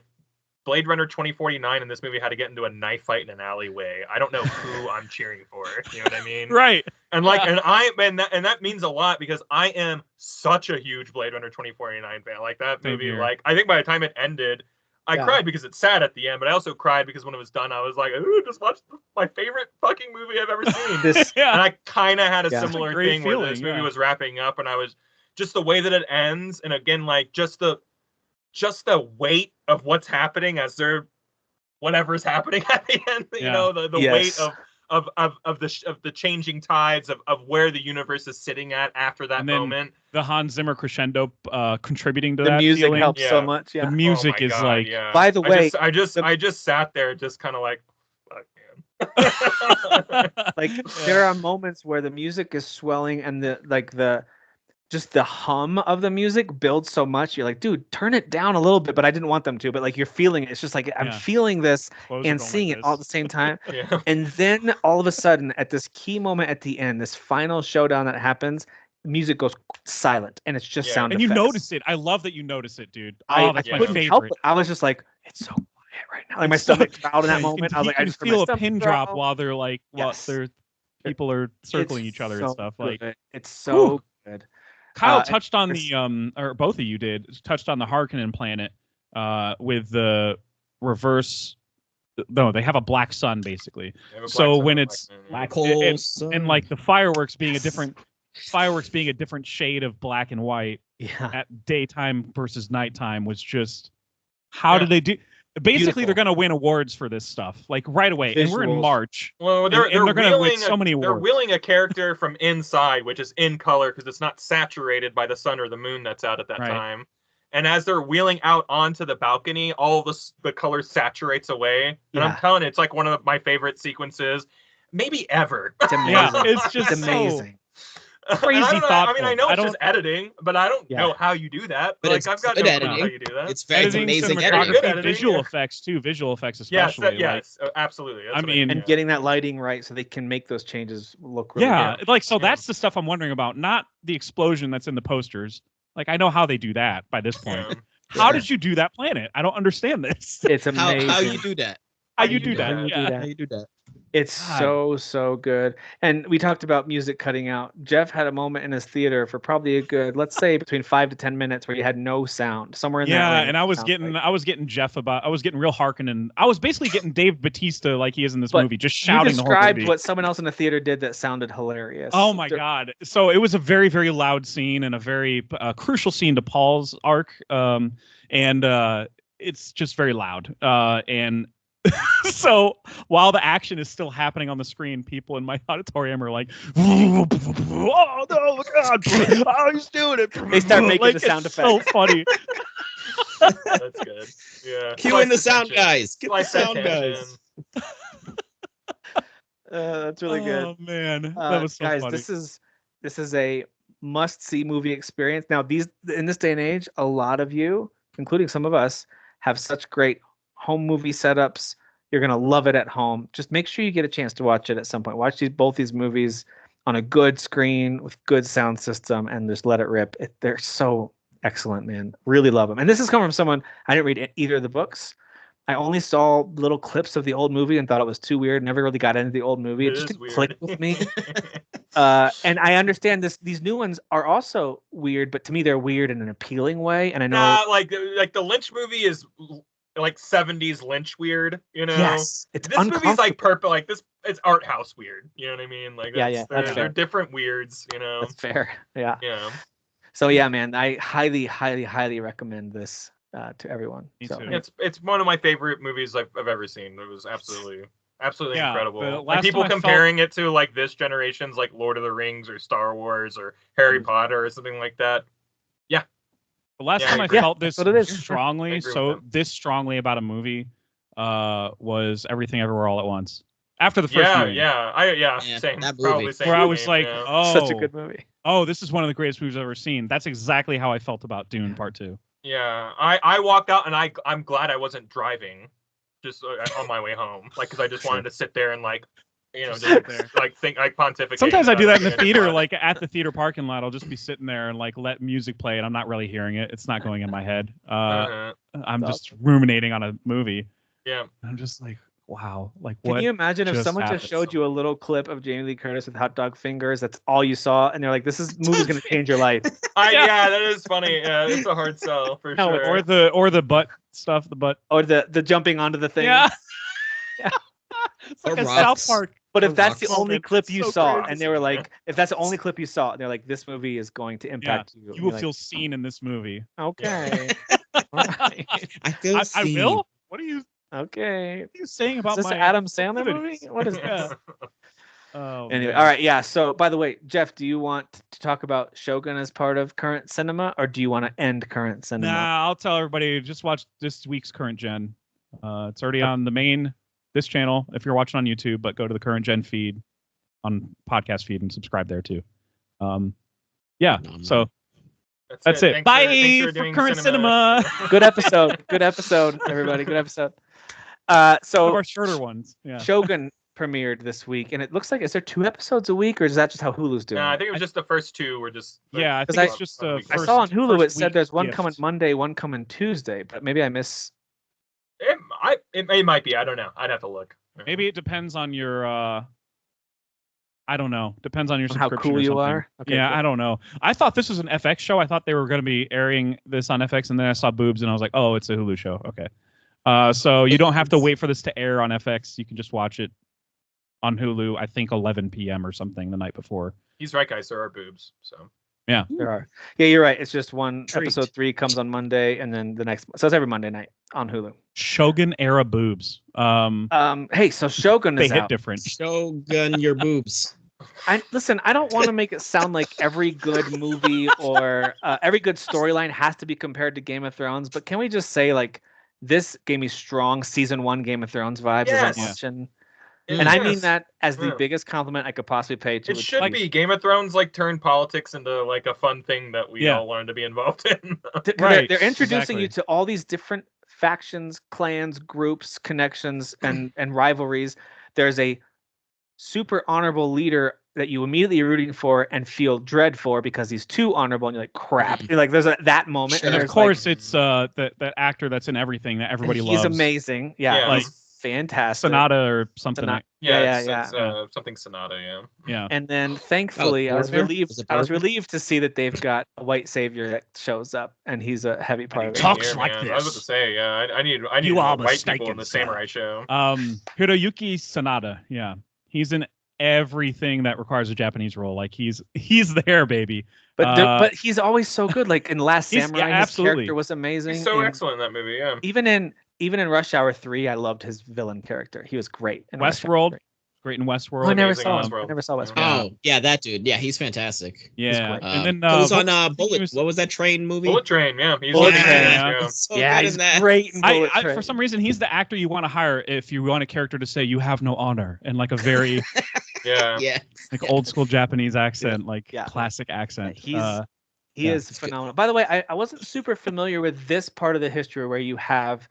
C: Blade Runner 2049 in this movie had to get into a knife fight in an alleyway, I don't know who I'm cheering for. You know what I mean?
B: Right.
C: And like, and that means a lot because I am such a huge Blade Runner 2049 fan. Like that movie, like I think by the time it ended, I cried because it's sad at the end, but I also cried because when it was done, I was like, ooh, just watched my favorite fucking movie I've ever seen. And I kind of had a similar thing where this movie was wrapping up, and I was just the way that it ends, and again, like just the weight of what's happening as whatever's happening at the end, you know, the weight of the changing tides of where the universe is sitting at after that moment.
B: The Hans Zimmer crescendo contributing to
A: the
B: that.
A: music
B: feeling.
A: helps so much. Yeah.
B: The music is like.
A: By the way,
C: I just sat there, just kind of like, fuck, man.
A: Like there are moments where the music is swelling and the hum of the music builds so much. You're like, dude, turn it down a little bit. But I didn't want them to. But like you're feeling it. It's just like I'm feeling this and seeing it all at the same time. And then all of a sudden, at this key moment at the end, this final showdown that happens, music goes silent and it's just sound
B: effects. And you notice it. I love that you notice it, dude. That's my favorite. Help it.
A: I was just like, it's so quiet right now. Like my stomach growled in that moment. I was like, I just
B: feel a pin drop while they're like, people are circling each other and stuff. Like
A: it's so good.
B: Kyle touched on or both of you touched on the Harkonnen planet with the reverse. No, they have a black sun basically. So when it's
D: black hole
B: and like the fireworks being a different shade of black and white at daytime versus nighttime was just how did they do? Basically, they're going to win awards for this stuff, like right away. And we're in March.
C: Well, they're going to win
B: so many awards.
C: They're wheeling a character from inside, which is in color because it's not saturated by the sun or the moon that's out at that time. And as they're wheeling out onto the balcony, all the color saturates away. And I'm telling you, it's like one of my favorite sequences, maybe ever.
A: It's amazing.
B: It's just
A: amazing.
B: Crazy thought.
C: I mean, I know it's just editing, but I don't know how you do that.
D: But
C: like, I've got no clue how you do that.
D: It's amazing
B: editing. Visual effects too. Visual effects especially.
C: Yes, absolutely. That's
A: and getting that lighting right so they can make those changes look really good.
B: That's the stuff I'm wondering about, not the explosion that's in the posters. Like I know how they do that by this point. How did you do that planet? I don't understand this.
A: It's amazing.
D: How you do that?
B: How you do that?
D: How you do that?
A: It's so good. And we talked about music cutting out. Jeff had a moment in his theater for probably a good, let's say between 5 to 10 minutes where you had no sound somewhere in there.
B: Yeah, and I was getting real Harkonnen. I was basically getting Dave Bautista like he is in this movie, just shouting the whole movie.
A: You described what someone else in the theater did that sounded hilarious.
B: Oh my God. So it was a very, very loud scene and a very crucial scene to Paul's arc. And it's just very loud. And So while the action is still happening on the screen, people in my auditorium are like, "Oh no, God! Oh, he's doing it!"
A: They start making the sound
B: effects. So funny.
C: That's good. Yeah.
D: Cue in the sound guys. Get the sound guys.
A: That's really good.
B: Oh man, that was so
A: guys,
B: funny.
A: this is a must-see movie experience. Now, in this day and age, a lot of you, including some of us, have such great home movie setups. You're gonna love it at home. Just make sure you get a chance to watch it at some point. Watch both these movies on a good screen with good sound system, and just let it rip. They're so excellent, man. Really love them. And this is coming from someone, I didn't read either of the books. I only saw little clips of the old movie and thought it was too weird. Never really got into the old movie. It just didn't click with me. And I understand these new ones are also weird, but to me they're weird in an appealing way. And I know
C: like the Lynch movie is like 70s Lynch weird, you know.
A: Yes,
C: this movie's like purple, like this. It's art house weird, you know what I mean? Like they're different weirds, you know.
A: That's fair. Yeah.
C: Yeah.
A: So yeah, man, I highly, highly, highly recommend this to everyone. So
C: it's one of my favorite movies I've ever seen. It was absolutely incredible. Like people comparing it to like this generation's like Lord of the Rings or Star Wars or Harry Potter or something like that. Yeah.
B: The last time I felt this strongly, this strongly about a movie, was Everything Everywhere All at Once. After the first movie.
C: Same.
D: That movie.
C: Probably same.
B: Where I was
C: movie,
B: like,
A: such a good movie.
B: Oh, this is one of the greatest movies I've ever seen. That's exactly how I felt about Dune Part 2.
C: Yeah, I walked out and I'm glad I wasn't driving, just on my way home, like because I just wanted to sit there and like, you know, just like think like pontificate.
B: Sometimes I do that in the theater, like at the theater parking lot. I'll just be sitting there and like let music play, and I'm not really hearing it. It's not going in my head. I'm just ruminating on a movie.
C: Yeah,
B: I'm just like, wow, like
A: what? Can you imagine if someone just showed you a little clip of Jamie Lee Curtis with hot dog fingers? That's all you saw, and they're like, "This movie's gonna change your life."
C: Yeah, that is funny. Yeah, it's a hard sell for sure.
B: Or the butt stuff, or
A: the jumping onto the thing.
B: Yeah, it's like a South Park.
A: But if that's the only clip you saw, and they were like, if that's the only clip you saw, and they're like, "This movie is going to impact you,"
B: you will feel seen in this movie.
A: Okay. Right.
D: I feel seen.
B: I will. What are you?
A: Okay.
B: What are you saying about
A: this Adam Sandler movie? What is this?
B: Oh,
A: anyway,
B: man.
A: all right, yeah. So, by the way, Jeff, do you want to talk about Shogun as part of current cinema, or do you want to end current cinema?
B: Nah, I'll tell everybody. Just watch this week's current gen. It's already on this channel if you're watching on YouTube, but go to the current gen feed on podcast feed and subscribe there too. So that's it. Bye for current cinema.
A: Good episode, everybody. Good episode. So
B: our shorter ones. Yeah.
A: Shogun premiered this week, and it looks like, is there 2 episodes a week, or is that just how Hulu's doing?
C: No, I think it was just the first 2 were just. Like,
B: I think it's just the
A: first. I saw on Hulu it said there's one coming Monday, one coming Tuesday, but maybe I miss.
C: It might be. I don't know. I'd have to look.
B: Maybe it depends on your. I don't know. Depends on your subscription.
A: How cool you are.
B: Okay, yeah, cool. I don't know. I thought this was an FX show. I thought they were going to be airing this on FX, and then I saw boobs, and I was like, oh, it's a Hulu show. Okay. So you don't have to wait for this to air on FX. You can just watch it on Hulu. I think 11 p.m. or something the night before.
C: He's right, guys. There are boobs. So.
B: Yeah,
A: there are. Yeah, you're right. It's just one episode 3 comes on Monday, and then the next. So it's every Monday night on Hulu.
B: Shogun era boobs.
A: Hey, so Shogun is
B: they hit
A: out.
B: Different.
D: Shogun your boobs.
A: Listen, I don't want to make it sound like every good movie or every good storyline has to be compared to Game of Thrones, but can we just say like this gave me strong season 1 Game of Thrones vibes as I'm watching. And I mean that as the biggest compliment I could possibly pay to
C: it. Should be Game of Thrones like turned politics into like a fun thing that we all wanted to be involved in.
A: Right. They're introducing you to all these different factions, clans, groups, connections, and rivalries. There's a super honorable leader that you immediately are rooting for and feel dread for because he's too honorable, and you're like, crap. You're like, there's that moment.
B: Sure. And of course, it's that actor that's in everything that everybody loves.
A: He's amazing. Yeah.
B: Like
A: fantastic.
B: Sonata or something.
C: Something Sonata.
B: Yeah.
A: And then thankfully, I was relieved to see that they've got a white savior that shows up, and he's a heavy part of it.
B: Talks like this.
C: I was about to say, I need white people in the samurai show.
B: Hiroyuki Sanada. Yeah, he's in everything that requires a Japanese role. Like he's there, baby.
A: But he's always so good. Like in Last Samurai, his character was amazing.
C: He's so excellent in that movie. Yeah.
A: Even in even in Rush Hour 3, I loved his villain character. He was great. In
B: Westworld, great in Westworld.
A: Oh, I never
C: Amazing
A: saw
C: in
A: him.
C: Westworld.
A: I never saw Westworld.
D: Oh, yeah, that dude. Yeah, he's fantastic.
B: Yeah,
A: great.
B: and then
D: He was on
B: what
D: Bullet. What was that train movie?
C: Bullet Train, yeah. He's
A: Bullet
C: amazing,
A: Train,
C: yeah.
D: He's so
A: Yeah,
D: good
A: he's
D: in that.
A: great in Bullet Train.
B: For some reason, he's the actor you want to hire if you want a character to say you have no honor in like a very
C: Yeah.
B: like old school Japanese accent, like
A: Yeah.
B: classic accent.
A: He is phenomenal. By the way, I wasn't super familiar with this part of the history where you have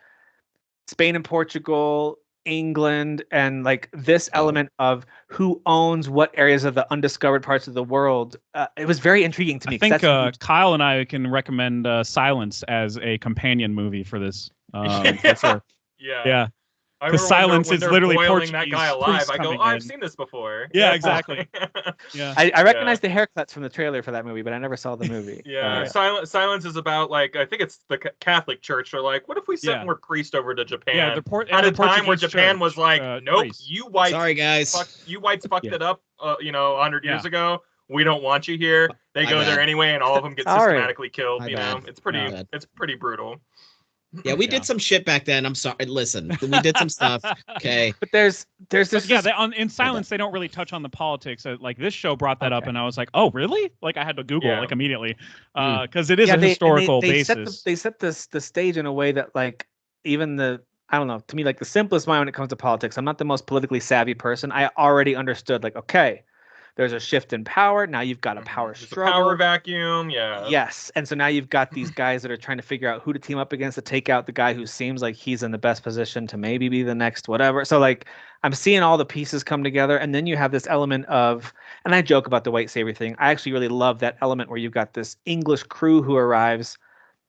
A: Spain and Portugal, England, and like this element of who owns what areas of the undiscovered parts of the world. It was very intriguing to me.
B: I think Kyle and I can recommend Silence as a companion movie for this. For sure.
C: Yeah.
B: Because Silence is literally
C: boiling
B: Portuguese.
C: that guy alive. I go,
B: coming
C: I've
B: in.
C: seen this before.
B: Yeah, exactly. Yeah.
A: I recognized the haircuts from the trailer for that movie, but I never saw the movie.
C: Yeah, Silence is about like I think it's the Catholic Church. They're like, what if we sent more priests over to Japan?
B: Yeah,
C: at a time where Japan was like, nope,
B: priests.
C: you whites,
D: sorry guys,
C: you whites fucked it up. 100 years ago. We don't want you here. They go there anyway, and all of them get systematically killed. It's pretty brutal.
D: Yeah, we did some shit back then. I'm sorry. Listen, we did some stuff. Okay,
A: but there's this.
B: Yeah, in Silence they don't really touch on the politics. Like this show brought that up, and I was like, oh really? Like I had to Google like immediately because it is a historical basis.
A: They set the stage in a way that like even I don't know, to me like the simplest mind when it comes to politics. I'm not the most politically savvy person. I already understood like okay. There's a shift in power. Now you've got a power struggle.
C: A power vacuum, yeah.
A: Yes. And so now you've got these guys that are trying to figure out who to team up against to take out the guy who seems like he's in the best position to maybe be the next whatever. So like I'm seeing all the pieces come together. And then you have this element of, and I joke about the white savior thing. I actually really love that element where you've got this English crew who arrives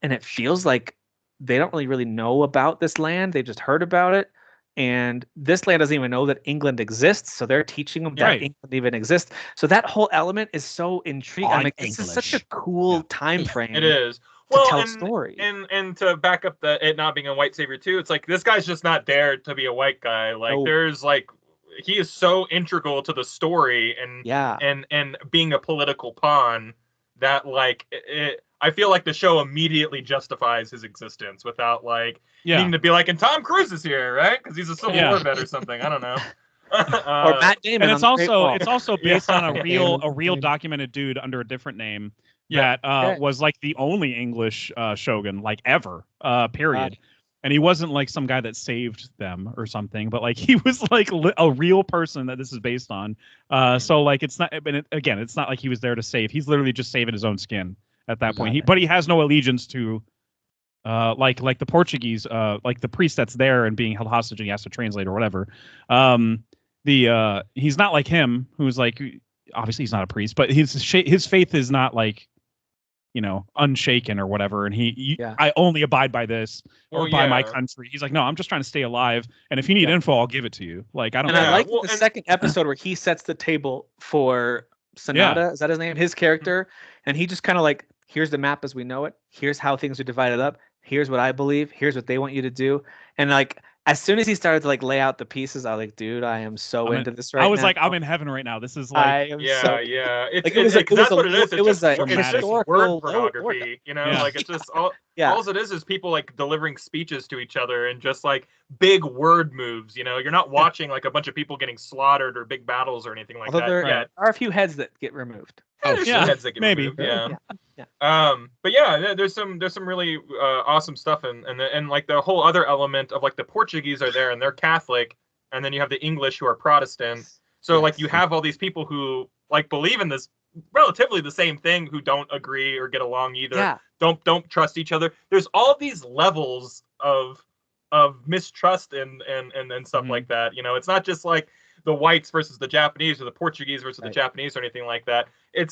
A: and it feels like they don't really know about this land. They just heard about it. And this land doesn't even know that England exists, so they're teaching them that England even exists. So that whole element is so intriguing. I'm like, this is such a cool time frame.
C: It is.
A: To tell a story.
C: And to back up it not being a white savior too, it's like this guy's just not there to be a white guy. Like there's like he is so integral to the story and being a political pawn that like I feel like the show immediately justifies his existence without like needing to be like, and Tom Cruise is here, right? Because he's a Civil War vet or something. I don't know.
A: Or Matt Damon.
B: And it's also based on a real documented dude under a different name that was like the only English shogun like ever. Period. And he wasn't like some guy that saved them or something, but like he was like a real person that this is based on. So like it's not. Again, it's not like he was there to save. He's literally just saving his own skin at that point. But he has no allegiance to, like the Portuguese, like the priest that's there and being held hostage and he has to translate or whatever. He's not like him, who's like obviously he's not a priest, but his faith is not like unshaken or whatever. And I only abide by this or by my country. He's like, no, I'm just trying to stay alive. And if you need info, I'll give it to you. Like I don't.
A: And I like the second episode where he sets the table for Sonata. Is that his name? His character, and he just kind of like. Here's the map as we know it. Here's how things are divided up. Here's what I believe. Here's what they want you to do. And like, as soon as he started to like lay out the pieces, I was like, dude, I am so into this right now.
B: I was like, I'm in heaven right now. This is like,
C: That's what it is. It's just word pornography, like it's just all it is people like delivering speeches to each other and just like big word moves. You're not watching like a bunch of people getting slaughtered or big battles or anything like that.
A: There are a few heads that get removed.
C: Heads that get
B: maybe
C: removed, but there's some really awesome stuff and like the whole other element of like the Portuguese are there and they're Catholic and then you have the English who are Protestant. So like you have all these people who like believe in this relatively the same thing who don't agree or get along either. Don't trust each other. There's all these levels of mistrust and stuff like that. It's not just like the whites versus the Japanese or the Portuguese versus the Japanese or anything like that. They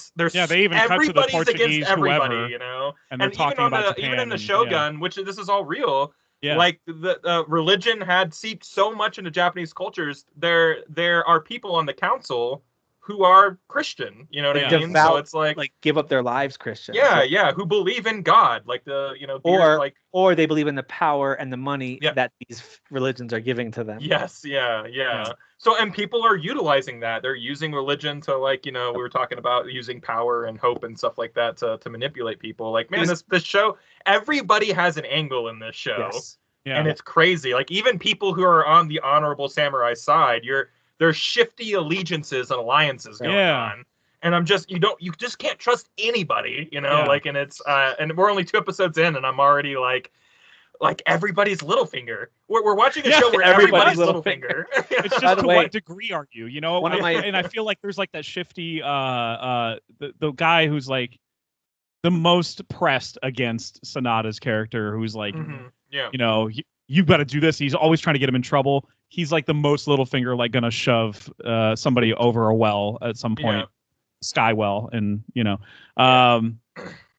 C: even cut to the Portuguese, against everybody,
B: whoever, and
C: they're talking about Japan even in the Shogun, which this is all real. Like the religion had seeped so much into Japanese cultures. There are people on the council who are Christian, what I mean?
A: Devout,
C: so it's like
A: give up their lives Christian.
C: Who believe in God, like
A: or they believe in the power and the money that these religions are giving to them.
C: Yes, So and people are utilizing that. They're using religion to we were talking about using power and hope and stuff like that to manipulate people. Like, man, this show, everybody has an angle in this show. and it's crazy. Like even people who are on the honorable samurai side, there's shifty allegiances and alliances going on. And I'm just you just can't trust anybody, like, and it's and we're only 2 episodes in and I'm already like everybody's Littlefinger. We're watching a show where everybody's Littlefinger.
B: It's just to what degree are you? And I feel like there's like that shifty the guy who's like the most pressed against Sonata's character, who's like, you've got to do this. He's always trying to get him in trouble. He's like the most Littlefinger, like gonna shove somebody over a well at some point, Skywell, and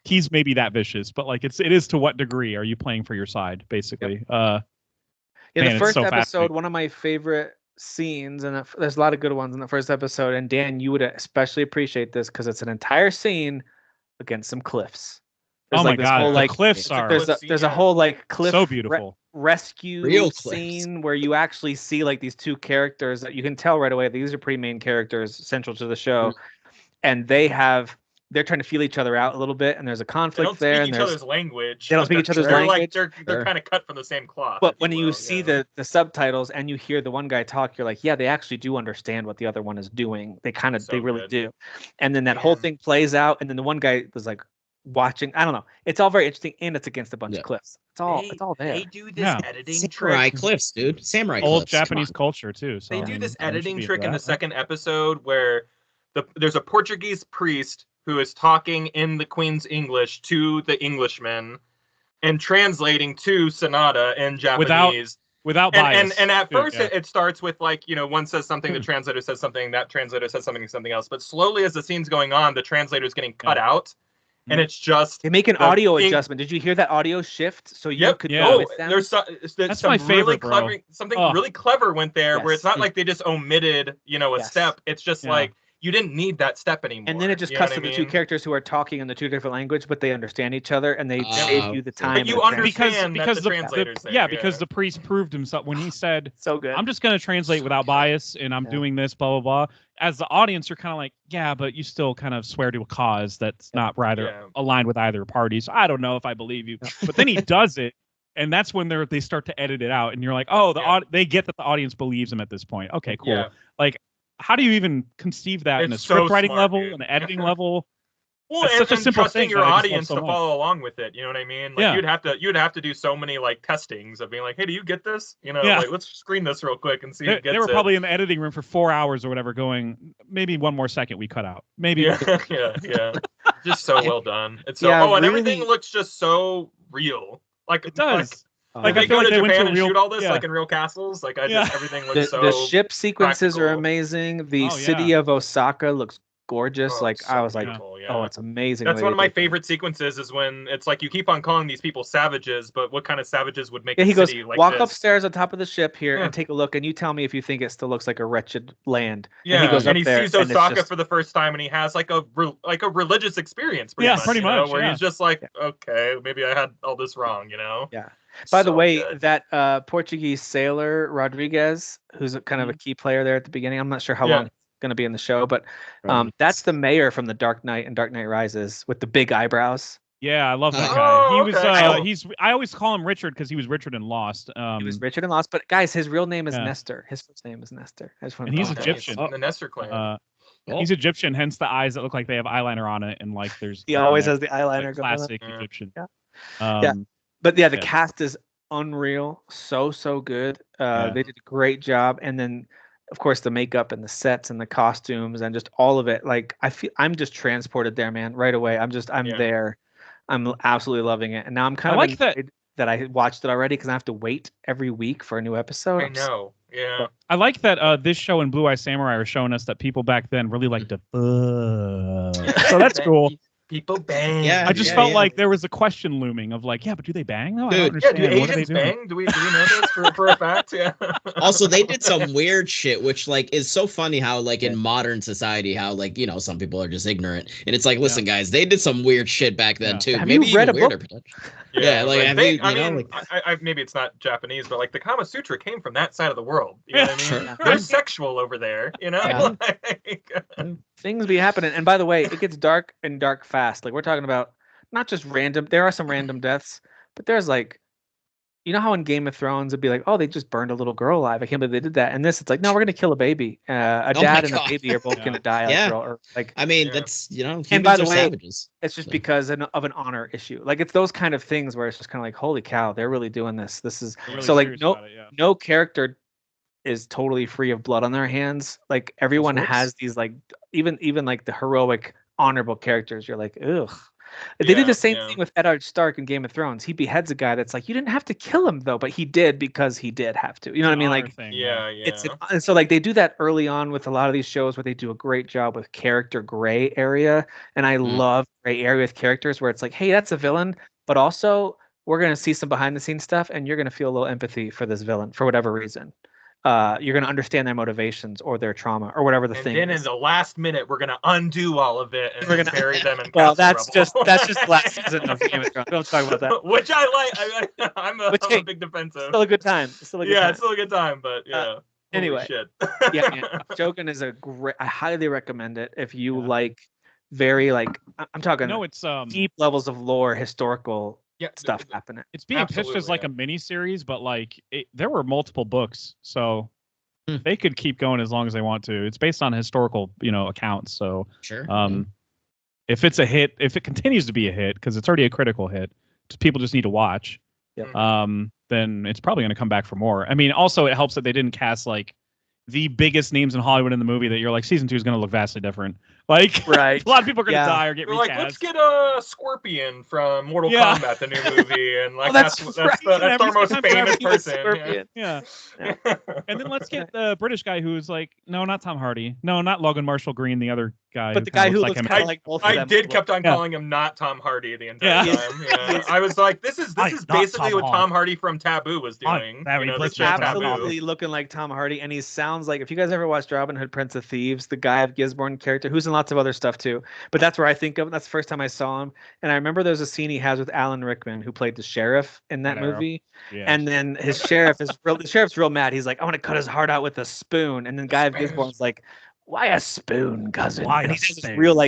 B: he's maybe that vicious, but like it is to what degree are you playing for your side, basically?
A: The first episode, one of my favorite scenes, and there's a lot of good ones in the first episode. And Dan, you would especially appreciate this because it's an entire scene against some cliffs.
B: There's my god, whole, the cliffs are.
A: There's a whole like cliff
B: so beautiful
A: rescue scene where you actually see like these 2 characters that you can tell right away these are pretty main characters central to the show, and they're trying to feel each other out a little bit, and there's a conflict there.
C: They don't speak each other's language.
A: They don't speak each other's language.
C: They're kind of cut from the same cloth.
A: But when you see the subtitles and you hear the one guy talk, you're like, yeah, they actually do understand what the other one is doing. They really do. And then that whole thing plays out, and then the one guy was like watching. I don't know. It's all very interesting, and it's against a bunch of cliffs. It's all there.
C: They do this editing
D: samurai
C: trick.
D: cliffs, dude. Samurai
B: old
D: cliffs.
B: Japanese culture too. So
C: they do this editing trick in the second episode where there's a Portuguese priest who is talking in the Queen's English to the Englishman and translating to Sonata in Japanese.
B: Without bias.
C: And at first it starts with like, one says something, the translator says something, that translator says something else. But slowly as the scene's going on, the translator is getting cut out. And it's just...
A: They make an audio adjustment. Did you hear that audio shift? So you could go with them?
C: That's my favorite, bro. Something really clever went there where it's not like they just omitted, a step. It's just like... You didn't need that step anymore.
A: And then it just cuts to the 2 characters who are talking in the 2 different languages, but they understand each other, and they save you the time.
C: But you understand because the translator's there.
B: Because the priest proved himself when he said,
A: "So good.
B: I'm just going to translate without bias, and I'm doing this, blah blah blah." As the audience, you're kind of like, "Yeah, but you still kind of swear to a cause that's not aligned with either party." So I don't know if I believe you. But then he does it. And that's when they start to edit it out, and you're like, "Oh, they get that the audience believes him at this point." Okay, cool. Yeah. Like, how do you even conceive that in a script writing level, an editing level?
C: Well, it's such a simple thing. Your audience to follow along with it. You know what I mean? Like you'd have to do so many like testings of being like, "Hey, do you get this?" Like, let's screen this real quick and see who gets it.
B: They were probably in the editing room for 4 hours or whatever, going, maybe one more second we cut out. Maybe.
C: Yeah. Just so well done. It's so and really, everything looks just so real. Like it does. Like I feel like they go to Japan and shoot all this like in real castles. Like everything looks so.
A: The ship sequences are amazing. The city of Osaka looks gorgeous. I was like, oh, it's amazing.
C: That's one of my favorite sequences is when it's like you keep on calling these people savages, but what kind of savages would make
A: he
C: city
A: goes,
C: like
A: walk
C: this?
A: Upstairs on top of the ship here and take a look, and you tell me if you think it still looks like a wretched land.
C: Yeah,
A: and he goes
C: and he
A: there,
C: sees Osaka for the first time, and he has like a religious experience. Pretty much, where he's just like, okay, maybe I had all this wrong,
A: Yeah. By the way, that Portuguese sailor Rodriguez, who's kind of a key player there at the beginning, I'm not sure how long he's going to be in the show, but that's the mayor from the Dark Knight and Dark Knight Rises with the big eyebrows.
B: Yeah, I love that guy. He was I always call him Richard because he was Richard in Lost.
A: He was Richard in Lost, but guys, his real name is Nestor. His first name is Nestor.
B: And he's Egyptian.
C: The Nestor clan.
B: He's Egyptian, hence the eyes that look like they have eyeliner on it, and like there's
A: he always has the eyeliner.
B: Classic Egyptian.
A: But the cast is unreal, so good. They did a great job, and then of course the makeup and the sets and the costumes and just all of it. Like I'm just transported there, man, right away. I'm there. I'm absolutely loving it, and now I'm kind of
B: like
A: that I watched it already because I have to wait every week for a new episode.
C: I know. Yeah.
B: I like that this show and Blue Eye Samurai are showing us that people back then really liked to so that's cool.
C: People bang.
B: Yeah, I just felt like there was a question looming of like, but do they bang though? I don't understand.
C: Do Asians bang? Do we know this for a fact? Yeah.
D: Also, they did some weird shit, which like is so funny how like in modern society, how like some people are just ignorant, and it's like, listen, guys, they did some weird shit back then too.
A: Have
D: Maybe
A: you read a
D: weirder
A: book?
C: Yeah, maybe it's not Japanese, but like the Kama Sutra came from that side of the world. You know what I mean? They're sexual over there.
A: Things be happening, and by the way, it gets dark and dark fast. Like we're talking about not just random. There are some random deaths, but there's like you know how in Game of Thrones it'd be like, oh, they just burned a little girl alive. I can't believe they did that. And this, it's like, no, we're gonna kill a baby. A dad and a baby are both gonna die. Like, or like,
D: I mean, that's humans
A: and by the
D: are
A: way,
D: savages.
A: it's just because of an honor issue. Like it's those kind of things where it's just kind of like, holy cow, they're really doing this. This is
B: really
A: so like no character is totally free of blood on their hands. Like everyone has these like even like the heroic, honorable characters. You're like, ugh. They did the same thing with Eddard Stark in Game of Thrones. He beheads a guy that's like, you didn't have to kill him though, but he did because he did have to. You know what I mean? Like, and so like they do that early on with a lot of these shows where they do a great job with character gray area, and I love gray area with characters where it's like, hey, that's a villain, but also we're gonna see some behind the scenes stuff, and you're gonna feel a little empathy for this villain for whatever reason. You're going to understand their motivations or their trauma or whatever the thing is.
C: And then in the last minute, we're going to undo all of it and
A: we're gonna
C: bury them in
A: well, that's just the last season of Game of Thrones. Don't talk about that.
C: Which I like. I'm a big defensive.
A: Still a good time.
C: It's still a good time, but
A: anyway,
C: shit.
A: Shogun is a great. I highly recommend it if you like very like. I'm talking.
B: No, it's
A: deep levels of lore, historical stuff happening.
B: It's being pitched as like a mini series, but like there were multiple books, so they could keep going as long as they want to. It's based on historical, accounts. So
D: sure.
B: If it's a hit, if it continues to be a hit, because it's already a critical hit, people just need to watch. Then it's probably going to come back for more. I mean, also it helps that they didn't cast like the biggest names in Hollywood in the movie that you're like season 2 is going to look vastly different. Like a lot of people are going to die or get recast.
C: Like, let's get a Scorpion from Mortal Kombat, the new movie, and like that's our most famous person.
B: Yeah. And then let's get the British guy who's like, no, not Tom Hardy, no, not Logan Marshall Green, the other guy,
A: but the guy who looks kind of like both of them.
C: I kept on calling him not Tom Hardy the entire time. Yeah. I was like, this is basically what Tom Hardy from Taboo was doing.
A: Absolutely looking like Tom Hardy, and he sounds like, if you guys ever watched Robin Hood, Prince of Thieves, the Guy of Gisborne character, who's in lots of other stuff too, but that's where I think of. That's the first time I saw him, and I remember there's a scene he has with Alan Rickman, who played the sheriff in that movie, and then his sheriff the sheriff's real mad. He's like, I want to cut his heart out with a spoon, and then Guy of Gisborne's like, why a spoon, cousin? And he has this real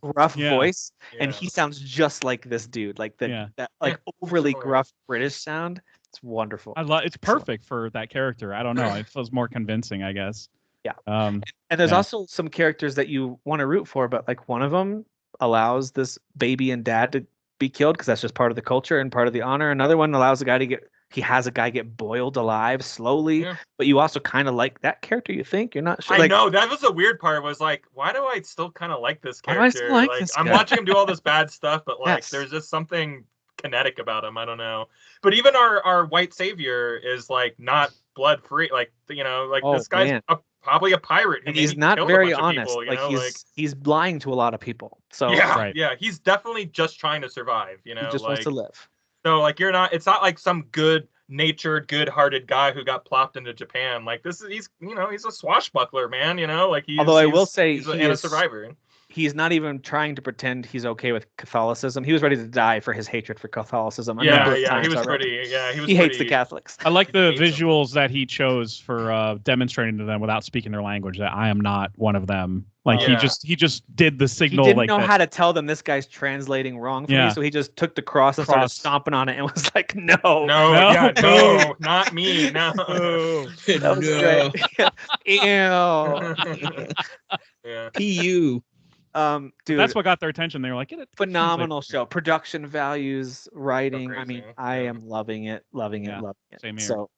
A: gruff voice, and he sounds just like this dude, like that like overly gruff British sound. It's wonderful.
B: It's perfect for that character. I don't know. It feels more convincing, I guess.
A: Yeah. And there's also some characters that you want to root for, but like one of them allows this baby and dad to be killed because that's just part of the culture and part of the honor. Another one allows a guy to get boiled alive slowly, but you also kind of like that character. You think you're not sure.
C: I know that was the weird part. Was like, why do I still kind of like this character? I'm watching him do all this bad stuff, but like, there's just something kinetic about him. I don't know. But even our white savior is like not blood free. Like this guy's probably a pirate,
A: and he's not very honest. People, he's lying to a lot of people. So
C: he's definitely just trying to survive. He just
A: wants to live.
C: So like it's not like some good-natured, good-hearted guy who got plopped into Japan. Like he's a swashbuckler, man.
A: Although I will say
C: he's a survivor.
A: He's not even trying to pretend he's okay with Catholicism. He was ready to die for his hatred for Catholicism.
C: He
A: hates the Catholics.
B: I like the visuals that he chose for demonstrating to them without speaking their language that I am not one of them. Like he just did the signal.
A: He didn't know how to tell them this guy's translating wrong for me, so he just took the cross and started stomping on it and was like, no,
C: not me, no.
A: That was great.
D: Ew. P.U.
A: Dude,
B: that's what got their attention. They were like,
A: phenomenal show, production values, writing. I mean, I am loving it.
B: Same here.
A: So,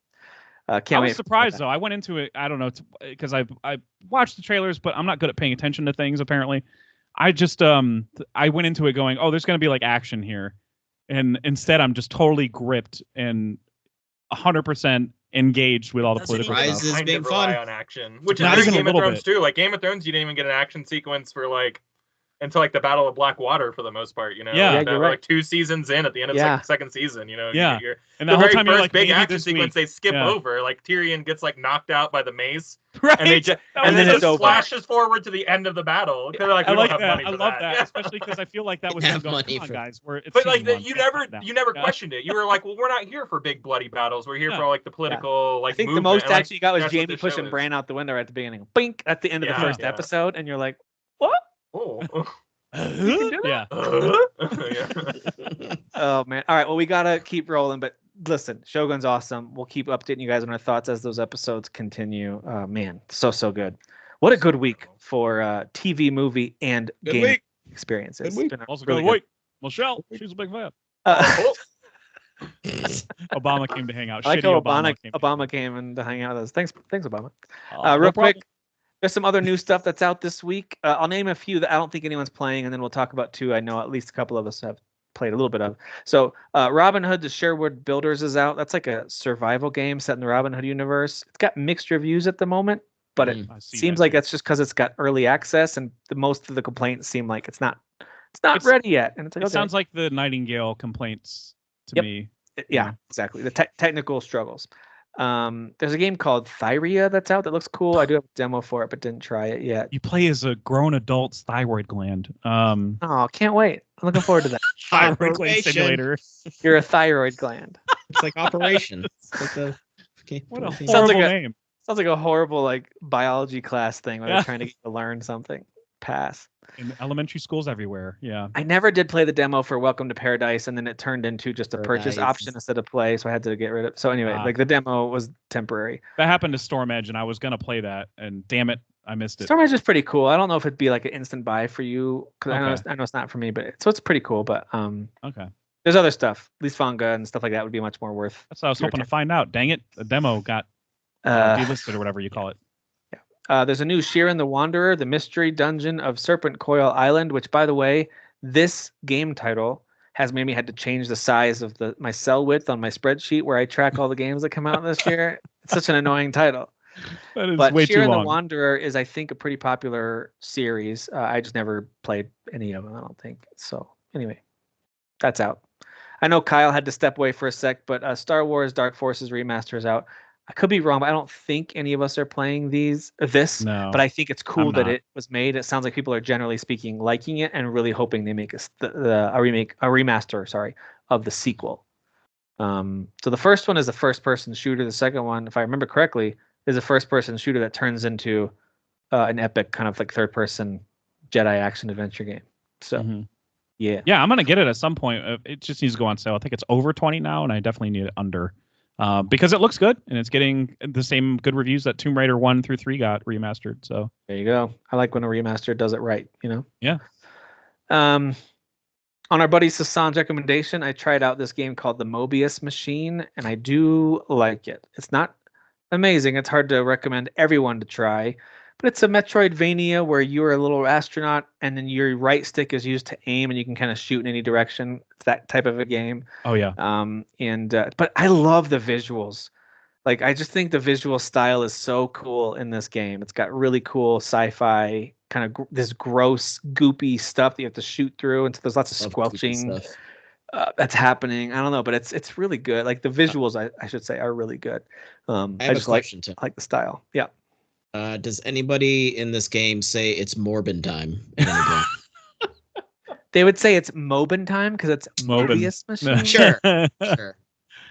B: can't I was surprised though. I went into it. I don't know, because I watched the trailers, but I'm not good at paying attention to things. Apparently, I just I went into it going, oh, there's going to be like action here, and instead I'm just totally gripped and 100% engaged with all the political stuff.
C: Kind of rely on action, which is not even Game of Thrones too. Like Game of Thrones, you didn't even get an action sequence for like until like the Battle of Blackwater for the most part.
A: You're right.
C: Like 2 seasons in at the end of the second season.
B: And the whole time you're like,
C: big action sequence they skip over. Like Tyrion gets like knocked out by the mace,
B: right?
C: And then it just flashes forward to the end of the battle. Like,
B: I like that. I love that, especially because I feel like that was going on, guys.
C: But like you never questioned it. You were like, well, we're not here for big bloody battles. We're here for like the political like.
A: I think the most action you got was Jaime pushing Bran out the window at the beginning. Bink at the end of the first episode, and you're like, what?
C: Oh.
A: Oh man. All right. Well, we gotta keep rolling, but listen, Shogun's awesome. We'll keep updating you guys on our thoughts as those episodes continue. Man, so good. What a good week for TV, movie, and game experiences.
B: Good week. Also really good week. Michelle, she's a big fan. Obama came to hang out.
A: I like how Obama came in to hang out with us. Thanks, Obama. Real quick, there's some other new stuff that's out this week. I'll name a few that I don't think anyone's playing, and then we'll talk about two I know at least a couple of us have played a little bit of. So Robin Hood the Sherwood Builders is out. That's like a survival game set in the Robin Hood universe. It's got mixed reviews at the moment, but it seems like that's just because it's got early access, and most of the complaints seem like it's not ready yet. And it's like,
B: it sounds like the Nightingale complaints to me.
A: Yeah, exactly. The technical struggles. There's a game called Thyria that's out that looks cool. I do have a demo for it, but didn't try it yet.
B: You play as a grown adult's thyroid gland.
A: Oh, can't wait. I'm looking forward to that.
B: Thyroid gland simulator.
A: You're a thyroid gland.
D: It's like Operation. It's like
B: what a horrible name.
A: Sounds like a horrible like biology class thing where they're trying to get to learn something. Pass.
B: In elementary schools everywhere. Yeah.
A: I never did play the demo for Welcome to Paradise, and then it turned into just a purchase option instead of play, so I had to get rid of it. So anyway, like the demo was temporary.
B: That happened to Storm Edge, and I was gonna play that, and damn it, I missed it.
A: Storm Edge is pretty cool. I don't know if it'd be like an instant buy for you, because I know it's not for me, but it's pretty cool. But
B: okay. There's
A: other stuff. Lisfanga and stuff like that would be much more worth.
B: That's what I was hoping to find out. Dang it, the demo got delisted or whatever you call it.
A: There's a new Shiren the Wanderer, the Mystery Dungeon of Serpent Coil Island, which, by the way, this game title has made me had to change the size of my cell width on my spreadsheet where I track all the games that come out this year. It's such an annoying title.
B: But way
A: Shiren
B: too long.
A: the Wanderer is, I think, a pretty popular series. I just never played any of them, I don't think. So anyway, that's out. I know Kyle had to step away for a sec, but Star Wars Dark Forces Remaster is out. I could be wrong, but I don't think any of us are playing this. No, but I think it's cool that it was made. It sounds like people are generally speaking liking it and really hoping they make a remaster, of the sequel. So the first one is a first-person shooter. The second one, if I remember correctly, is a first-person shooter that turns into an epic kind of like third-person Jedi action adventure game. So yeah,
B: I'm gonna get it at some point. It just needs to go on sale. I think it's over 20 now, and I definitely need it under. Because it looks good and it's getting the same good reviews that Tomb Raider 1 through 3 got remastered. So
A: there you go. I like when a remaster does it right,
B: Yeah.
A: On our buddy Sasan's recommendation, I tried out this game called the Mobius Machine, and I do like it. It's not amazing. It's hard to recommend everyone to try, but it's a Metroidvania where you're a little astronaut and then your right stick is used to aim and you can kind of shoot in any direction. It's that type of a game.
B: Oh yeah.
A: But I love the visuals. Like, I just think the visual style is so cool in this game. It's got really cool sci-fi kind of this gross, goopy stuff that you have to shoot through, and so there's lots of squelching that's happening. I don't know, but it's really good. Like the visuals, I should say, are really good.
D: I have a question, Tim.
A: I like the style. Yeah.
D: Does anybody in this game say it's Morbin time?
A: They would say it's Mobin time because it's Mobius Machine.
D: Sure.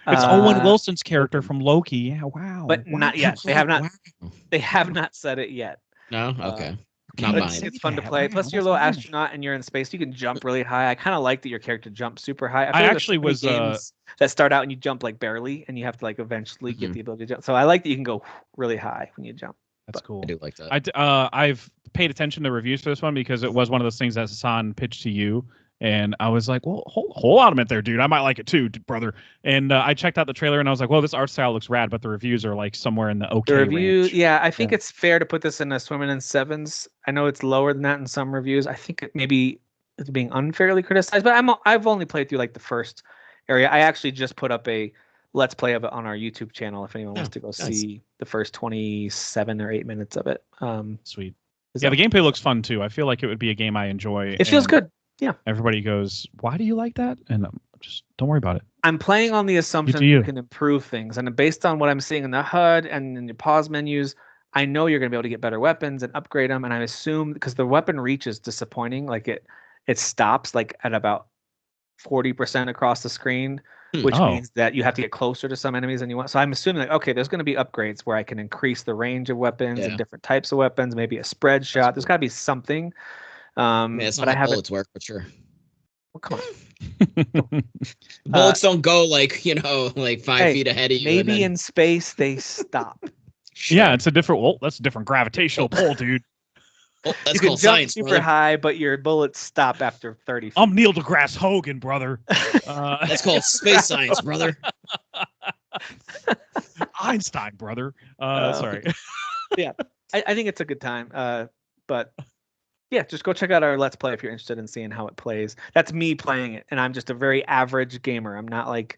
B: It's Owen Wilson's character from Loki. Yeah, wow.
A: But not yet. They have not. Wow. They have not said it yet.
D: No. Okay.
A: It's fun to play. Plus, you're a little astronaut and you're in space. You can jump really high. I kind of like that your character jumps super high.
B: I actually was
A: games that start out and you jump like barely, and you have to like eventually get the ability to jump. So I like that you can go really high when you jump.
B: That's cool.
D: I do like that.
B: I've paid attention to reviews for this one because it was one of those things that Hassan pitched to you, and I was like, well, whole lot of it there, dude. I might like it too, brother. And I checked out the trailer and I was like, well, this art style looks rad, but the reviews are like somewhere in the okay range.
A: Yeah, I think it's fair to put this in a swimming in sevens. I know it's lower than that in some reviews. I think maybe it's being unfairly criticized, but I've only played through like the first area. I actually just put up a Let's Play of it on our YouTube channel if anyone wants to go see the first 27 or 8 minutes of it.
B: Sweet. Yeah, the gameplay looks fun too. I feel like it would be a game I enjoy.
A: It feels good. Yeah.
B: Everybody goes, why do you like that? And just don't worry about it.
A: I'm playing on the assumption you can improve things. And based on what I'm seeing in the HUD and in your pause menus, I know you're going to be able to get better weapons and upgrade them. And I assume because the weapon reach is disappointing, like it stops like at about 40% across the screen, which means that you have to get closer to some enemies than you want. So I'm assuming like, okay, there's going to be upgrades where I can increase the range of weapons and different types of weapons, maybe a spread shot. There's got to be something.
D: It's not bullets work, but sure.
A: Well, come on.
D: Bullets don't go like 5 feet ahead of you.
A: Maybe in space they stop.
B: Sure. Yeah, it's a different. Well, that's a different gravitational pull, dude.
D: Oh, that's
A: you can
D: called
A: jump
D: science,
A: super
D: brother.
A: high, but your bullets stop after 30 feet.
B: I'm Neil deGrasse Hogan, brother.
D: That's called space science, brother.
B: Einstein, brother. Sorry.
A: Yeah, I think it's a good time. But yeah, just go check out our Let's Play if you're interested in seeing how it plays. That's me playing it, and I'm just a very average gamer. I'm not like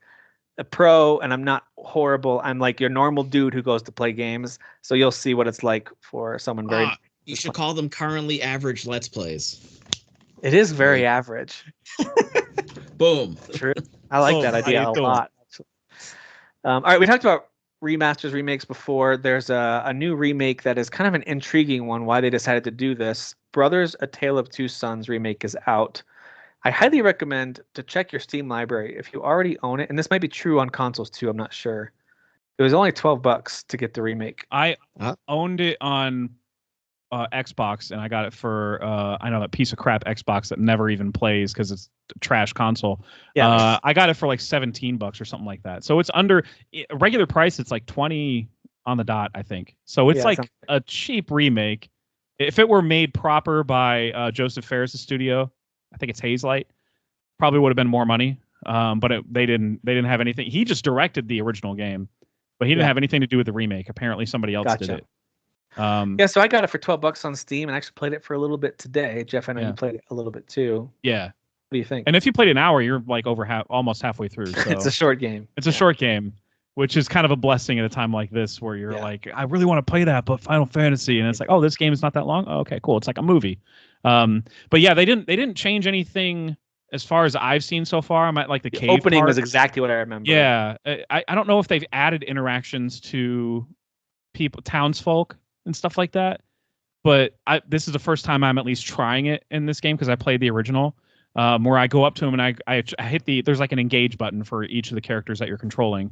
A: a pro, and I'm not horrible. I'm like your normal dude who goes to play games. So you'll see what it's like for someone very.
D: You should call them currently average Let's Plays.
A: It is very average.
D: Boom.
A: True. I like that idea a lot. All right, we talked about remasters, remakes before. There's a new remake that is kind of an intriguing one. Why they decided to do this? Brothers: A Tale of Two Sons remake is out. I highly recommend to check your Steam library if you already own it, and this might be true on consoles too. I'm not sure. It was only $12 to get the remake.
B: I owned it on Xbox, and I got it for I know that piece of crap Xbox that never even plays because it's a trash console. Yeah, I got it for like $17 or something like that. So it's under regular price. It's like 20 on the dot, I think. So it's like a cheap remake. If it were made proper by Joseph Ferris' studio, I think it's Hazelight, probably would have been more money. But they didn't have anything. He just directed the original game, but he didn't have anything to do with the remake. Apparently somebody else did it.
A: Yeah, so I got it for $12 on Steam and actually played it for a little bit today. Jeff, I know you played it a little bit too.
B: Yeah.
A: What do you think?
B: And if you played an hour, you're like almost halfway through. So
A: it's a short game.
B: It's a short game, which is kind of a blessing at a time like this where you're like, I really want to play that, but Final Fantasy, and it's like, oh, this game is not that long. Oh, okay, cool. It's like a movie. But yeah, they didn't change anything as far as I've seen so far. I'm at like the cave
A: opening
B: part.
A: was exactly what I remember.
B: Yeah, I don't know if they've added interactions to townsfolk and stuff like that. But this is the first time I'm at least trying it in this game because I played the original, where I go up to him and I hit there's like an engage button for each of the characters that you're controlling,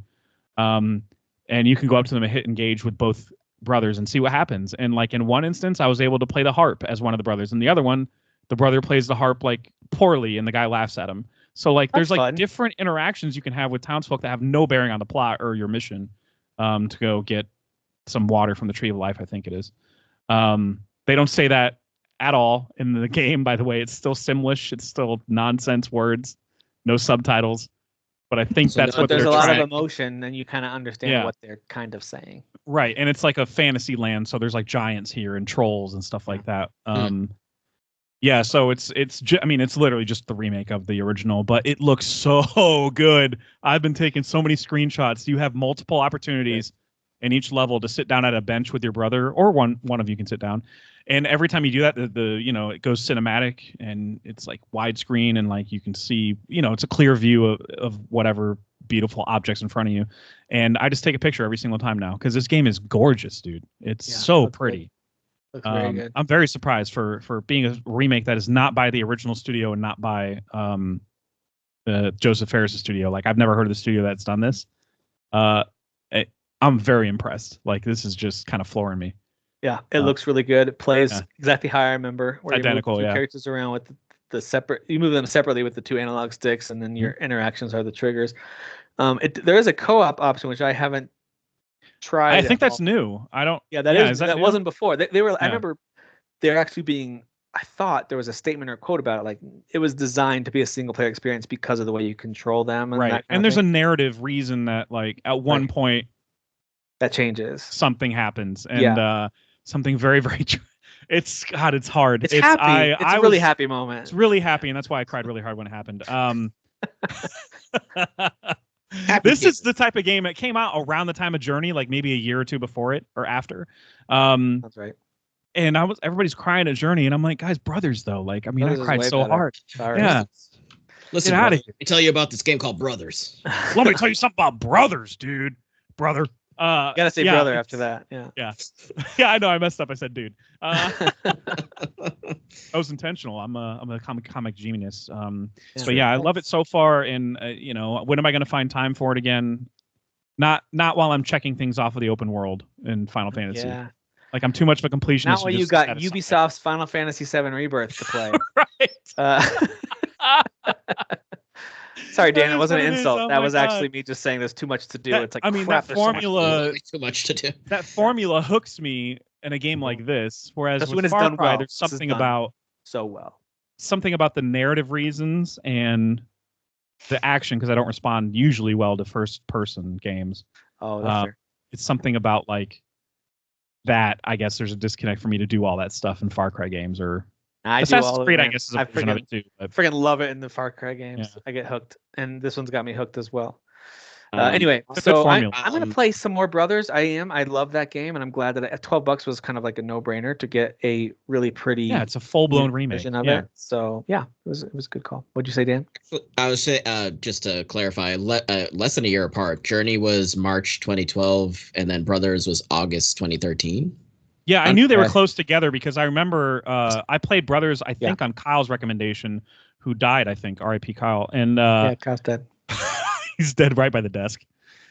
B: and you can go up to them and hit engage with both brothers and see what happens. And like in one instance, I was able to play the harp as one of the brothers, and the other one, the brother plays the harp like poorly, and the guy laughs at him. So like there's like different interactions you can have with townsfolk that have no bearing on the plot or your mission, to go get some water from the Tree of Life, I think it is. They don't say that at all in the game, by the way. It's still Simlish. It's still nonsense words, no subtitles. But I think that's what
A: there's
B: they're
A: a lot
B: trying.
A: of emotion, and you kind of understand what they're kind of saying.
B: Right, and it's like a fantasy land, so there's like giants here and trolls and stuff like that. Yeah, so it's literally just the remake of the original, but it looks so good. I've been taking so many screenshots. You have multiple opportunities in each level to sit down at a bench with your brother, or one of you can sit down. And every time you do that, it goes cinematic, and it's like widescreen, and like you can see, it's a clear view of whatever beautiful objects in front of you. And I just take a picture every single time now because this game is gorgeous, dude. It's so pretty.
A: Looks very good.
B: I'm very surprised for being a remake that is not by the original studio and not by Joseph Ferris' studio. Like I've never heard of the studio that's done this. I'm very impressed. Like this is just kind of flooring me.
A: Yeah, it looks really good. It plays exactly how I remember. Where
B: identical,
A: you move characters around with the separate. You move them separately with the two analog sticks, and then your interactions are the triggers. There is a co-op option which I haven't tried.
B: I think that's new. I don't.
A: Yeah, that wasn't before. They were. I remember there actually being. I thought there was a statement or a quote about it. Like it was designed to be a single player experience because of the way you control them. And
B: right. And there's a narrative reason that like at one point
A: that changes.
B: Something happens, and something very, very. It's hard. It's
A: happy. It's a really happy moment.
B: It's really happy, and that's why I cried really hard when it happened. This is the type of game that came out around the time of Journey, like maybe a year or two before it or after.
A: That's right.
B: And everybody's crying at Journey, and I'm like, guys, brothers though. Like, I mean,
A: Brothers
B: I cried so hard.
A: Sorry.
B: Yeah.
D: Listen,
B: Get out of
D: here. Let me tell you about this game called Brothers.
B: Let me tell you something about Brothers, dude. Brother.
A: You gotta say brother after that. Yeah.
B: Yeah, I know. I messed up. I said dude. That was intentional. I'm a comic genius. But yeah, I love it so far. And when am I going to find time for it again? Not while I'm checking things off of the open world in Final Fantasy.
A: Yeah.
B: Like I'm too much of a completionist.
A: Not when you got Ubisoft's Final Fantasy VII Rebirth to play.
B: Right.
A: Sorry, Dan, that wasn't an insult.
B: Oh
A: that was actually me just saying there's too much to do. It's like,
B: I mean,
A: crap,
B: that formula,
D: too much to do.
B: That formula hooks me in a game like this. Whereas
A: That's
B: with
A: when it's
B: Far
A: done
B: Cry,
A: well.
B: there's
A: This is
B: something
A: done
B: about
A: so well.
B: Something about the narrative reasons and the action, because I don't respond usually well to first-person games.
A: Oh, that's fair.
B: It's something about like that. I guess there's a disconnect for me to do all that stuff in Far Cry games, or Assassin's Creed. I guess is a version of it too.
A: I freaking love it in the Far Cry games.
B: Yeah.
A: I get hooked, and this one's got me hooked as well. Anyway,
B: it's a
A: so
B: good formula.
A: I'm gonna play some more Brothers. I love that game, and I'm glad that $12 was kind of like a no-brainer to get a really pretty.
B: Yeah, it's a full-blown remake
A: of it. So yeah, it was a good call. What'd you say, Dan?
D: I was saying, just to clarify, less than a year apart. Journey was March 2012, and then Brothers was August 2013.
B: Yeah, I knew they were close together because I remember I played Brothers. I think on Kyle's recommendation, who died. I think R.I.P. Kyle. And
A: Kyle's dead.
B: He's dead right by the desk.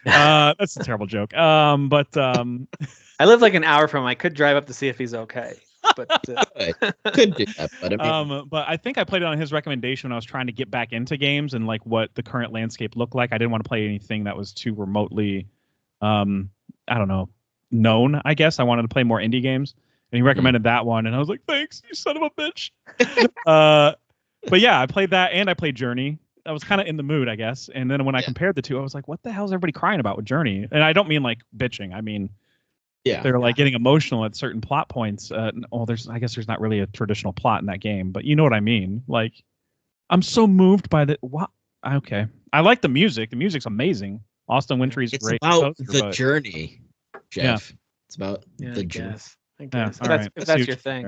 B: That's a terrible joke. But
A: I live like an hour from him. I could drive up to see if he's okay. But
D: could do that.
B: But I think I played it on his recommendation when I was trying to get back into games and like what the current landscape looked like. I didn't want to play anything that was too remotely, I don't know, known. I guess I wanted to play more indie games, and he recommended that one, and I was like, "Thanks, you son of a bitch." But yeah, I played that, and I played Journey. I was kind of in the mood, I guess. And then when I compared the two, I was like, what the hell is everybody crying about with Journey? And I don't mean like bitching. I mean, they're like getting emotional at certain plot points. I guess there's not really a traditional plot in that game, but you know what I mean? Like, I'm so moved by the, what? Okay. I like the music. The music's amazing. Austin Wintory's great.
D: It's about the journey, Jeff.
A: Yeah.
D: It's about the journey.
A: I guess.
B: Yeah,
A: if that's your thing.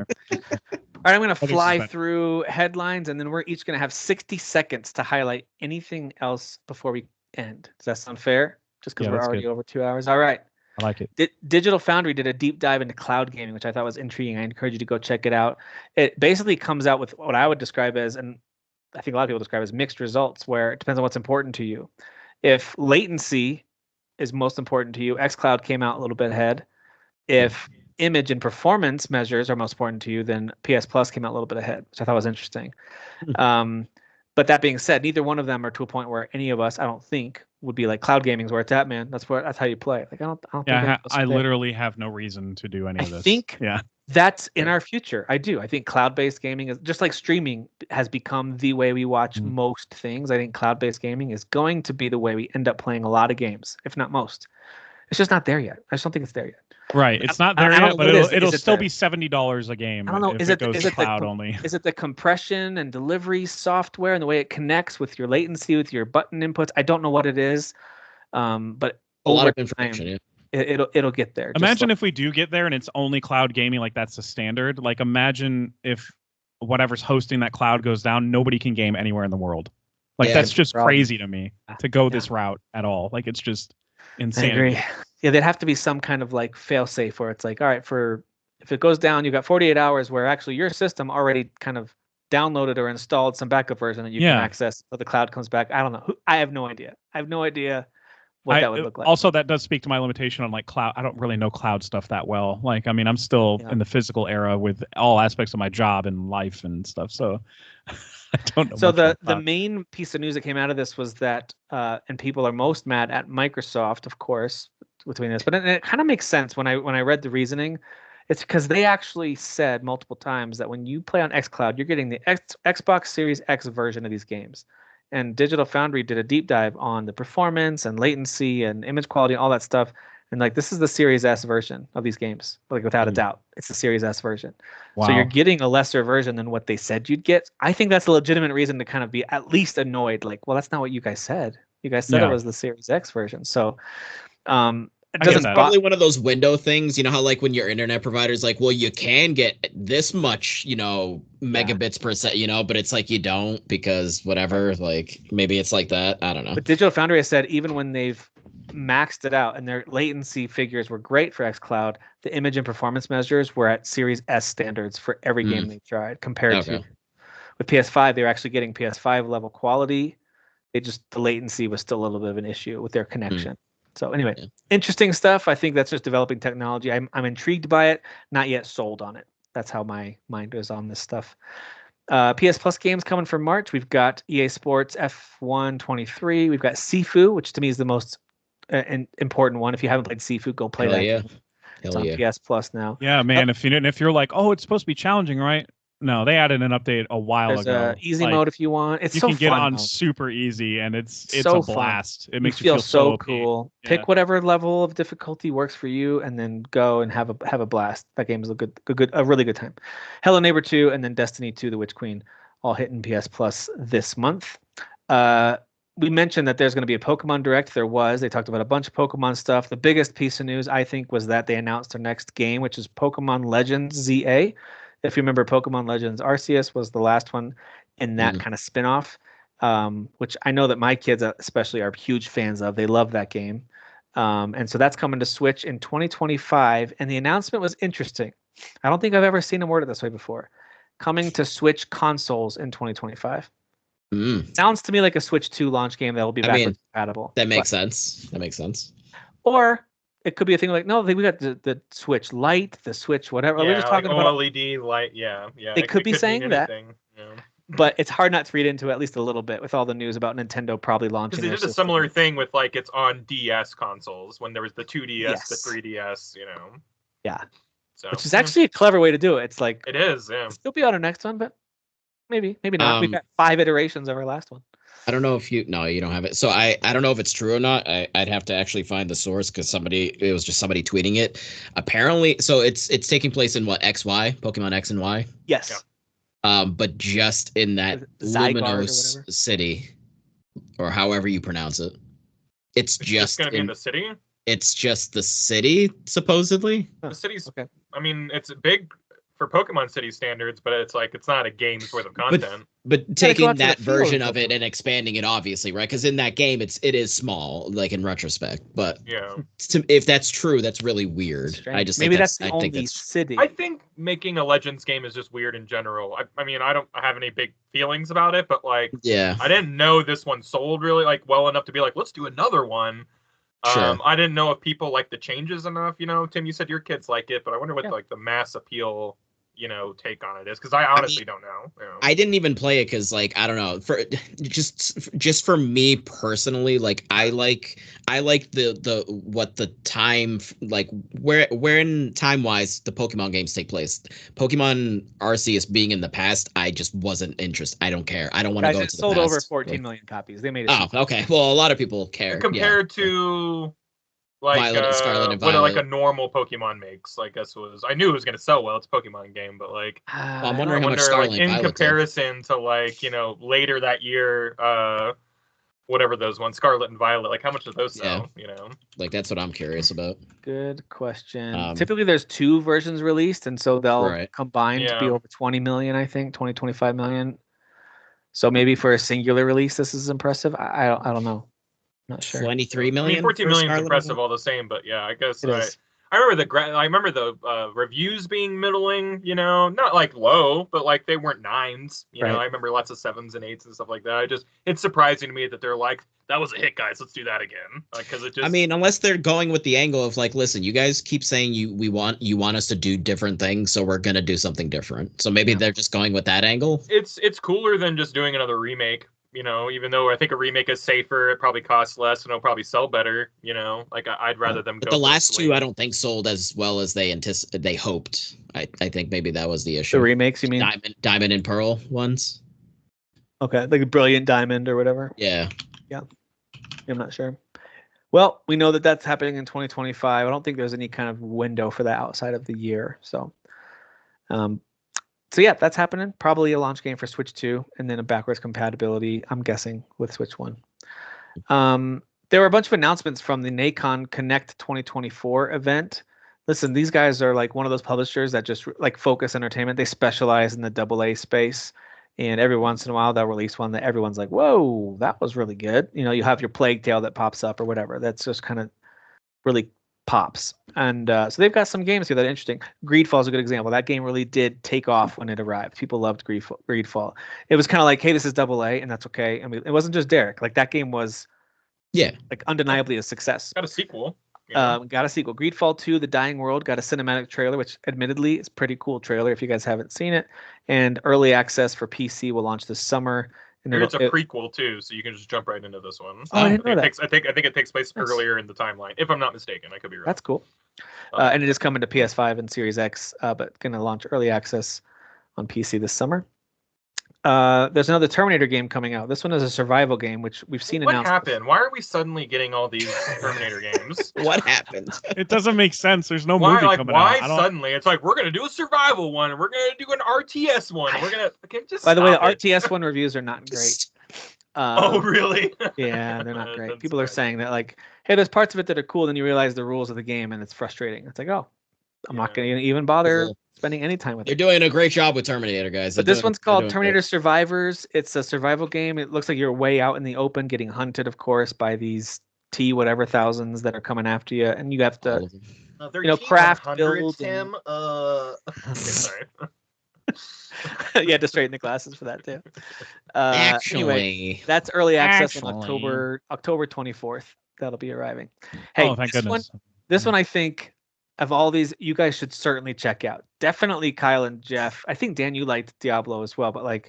A: All right, I'm going to fly through headlines, and then we're each going to have 60 seconds to highlight anything else before we end. Does that sound fair? Just because we're already over 2 hours. All right.
B: I like it.
A: Digital Foundry did a deep dive into cloud gaming, which I thought was intriguing. I encourage you to go check it out. It basically comes out with what I would describe as, and I think a lot of people describe as, mixed results, where it depends on what's important to you. If latency is most important to you, xCloud came out a little bit ahead. If image and performance measures are most important to you, then PS Plus came out a little bit ahead, which I thought was interesting. But that being said, neither one of them are to a point where any of us, I don't think, would be like, cloud gaming's where it's at, man. That's how you play. Like, I don't think
B: I literally have no reason to do any of this.
A: I think that's in our future. I do. I think cloud-based gaming is just like streaming has become the way we watch most things. I think cloud-based gaming is going to be the way we end up playing a lot of games, if not most. It's just not there yet. I just don't think it's there yet.
B: Right, it's not there yet, but it'll still be $70 a game.
A: I don't know.
B: Is it cloud only?
A: Is it the compression and delivery software and the way it connects with your latency, with your button inputs? I don't know what it is, but
D: a lot of information.
A: It'll get there.
B: Imagine if we do get there and it's only cloud gaming, like that's the standard. Like imagine if whatever's hosting that cloud goes down, nobody can game anywhere in the world. Like that's just crazy to me to go this route at all. Like it's just insane.
A: I agree. Yeah, there'd have to be some kind of like fail safe where it's like, all right, if it goes down, you've got 48 hours where actually your system already kind of downloaded or installed some backup version that you can access, so the cloud comes back. I don't know. I have no idea. What that would look like.
B: Also, that does speak to my limitation on like cloud. I don't really know cloud stuff that well. Like, I mean, I'm still in the physical era with all aspects of my job and life and stuff. So I don't know.
A: So the main piece of news that came out of this was that, and people are most mad at Microsoft, of course, between this, but it kind of makes sense when I read the reasoning. It's because they actually said multiple times that when you play on xCloud, you're getting the Xbox Series X version of these games. And Digital Foundry did a deep dive on the performance and latency and image quality and all that stuff. And like, this is the Series S version of these games, like without a doubt. It's the Series S version. Wow. So you're getting a lesser version than what they said you'd get. I think that's a legitimate reason to kind of be at least annoyed. Like, well, that's not what you guys said. You guys said it was the Series X version. So it doesn't
D: probably one of those window things. You know how like when your internet provider's like, well, you can get this much, megabits per second, but it's like you don't because whatever. Like maybe it's like that. I don't know.
A: But Digital Foundry has said even when they've maxed it out and their latency figures were great for xCloud, the image and performance measures were at Series S standards for every game they tried compared to with PS5. They were actually getting PS5 level quality. The latency was still a little bit of an issue with their connection. So anyway, interesting stuff. I think that's just developing technology. I'm intrigued by it, not yet sold on it. That's how my mind is on this stuff. PS Plus games coming for March. We've got EA Sports F1 23. We've got Sifu, which to me is the most important one. If you haven't played Sifu, go play that.
D: Yeah.
A: It's on PS Plus now.
B: Yeah, man. If you're like, oh, it's supposed to be challenging, right? No, they added an update a while ago.
A: There's easy mode if you want. It's
B: you
A: so
B: can get
A: fun,
B: on
A: though.
B: super easy, and it's
A: so
B: a blast.
A: Fun.
B: It makes you feel
A: so
B: OP.
A: cool.
B: Yeah.
A: Pick whatever level of difficulty works for you, and then go and have a blast. That game is a really good time. Hello Neighbor 2 and then Destiny 2: The Witch Queen, all hitting PS Plus this month. We mentioned that there's going to be a Pokemon Direct. They talked about a bunch of Pokemon stuff. The biggest piece of news, I think, was that they announced their next game, which is Pokemon Legends ZA. If you remember, Pokemon Legends Arceus was the last one in that kind of spinoff, which I know that my kids especially are huge fans of. They love that game. And so that's coming to Switch in 2025. And the announcement was interesting. I don't think I've ever seen them word it this way before. Coming to Switch consoles in 2025. Sounds to me like a Switch 2 launch game that will be backwards compatible.
D: That makes sense.
A: Or it could be a thing like, no, we got the Switch Lite, the Switch whatever. We're just talking about
C: OLED light. Yeah.
A: It could be saying that.
C: Yeah.
A: But it's hard not to read into at least a little bit with all the news about Nintendo probably launching.
C: Because they did a similar thing with like it's on DS consoles when there was the 2DS, the 3DS,
A: Yeah.
C: So,
A: which is actually a clever way to do it. It's like
C: it is. Yeah.
A: Still be on our next one, but maybe not. We've got 5 iterations of our last one.
D: I don't know if you don't have it. So I don't know if it's true or not. I'd have to actually find the source because it was just somebody tweeting it. Apparently, so it's taking place in what, XY, Pokemon X and Y?
A: Yes.
D: Yeah. But just in that Luminous city, or however you pronounce it. It's just
C: going to be in the city?
D: It's just the city, supposedly.
C: The city's okay. I mean, it's big for Pokemon City standards, but it's not a game's worth of content.
D: But taking that version of it and expanding it, obviously, right? Because in that game, it is small, like in retrospect. But
C: yeah,
D: if that's true, that's really weird. I just
A: maybe
D: think
A: that's the only city.
C: I think making a Legends game is just weird in general. I mean, I don't have any big feelings about it, but I didn't know this one sold really well enough to be like, let's do another one.
D: Sure.
C: I didn't know if people like the changes enough. Tim, you said your kids like it, but I wonder what the mass appeal take on it is, because I honestly don't know.
D: I didn't even play it because I don't know, for just for me personally, I like the what the time, where in time wise the Pokemon games take place. Pokemon Arceus being in the past, I just wasn't interested. I don't care. I don't want to go into the past.
A: It sold over 14 million copies. They made it.
D: Oh, okay. Well, a lot of people care.
C: Compared to
D: Violet and Scarlet and Violet.
C: What a normal Pokemon makes, I guess I knew it was gonna sell well. It's a Pokemon game, but
D: I'm wondering how much Scarlet and Violet
C: in comparison to later that year, whatever those ones, Scarlet and Violet, how much did those sell?
D: That's what I'm curious about.
A: Good question. Typically there's 2 versions released, and so they'll combine to be over 20 million, I think, 25 million. So maybe for a singular release this is impressive. I don't know. Not sure.
D: 23 million.
C: I mean, 14 million is impressive all the same, but yeah, I guess I remember the reviews being middling. Not low, but they weren't 9s. I remember lots of 7s and 8s and stuff like that. It's surprising to me that they're like, that was a hit, guys. Let's do that again. Because it just.
D: I mean, unless they're going with the angle of listen, you guys keep saying you want us to do different things, so we're gonna do something different. So maybe they're just going with that angle.
C: It's cooler than just doing another remake. Even though I think a remake is safer, it probably costs less and it'll probably sell better. I'd rather them go.
D: The last 2, I don't think sold as well as they hoped. I think maybe that was the issue.
A: The remakes, you mean?
D: Diamond and Pearl ones.
A: Okay, like Brilliant Diamond or whatever.
D: Yeah.
A: I'm not sure. Well, we know that that's happening in 2025. I don't think there's any kind of window for that outside of the year. So yeah, that's happening. Probably a launch game for Switch 2 and then a backwards compatibility, I'm guessing, with Switch 1. There were a bunch of announcements from the Nacon Connect 2024 event. Listen, these guys are one of those publishers that just Focus Entertainment. They specialize in the AA space. And every once in a while, they'll release one that everyone's like, whoa, that was really good. You have your Plague Tale that pops up or whatever. That's just kind of really pops. And so they've got some games here that are interesting. Greedfall is a good example. That game really did take off when it arrived. People loved Greedfall. It was kind of like, hey, this is AA, and that's okay. I mean, it wasn't just Derek. That game was undeniably a success.
C: Got a sequel.
A: Got a sequel. Greedfall 2, The Dying World, got a cinematic trailer, which admittedly is a pretty cool trailer if you guys haven't seen it. And early access for PC will launch this summer. And
C: it's a prequel too, so you can just jump right into this one.
A: Oh, I didn't know that.
C: I think it takes place earlier in the timeline, if I'm not mistaken. I could be wrong.
A: That's cool. And it is coming to PS5 and Series X, but going to launch early access on PC this summer. There's another Terminator game coming out. This one is a survival game, which we've seen announced.
C: What happened? Why are we suddenly getting all these Terminator games?
D: What happened?
B: It doesn't make sense. There's no movie coming
C: why
B: out.
C: Why suddenly? It's like, we're going to do a survival one, and we're going to do an RTS one. We're going to just.
A: By the way, the RTS one reviews are not great.
C: Oh, really?
A: Yeah, they're not great. People are saying that, like, hey, there's parts of it that are cool, then you realize the rules of the game, and it's frustrating. It's like, oh, I'm not going to even bother spending any time with it.
D: They're doing a great job with Terminator, guys.
A: But this one's called Terminator Survivors. It's a survival game. It looks like you're way out in the open, getting hunted, of course, by these whatever thousands that are coming after you, and you have to, craft, build.
C: Tim. Sorry.
A: You had to straighten the glasses for that too. Anyway, that's early access on October 24th. That'll be arriving. Hey,
B: thank goodness.
A: This one I think of all these, you guys should certainly check out. Definitely Kyle and Jeff. I think Dan, you liked Diablo as well, but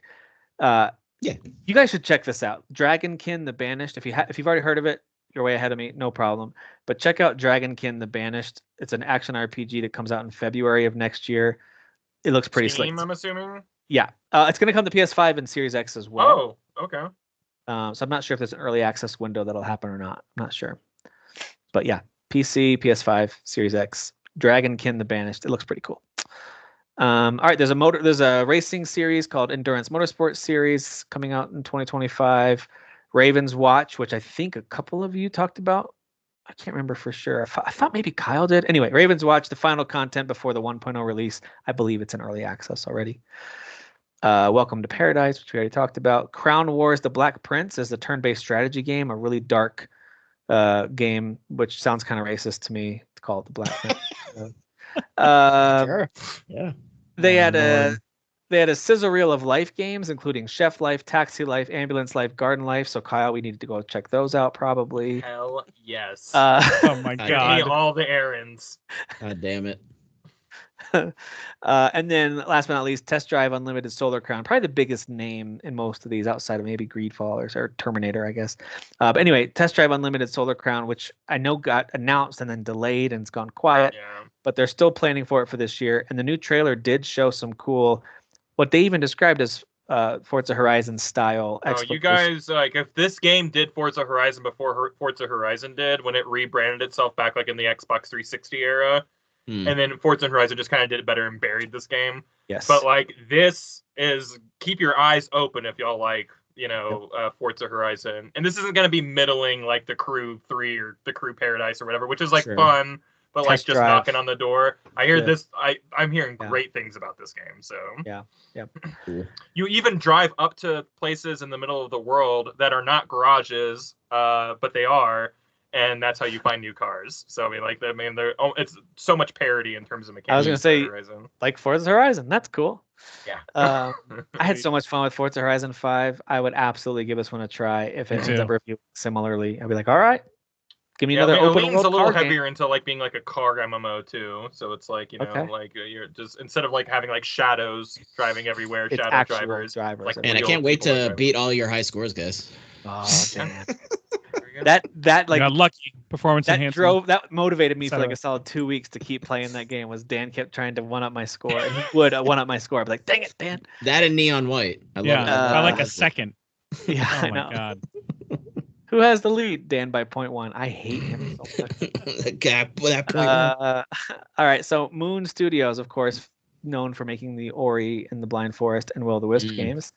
A: you guys should check this out. Dragonkin the Banished. If you've already heard of it, you're way ahead of me, no problem. But check out Dragonkin the Banished. It's an action RPG that comes out in February of next year. It looks pretty slick.
C: I'm assuming.
A: Yeah, it's going to come to PS5 and Series X as well.
C: Oh, okay.
A: So I'm not sure if there's an early access window that'll happen or not. I'm not sure. But yeah, PC, PS5, Series X, Dragonkin the Banished. It looks pretty cool. All right, there's a racing series called Endurance Motorsport Series coming out in 2025. Raven's Watch, which I think a couple of you talked about. I can't remember for sure. I thought maybe Kyle did. Anyway, Raven's Watch, the final content before the 1.0 release. I believe it's in early access already. Welcome to Paradise, which we already talked about. Crown Wars: The Black Prince is the turn-based strategy game, a really dark game, which sounds kind of racist to me to call it The Black Prince.
D: Sure. Yeah.
A: They had a sizzle reel of life games, including Chef Life, Taxi Life, Ambulance Life, Garden Life. So Kyle, we need to go check those out probably.
C: Hell yes.
B: Oh my god.
C: All the errands.
D: God damn it.
A: And then last but not least, Test Drive Unlimited Solar Crown, probably the biggest name in most of these outside of maybe Greedfall or Terminator, I guess. But anyway, Test Drive Unlimited Solar Crown, which I know got announced and then delayed and it's gone quiet, but they're still planning for it for this year. And the new trailer did show some cool, what they even described as Forza Horizon style.
C: Oh, you guys, if this game did Forza Horizon before Forza Horizon did, when it rebranded itself back in the Xbox 360 era, and then Forza Horizon just kind of did it better and buried this game.
A: Yes.
C: But this is, keep your eyes open if y'all like, Forza Horizon. And this isn't going to be middling like the Crew 3 or the Crew Paradise or whatever, which is fun, but
A: Test
C: just
A: drive.
C: knocking on the door. I hear this. I'm hearing great things about this game. So
A: yeah.
C: You even drive up to places in the middle of the world that are not garages, but they are. And that's how you find new cars. So it's so much parody in terms of mechanics.
A: I was gonna say,
C: Horizon.
A: like Forza Horizon, that's cool.
C: Yeah.
A: I had so much fun with Forza Horizon 5. I would absolutely give this one a try if it ends up reviewed similarly. I'd be like, all right, give me another open world.
C: It's a little
A: car
C: heavier
A: game.
C: into being like a car MMO too. So it's you're just, instead of having shadows driving everywhere,
A: it's
C: shadow drivers.
D: And I can't wait to beat all your high scores, guys.
A: Oh damn. that
B: you got lucky performance enhancement.
A: That motivated me for a solid 2 weeks to keep playing that game. Was Dan kept trying to one up my score, and he would one up my score. I'd be like, dang it, Dan.
D: That and Neon White. I love
B: that. By a second.
A: Yeah,
B: oh
A: I know.
B: My god.
A: Who has the lead? Dan by 0.1. I hate him so much.
D: That point.
A: All right, so Moon Studios, of course, known for making the Ori and the Blind Forest and Will o' the Wisp games.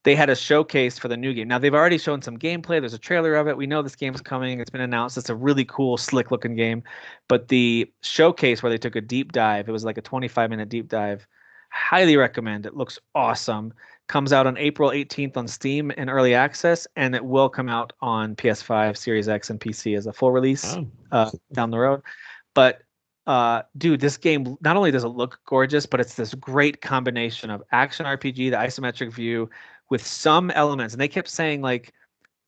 A: They had a showcase for the new game. Now, they've already shown some gameplay. There's a trailer of it. We know this game's coming. It's been announced. It's a really cool, slick-looking game. But the showcase where they took a deep dive, it was like a 25-minute deep dive. Highly recommend. It looks awesome. Comes out on April 18th on Steam in early access, and it will come out on PS5, Series X, and PC as a full release down the road. But, dude, this game, not only does it look gorgeous, but it's this great combination of action RPG, the isometric view, with some elements, and they kept saying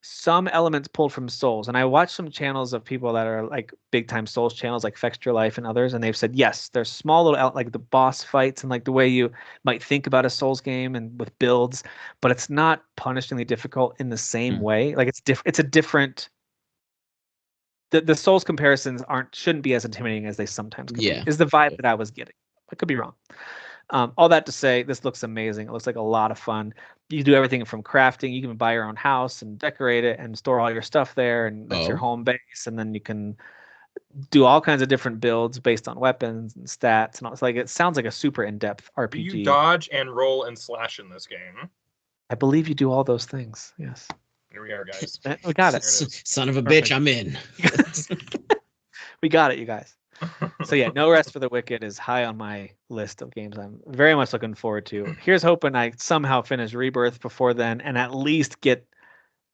A: some elements pulled from Souls. And I watched some channels of people that are like big time Souls channels, like Fextra Life and others, and they've said yes, there's small little like the boss fights and like the way you might think about a Souls game and with builds, but it's not punishingly difficult in the same way. Like it's a different. The Souls comparisons shouldn't be as intimidating as they sometimes can be. Is the vibe that I was getting. I could be wrong. All that to say, this looks amazing. It looks like a lot of fun. You do everything from crafting. You can buy your own house and decorate it and store all your stuff there, and that's your home base. And then you can do all kinds of different builds based on weapons and stats. And all. It's like it sounds like a super in-depth RPG.
C: Do you dodge and roll and slash in this game?
A: I believe you do all those things. Yes.
C: Here we are, guys.
A: We got it.
D: Son of a bitch, I'm in.
A: We got it, you guys. So yeah, No Rest for the Wicked is high on my list of games I'm very much looking forward to. Here's hoping I somehow finish Rebirth before then and at least get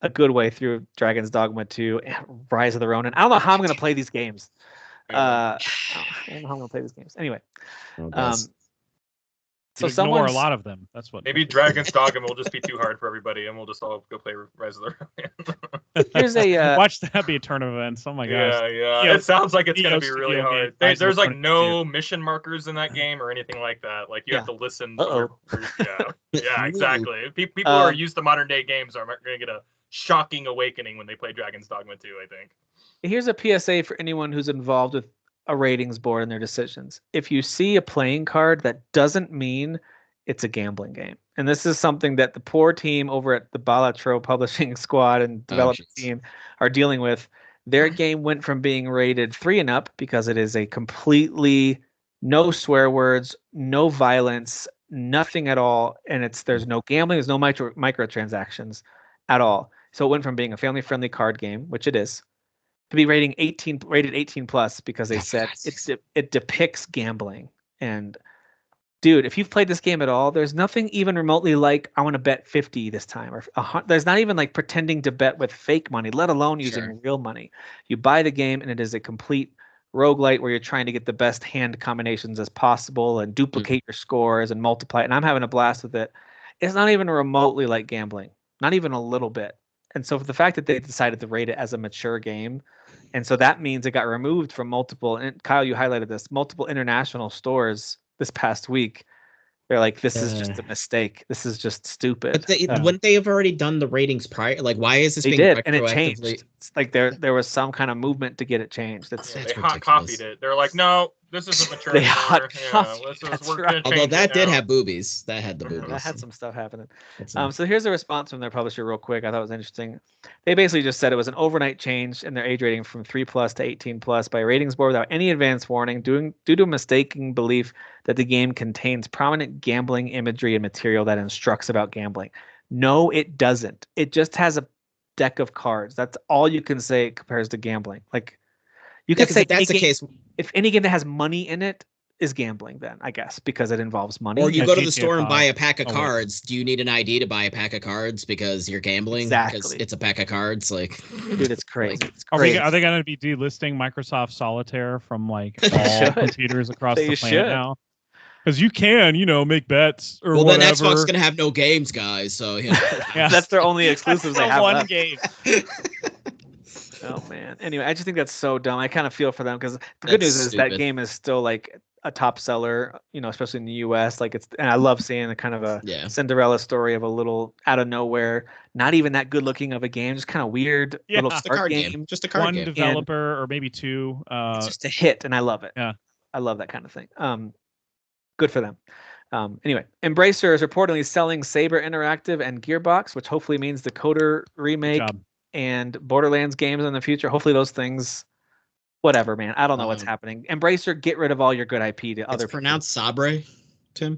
A: a good way through Dragon's Dogma 2 and Rise of the Ronin. I don't know how I'm going to play these games. I don't know how I'm going to play these games. Anyway.
B: So ignore a lot of them. That's what.
C: Maybe Dragon's Dogma will just be too hard for everybody, and we'll just all go play Rise of the Ronin.
A: Here's a
B: watch that be a turn of events. Oh my gosh.
C: Yeah. It sounds like it's gonna be really hard. There's like no mission markers in that game or anything like that. Like you have to listen. Yeah, exactly. People who are used to modern day games are gonna get a shocking awakening when they play Dragon's Dogma 2. I think.
A: Here's a PSA for anyone who's involved with a ratings board and their decisions. If you see a playing card, that doesn't mean it's a gambling game. And this is something that the poor team over at the Balatro publishing squad and development team are dealing with. Their game went from being rated 3 and up because it is a completely no swear words, no violence, nothing at all. And there's no gambling, there's no microtransactions at all. So it went from being a family-friendly card game, which it is, to be rated 18 plus because they said it depicts gambling. And dude, if you've played this game at all, there's nothing even remotely like I want to bet 50 this time, or there's not even like pretending to bet with fake money, let alone using real money. You buy the game and it is a complete roguelite where you're trying to get the best hand combinations as possible and duplicate your scores and multiply it. And I'm having a blast with it. It's not even remotely like gambling, not even a little bit. And so for the fact that they decided to rate it as a mature game, and so that means it got removed from multiple, and Kyle, you highlighted this, multiple international stores this past week. They're like, this is just a mistake. This is just stupid.
D: But wouldn't they have already done the ratings prior? Like, why is this being
A: retroactively? And it changed. It's like there was some kind of movement to get it changed.
C: They hot copied it. They're like, no, this isn't mature anymore.
D: Although that did have boobies. That had the boobies.
A: That had some stuff happening. So here's a response from their publisher real quick. I thought it was interesting. They basically just said it was an overnight change in their age rating from 3 plus to 18 plus by a ratings board without any advance warning due to a mistaken belief that the game contains prominent gambling imagery and material that instructs about gambling. No, it doesn't. It just has a deck of cards. That's all you can say it compares to gambling. Like, you could say
D: that's the case.
A: If any game that has money in it is gambling, then I guess because it involves money.
D: Or you go to the store and buy a pack of cards. Do you need an ID to buy a pack of cards because you're gambling?
A: Exactly.
D: Because it's a pack of cards. Like,
A: dude, it's crazy. It's
B: crazy. Are they going to be delisting Microsoft Solitaire from like all computers across the planet now? Because you can, make bets or whatever.
D: Then Xbox is going to have no games, guys. So,
A: that's their only exclusives they have.
B: One
A: left.
B: game.
A: Oh, man. Anyway, I just think that's so dumb. I kind of feel for them because the good news is that game is still like a top seller, especially in the US. Like and I love seeing a kind of a Cinderella story of a little out of nowhere, not even that good looking of a game, just kind of weird little card game.
D: Just a card
B: game. One developer or maybe two.
A: It's just a hit, and I love it.
B: Yeah.
A: I love that kind of thing. Good for them. Anyway, Embracer is reportedly selling Saber Interactive and Gearbox, which hopefully means the Coder remake and Borderlands games in the future. Hopefully those things, whatever, man. I don't know what's happening. Embracer, get rid of all your good IP to other people.
D: It's pronounced Sabre, Tim.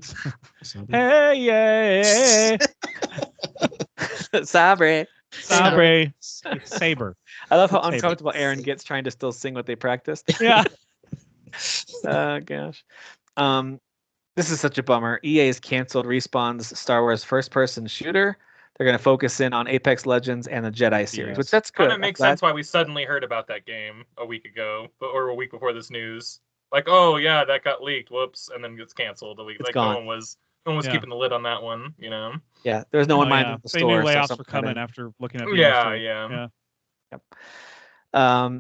A: Hey, yeah. Sabre.
B: Saber.
A: I love how uncomfortable Aaron gets trying to still sing what they practiced.
B: Yeah.
A: Oh, gosh. This is such a bummer. EA has canceled Respawn's Star Wars first-person shooter. They're going to focus in on Apex Legends and the Jedi series, which that's good.
C: Kind of makes sense why we suddenly heard about that game a week ago, or a week before this news. Like, oh yeah, that got leaked. Whoops, and then gets canceled.
A: It's
C: like
A: gone.
C: no one was was keeping the lid on that one, you know.
A: Yeah, there's no one minding the
B: they
A: store.
B: They knew layoffs were coming after looking at.
C: Yeah.
A: Yep.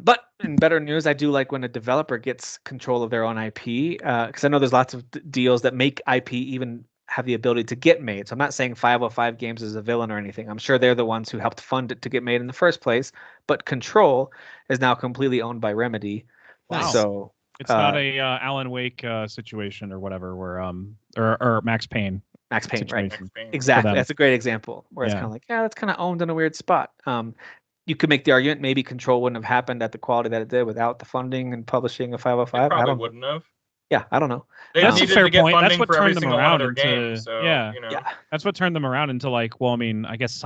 A: But in better news, I do like when a developer gets control of their own IP, because I know there's lots of deals that make IP even have the ability to get made. So I'm not saying 505 Games is a villain or anything. I'm sure they're the ones who helped fund it to get made in the first place. But Control is now completely owned by Remedy.
D: Wow.
A: So
B: it's not a Alan Wake situation or whatever, where or Max Payne.
A: Max Payne, right?
C: Max Payne.
A: Exactly. That's a great example. Where it's kind of like, that's kind of owned in a weird spot. You could make the argument maybe Control wouldn't have happened at the quality that it did without the funding and publishing of 505.
C: It probably wouldn't have.
A: Yeah, I don't know.
B: That's a fair point. That's what turned them around into.
C: Game, so, you know.
B: That's what turned them around into, like, well, I mean, I guess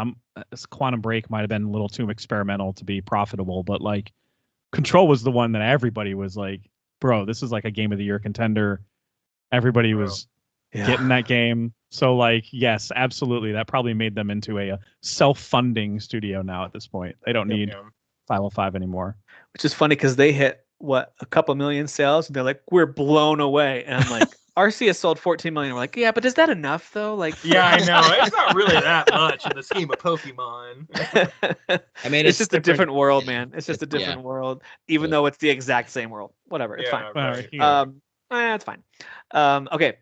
B: Quantum Break might have been a little too experimental to be profitable, but like, Control was the one that everybody was like, bro, this is like a Game of the Year contender. Everybody was getting that game. So, like, yes, absolutely, that probably made them into a self-funding studio now at this point. They don't need 505 anymore. Which
A: is funny because they hit a couple million sales, and they're like, we're blown away. And I'm like, RC has sold 14 million. We're like, yeah, but is that enough though? Like,
C: yeah, I know it's not really that much in the scheme of Pokemon.
D: I mean,
A: it's just a different world, man. It's just a different world, even though it's the exact same world. Whatever, it's fine.
C: Right.
A: It's fine. Okay.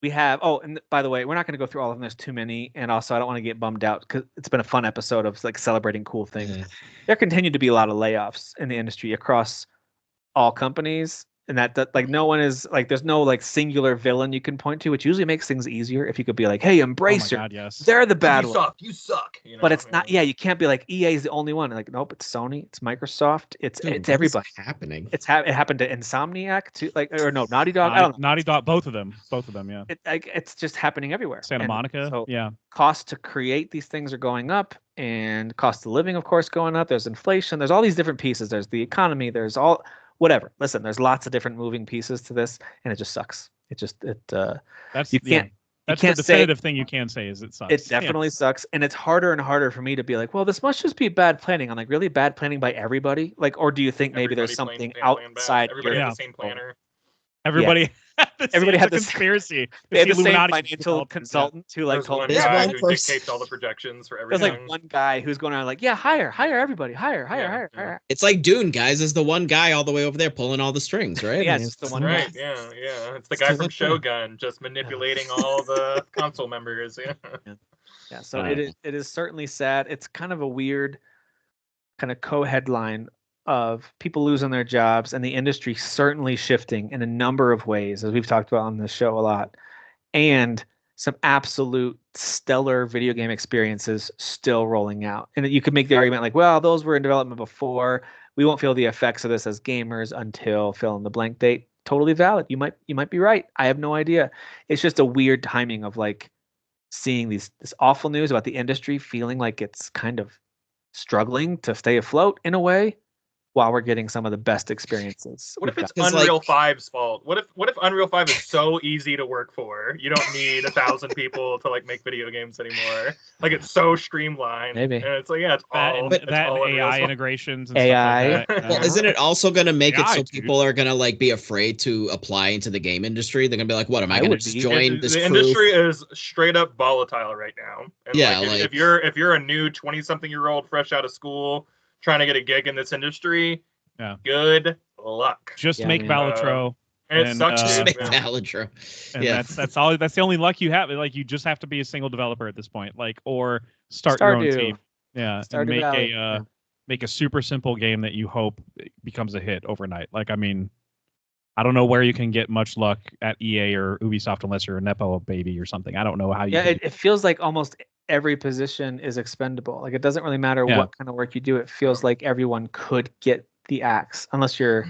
A: We have, and by the way, we're not going to go through all of them. There's too many. And also, I don't want to get bummed out because it's been a fun episode of like celebrating cool things. There continue to be a lot of layoffs in the industry across all companies. And that like no one is like, there's no like singular villain you can point to, which usually makes things easier if you could be like, hey, Embracer,
B: God, yes.
A: they're the bad one.
C: You suck. You know,
A: but it's not. Yeah, you can't be like EA is the only one. Like, nope, it's Sony, it's Microsoft, it's everybody.
D: Happening.
A: It happened to Insomniac too, like, or no, Naughty Dog.
B: I don't know. Naughty Dog, both of them, yeah.
A: It's just happening everywhere.
B: Santa Monica. So
A: costs to create these things are going up, and cost of living, of course, going up. There's inflation. There's all these different pieces. There's the economy. There's all. Whatever. Listen, there's lots of different moving pieces to this, and it just sucks.
B: That's
A: you can't.
B: That's
A: you can't
B: the definitive thing you can say is it sucks.
A: It definitely sucks, and it's harder and harder for me to be like, well, this must just be bad planning. I'm like, really bad planning by everybody? Like, or do you think maybe there's something outside?
C: Everybody has the same planner.
B: Everybody.
A: Everybody had this
B: conspiracy.
A: They had the same financial consultant who like told
C: this guy who dictates all the projections for everything.
A: There's like one guy who's going around like, hire everybody, hire.
D: It's like Dune, guys. Is the one guy all the way over there pulling all the strings, right?
A: Yeah, it's the one.
C: Right. Yeah. It's the guy from Shogun just manipulating all the council members.
A: Yeah. So it is certainly sad. It's kind of a weird kind of co-headline of people losing their jobs and the industry certainly shifting in a number of ways, as we've talked about on this show a lot, and some absolute stellar video game experiences still rolling out. And you could make the argument like, well, those were in development before. We won't feel the effects of this as gamers until fill in the blank date. Totally valid. You might be right. I have no idea. It's just a weird timing of like seeing this awful news about the industry, feeling like it's kind of struggling to stay afloat in a way, while we're getting some of the best experiences.
C: What if it's Unreal 5's fault? What if Unreal 5 is so easy to work for? You don't need 1,000 people to like make video games anymore. Like it's so streamlined.
A: Maybe.
C: And it's like, it's all
B: AI integrations and
A: AI.
B: Stuff like that.
D: Well, isn't it also going to make it so people are going to like be afraid to apply into the game industry? They're going to be like, what am I going to just join this
C: crew? The industry is straight up volatile right now. And if you're a new 20-something-year-old fresh out of school trying to get a gig in this industry, good luck.
B: Just make Balatro.
C: And it sucks.
D: Just make Balatro.
B: That's all. That's the only luck you have. Like you just have to be a single developer at this point. Like or start your own team. Yeah, and make a super simple game that you hope becomes a hit overnight. Like I mean, I don't know where you can get much luck at EA or Ubisoft unless you're a Nepo baby or something. I don't know how you.
A: Yeah, it feels like almost every position is expendable. Like it doesn't really matter what kind of work you do. It feels like everyone could get the axe unless you're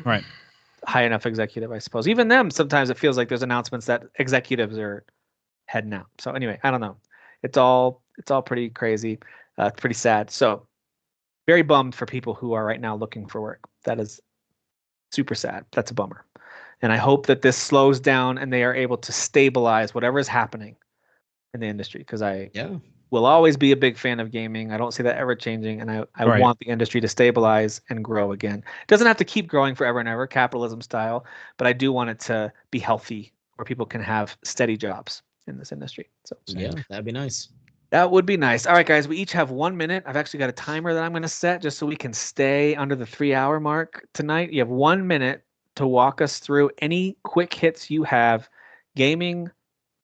A: high enough executive, I suppose. Even them, sometimes it feels like there's announcements that executives are heading out. So anyway, I don't know. It's all pretty crazy. Pretty sad. So very bummed for people who are right now looking for work. That is super sad. That's a bummer. And I hope that this slows down and they are able to stabilize whatever is happening in the industry, because I will always be a big fan of gaming. I don't see that ever changing, and I want the industry to stabilize and grow again. It doesn't have to keep growing forever and ever, capitalism style, but I do want it to be healthy where people can have steady jobs. in this industry. So
D: yeah, that'd be nice.
A: That would be nice. All right, guys, we each have 1 minute. I've actually got a timer that I'm going to set just so we can stay under the 3-hour mark tonight. You have 1 minute to walk us through any quick hits you have, gaming,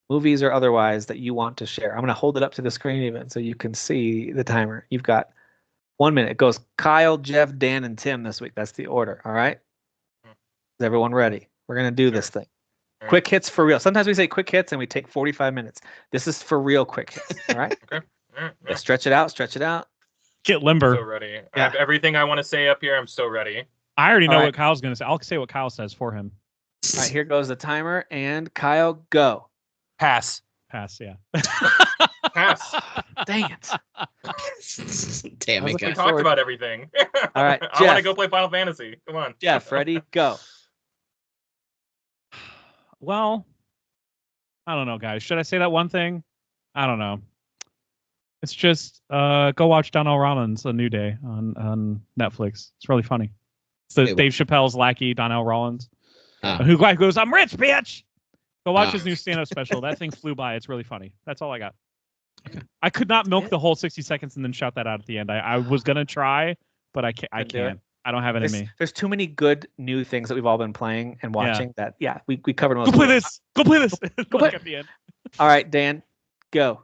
A: movies, or otherwise, that you want to share. I'm going to hold it up to the screen even so you can see the timer. You've got 1 minute. It goes Kyle, Jeff, Dan, and Tim this week. That's the order. All right? Is everyone ready? We're going to do this thing. Quick hits for real. Sometimes we say quick hits and we take 45 minutes. This is for real quick hits. All right?
C: Okay.
A: Yeah, stretch it out. Stretch it out.
B: Get limber.
C: I'm so ready. I have everything I want to say up here. I'm so ready.
B: I already know what Kyle's going to say. I'll say what Kyle says for him.
A: All right, here goes the timer. And Kyle, go.
C: Pass.
B: Yeah.
C: Pass.
A: Dang it.
D: Damn it,
C: We
D: guys.
C: talked about everything.
A: All right,
C: I want to
A: Jeff.
C: go play Final Fantasy. Come on.
A: Jeff, ready? Go.
B: Well, I don't know, guys. Should I say that one thing? I don't know. It's just go watch Donnell Rollins A New Day on Netflix. It's really funny. It's the Dave Chappelle's lackey, Donnell Rollins, who goes, "I'm rich, bitch." Go watch his new stand-up special. That thing flew by. It's really funny. That's all I got. Okay. I could not milk the whole 60 seconds and then shout that out at the end. I was gonna try, but I can't. I don't have it in me.
A: There's too many good new things that we've all been playing and watching that we covered most.
B: Go play this. Go play this.
A: Go play
B: at the end.
A: All right, Dan, go.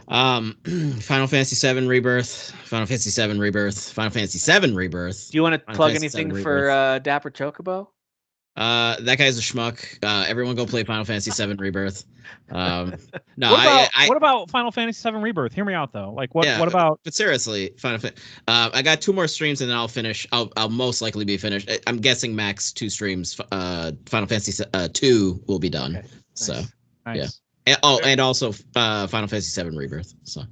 D: Final Fantasy VII Rebirth, Final Fantasy VII Rebirth, Final Fantasy VII Rebirth.
A: Do you want to
D: Final
A: plug
D: Fantasy
A: anything
D: VII
A: for Dapper Chocobo?
D: That guy's a schmuck. Everyone go play Final Fantasy VII Rebirth. No,
B: what about Final Fantasy VII Rebirth? Hear me out though. Like what about?
D: But seriously, I got 2 more streams and then I'll finish. I'll most likely be finished. I'm guessing max 2 streams. Final Fantasy 2 will be done. Okay. So
B: nice.
D: yeah. And also Final Fantasy VII Rebirth. So.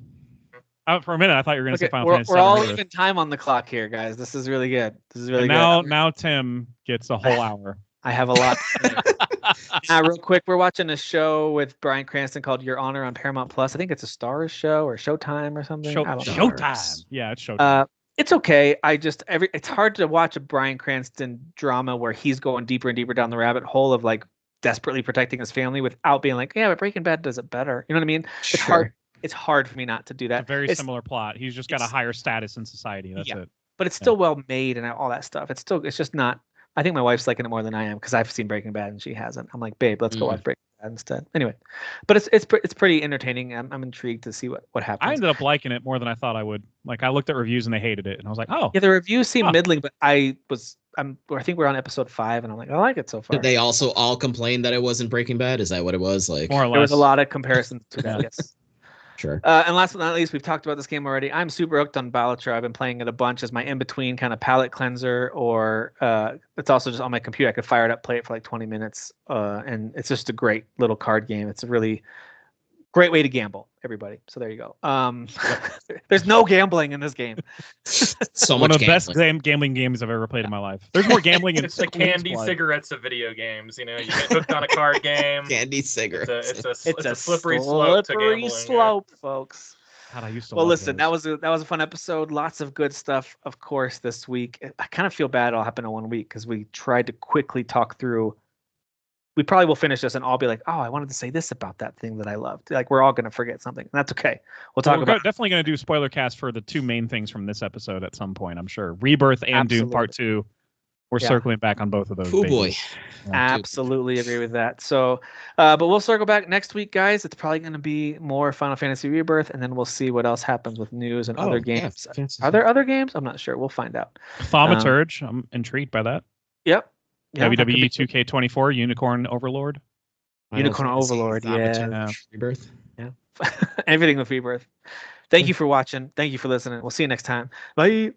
B: For a minute, I thought you were going to say Final Fantasy
A: VII. We're all
B: Rebirth.
A: even time on the clock here, guys. This is really good. Good.
B: Now Tim gets a whole hour.
A: I have a lot. Real quick, we're watching a show with Bryan Cranston called Your Honor on Paramount Plus. I think it's a Starz show or Showtime or something.
B: Showtime. Yeah, it's Showtime.
A: It's okay. It's hard to watch a Bryan Cranston drama where he's going deeper and deeper down the rabbit hole of like desperately protecting his family without being like, yeah, but Breaking Bad does it better. You know what I mean?
D: Sure.
A: It's hard. It's hard for me not to do that.
B: It's a very similar plot. He's just got a higher status in society. That's it.
A: But it's still well made and all that stuff. It's just not. I think my wife's liking it more than I am because I've seen Breaking Bad and she hasn't. I'm like, babe, let's go watch Breaking Bad instead. Anyway, but it's pretty entertaining. I'm intrigued to see what happens.
B: I ended up liking it more than I thought I would. Like I looked at reviews and they hated it, and I was like, oh.
A: Yeah, the reviews seem middling, but I think we're on episode 5, and I'm like, I like it so far.
D: Did they also all complain that it wasn't Breaking Bad? Is that what it was? Like
B: more or less.
A: There was a lot of comparisons to that. Yes.
D: Sure.
A: And last but not least, we've talked about this game already. I'm super hooked on Balatro. I've been playing it a bunch as my in-between kind of palate cleanser, or it's also just on my computer. I could fire it up, play it for like 20 minutes, and it's just a great little card game. It's a really great way to gamble, everybody. So there you go. There's no gambling in this game.
D: So
B: one
D: much
B: of the best
D: gambling.
B: Gambling games I've ever played in my life. There's more gambling in
C: It's the candy cigarettes of video games. You know, you get hooked on a card game.
D: Candy cigarettes.
C: It's a slippery slope to gambling.
A: Folks.
B: God, I used to.
A: Well, listen, that was a fun episode. Lots of good stuff, of course, this week. I kind of feel bad it all happened in 1 week because we tried to quickly talk through. We probably will finish this and I'll be like, oh, I wanted to say this about that thing that I loved. Like we're all going to forget something. And that's okay. We're
B: definitely going to do spoiler cast for the 2 main things from this episode at some point, I'm sure. Rebirth and Dune Part 2. We're circling back on both of those.
D: Oh boy.
A: Absolutely agree with that. So, but we'll circle back next week, guys. It's probably going to be more Final Fantasy Rebirth, and then we'll see what else happens with news and other games.
D: Yeah,
A: are there other games? I'm not sure. We'll find out.
B: Thaumaturge. I'm intrigued by that.
A: Yep. Yeah,
B: WWE 2K24 Unicorn Overlord.
A: Unicorn Overlord, yeah.
D: Rebirth.
A: Yeah. Everything with Rebirth. Thank you for watching. Thank you for listening. We'll see you next time. Bye.